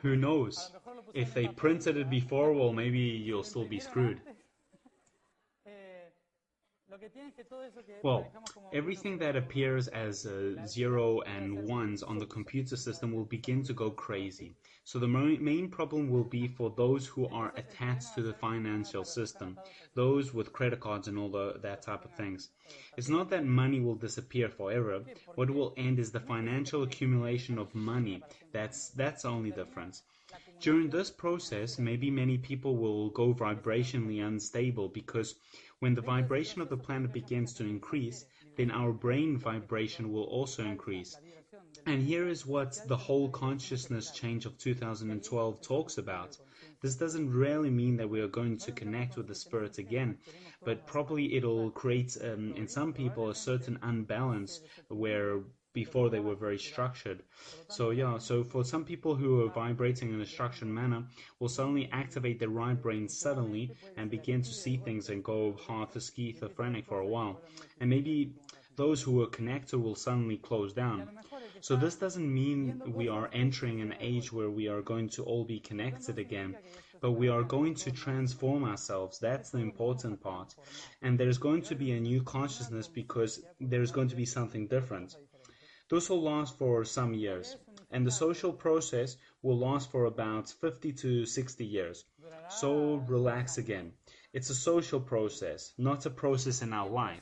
Who knows? If they printed it before, well, maybe you'll still be screwed. Well, everything that appears as 0 and 1s on the computer system will begin to go crazy. So the main problem will be for those who are attached to the financial system, those with credit cards and all that type of things. It's not that money will disappear forever. What will end is the financial accumulation of money. That's the only difference. During this process, maybe many people will go vibrationally unstable because when the vibration of the planet begins to increase, then our brain vibration will also increase. And here is what the whole consciousness change of 2012 talks about. This doesn't really mean that we are going to connect with the spirit again, but probably it'll create in some people a certain unbalance where before they were very structured. So for some people who are vibrating in a structured manner will suddenly activate their right brain suddenly and begin to see things and go half schizophrenic for a while. And maybe those who are connected will suddenly close down. So this doesn't mean we are entering an age where we are going to all be connected again, but we are going to transform ourselves. That's the important part. And there's going to be a new consciousness because there's going to be something different. This will last for some years, and the social process will last for about 50 to 60 years. So relax again. It's a social process, not a process in our life.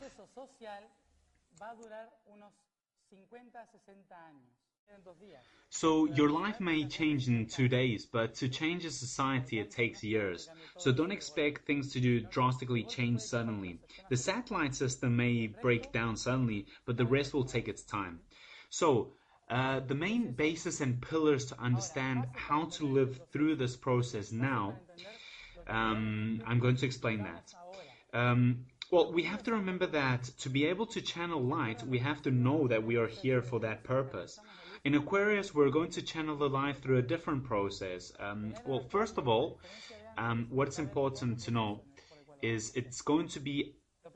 So your life may change in 2 days, but to change a society it takes years. So don't expect things to drastically change suddenly. The satellite system may break down suddenly, but the rest will take its time. So, the main basis and pillars to understand how to live through this process now, I'm going to explain that. Well, we have to remember that to be able to channel light, we have to know that we are here for that purpose. In Aquarius, we're going to channel the light through a different process. Well, first of all, what's important to know is it's going to be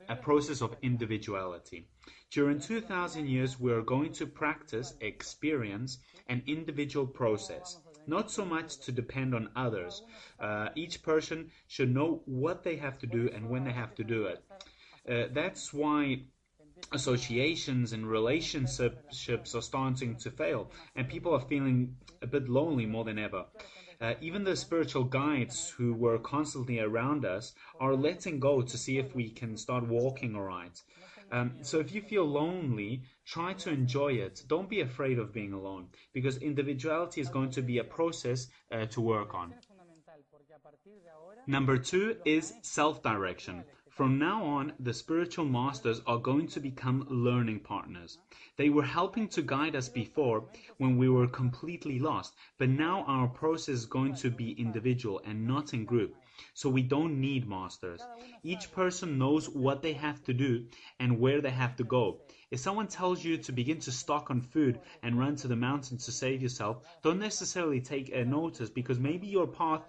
a process of individuality. During 2,000 years, we are going to practice, experience an individual process, not so much to depend on others. Each person should know what they have to do and when they have to do it. That's why associations and relationships are starting to fail, and people are feeling a bit lonely more than ever. Even the spiritual guides who were constantly around us are letting go to see if we can start walking all right. So if you feel lonely, try to enjoy it. Don't be afraid of being alone, because individuality is going to be a process to work on. Number 2 is self-direction. From now on, the spiritual masters are going to become learning partners. They were helping to guide us before when we were completely lost, but now our process is going to be individual and not in group. So we don't need masters. Each person knows what they have to do and where they have to go. If someone tells you to begin to stock on food and run to the mountains to save yourself, don't necessarily take a notice, because maybe your path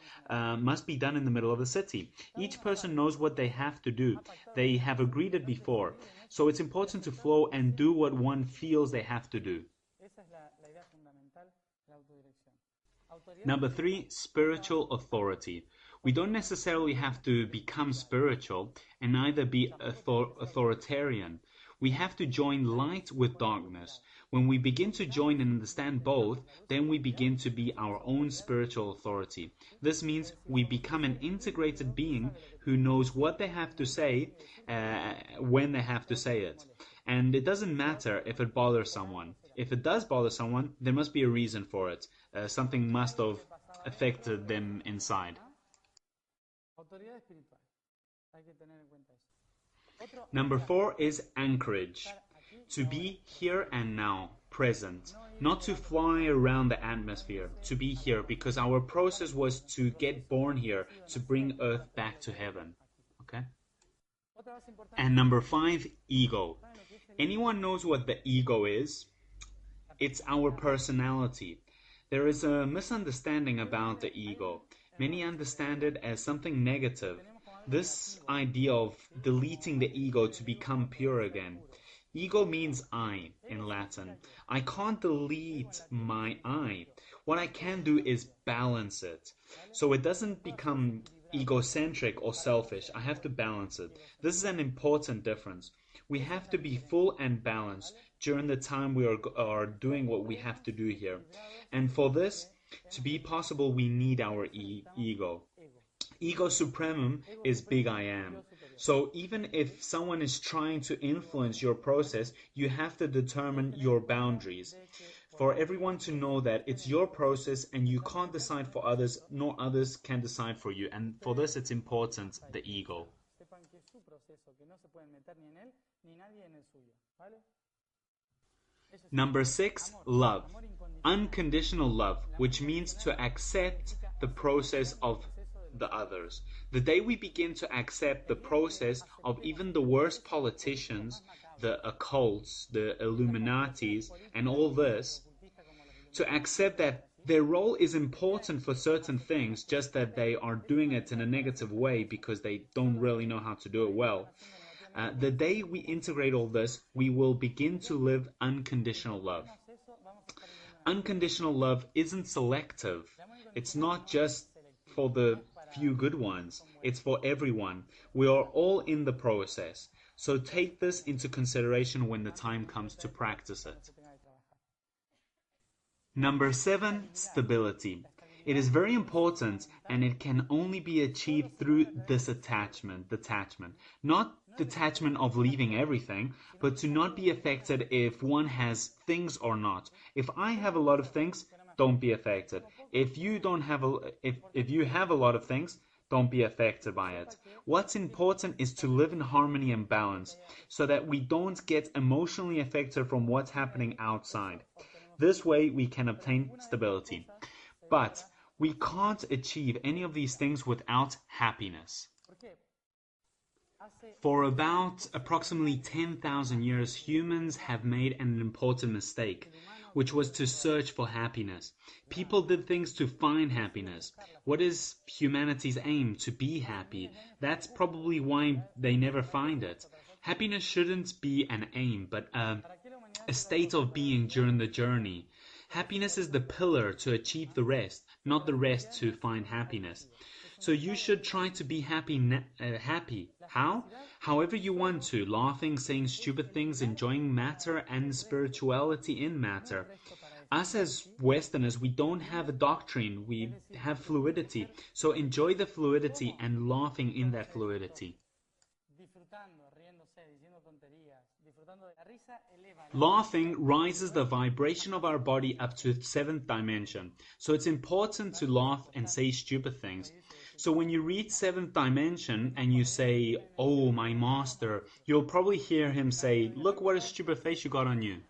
must be done in the middle of the city. Each person knows what they have to do. They have agreed it before. So it's important to flow and do what one feels they have to do. Number 3, spiritual authority. We don't necessarily have to become spiritual and neither be authoritarian. We have to join light with darkness. When we begin to join and understand both, then we begin to be our own spiritual authority. This means we become an integrated being who knows what they have to say when they have to say it. And it doesn't matter if it bothers someone. If it does bother someone, there must be a reason for it. Something must have affected them inside. Number 4 is anchorage. To be here and now, present. Not to fly around the atmosphere. To be here, because our process was to get born here, to bring Earth back to heaven. Okay? And number 5, ego. Anyone knows what the ego is? It's our personality. There is a misunderstanding about the ego. Many understand it as something negative. This idea of deleting the ego to become pure again. Ego means I in Latin. I can't delete my I. What I can do is balance it. So it doesn't become egocentric or selfish. I have to balance it. This is an important difference. We have to be full and balanced during the time we are doing what we have to do here. And for this to be possible, we need our ego. Ego supremum is big I am. So even if someone is trying to influence your process, you have to determine your boundaries. For everyone to know that it's your process and you can't decide for others, nor others can decide for you. And for this it's important, the ego. Number 6, love. Unconditional love, which means to accept the process of the others. The day we begin to accept the process of even the worst politicians, the occults, the Illuminatis, and all this, to accept that their role is important for certain things, just that they are doing it in a negative way because they don't really know how to do it well. The day we integrate all this, we will begin to live unconditional love. Unconditional love isn't selective. It's not just for the few good ones. It's for everyone. We are all in the process. So take this into consideration when the time comes to practice it. Number 7, stability. It is very important, and it can only be achieved through detachment. Not detachment of leaving everything, but to not be affected if one has things or not. If I have a lot of things, don't be affected. If you have a lot of things, don't be affected by it. What's important is to live in harmony and balance, so that we don't get emotionally affected from what's happening outside. This way we can obtain stability. But we can't achieve any of these things without happiness. For about approximately 10,000 years, humans have made an important mistake, which was to search for happiness. People did things to find happiness. What is humanity's aim? To be happy. That's probably why they never find it. Happiness shouldn't be an aim, but a state of being during the journey. Happiness is the pillar to achieve the rest, not the rest to find happiness. So you should try to be happy. How? However you want to, laughing, saying stupid things, enjoying matter and spirituality in matter. Us as Westerners, we don't have a doctrine, we have fluidity. So enjoy the fluidity and laughing in that fluidity. Laughing rises the vibration of our body up to 7th dimension. So it's important to laugh and say stupid things. So when you read seventh dimension and you say, "Oh, my master," you'll probably hear him say, "Look what a stupid face you got on you."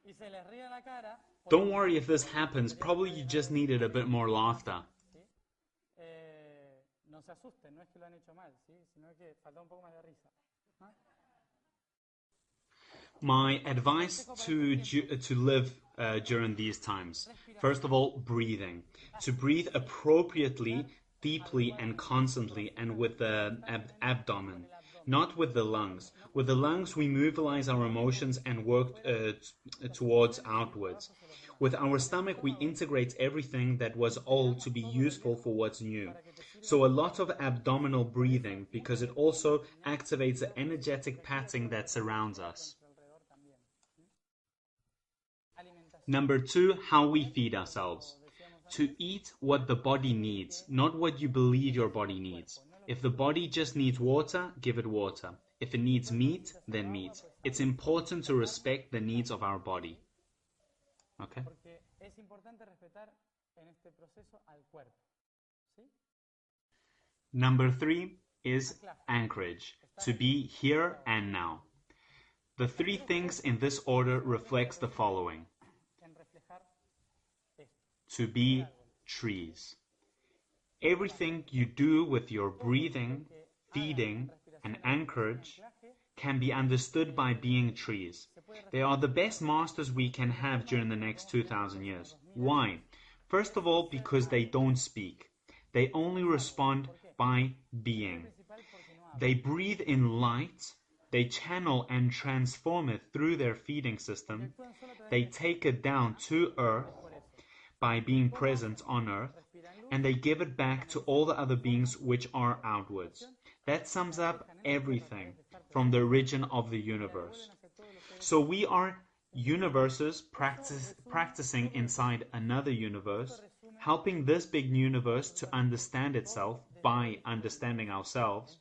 Y se les ríe en la cara. Don't worry if this happens, probably you just needed a bit more laughter. No se asusten, no es que lo han hecho mal, ¿sí? Sino que falta un poco más de risa. My advice to live during these times. First of all, breathing. To breathe appropriately, deeply and constantly, and with the abdomen, not with the lungs. With the lungs, we mobilize our emotions and work towards outwards. With our stomach, we integrate everything that was old to be useful for what's new. So a lot of abdominal breathing, because it also activates the energetic patterning that surrounds us. Number 2, how we feed ourselves. To eat what the body needs, not what you believe your body needs. If the body just needs water, give it water. If it needs meat, then meat. It's important to respect the needs of our body. Okay? Number 3 is anchorage, to be here and now. The 3 things in this order reflects the following. To be trees. Everything you do with your breathing, feeding, and anchorage can be understood by being trees. They are the best masters we can have during the next 2,000 years. Why? First of all, because they don't speak. They only respond by being. They breathe in light. They channel and transform it through their feeding system. They take it down to earth by being present on earth, and they give it back to all the other beings which are outwards. That sums up everything from the origin of the universe. So we are universes practicing inside another universe, helping this big universe to understand itself by understanding ourselves.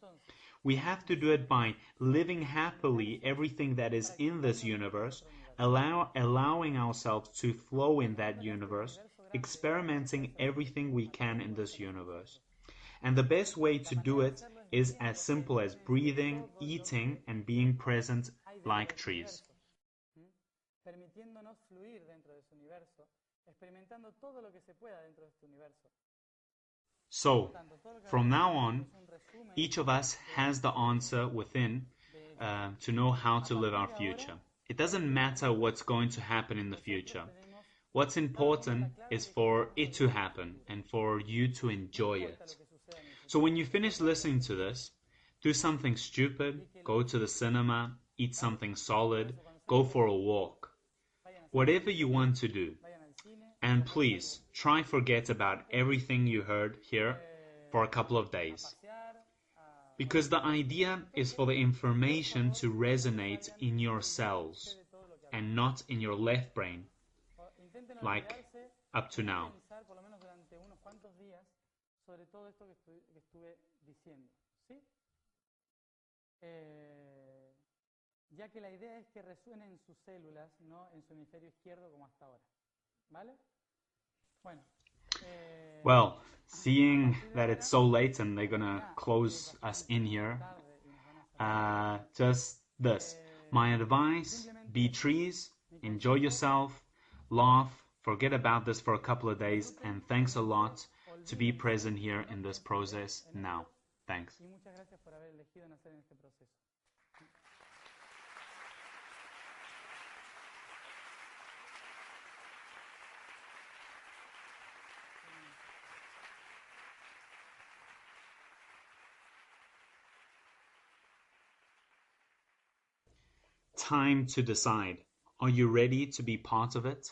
We have to do it by living happily everything that is in this universe, allowing ourselves to flow in that universe, experimenting everything we can in this universe. And the best way to do it is as simple as breathing, eating, and being present like trees. Permitiéndonos fluir dentro de este universo, experimentando todo lo que se pueda dentro de este universo. So, from now on, each of us has the answer within to know how to live our future. It doesn't matter what's going to happen in the future. What's important is for it to happen and for you to enjoy it. So when you finish listening to this, do something stupid, go to the cinema, eat something solid, go for a walk. Whatever you want to do. And please, try forget about everything you heard here for a couple of days. Because the idea is for the information to resonate in your cells and not in your left brain, like up to now. Ya que la idea es que resuene en sus células, no en su hemisferio izquierdo como hasta ahora. ¿Vale? Bueno. Well, seeing that it's so late and they're gonna close us in here, just this. My advice, be trees, enjoy yourself, laugh, forget about this for a couple of days, and thanks a lot to be present here in this process now. Thanks. Time to decide. Are you ready to be part of it?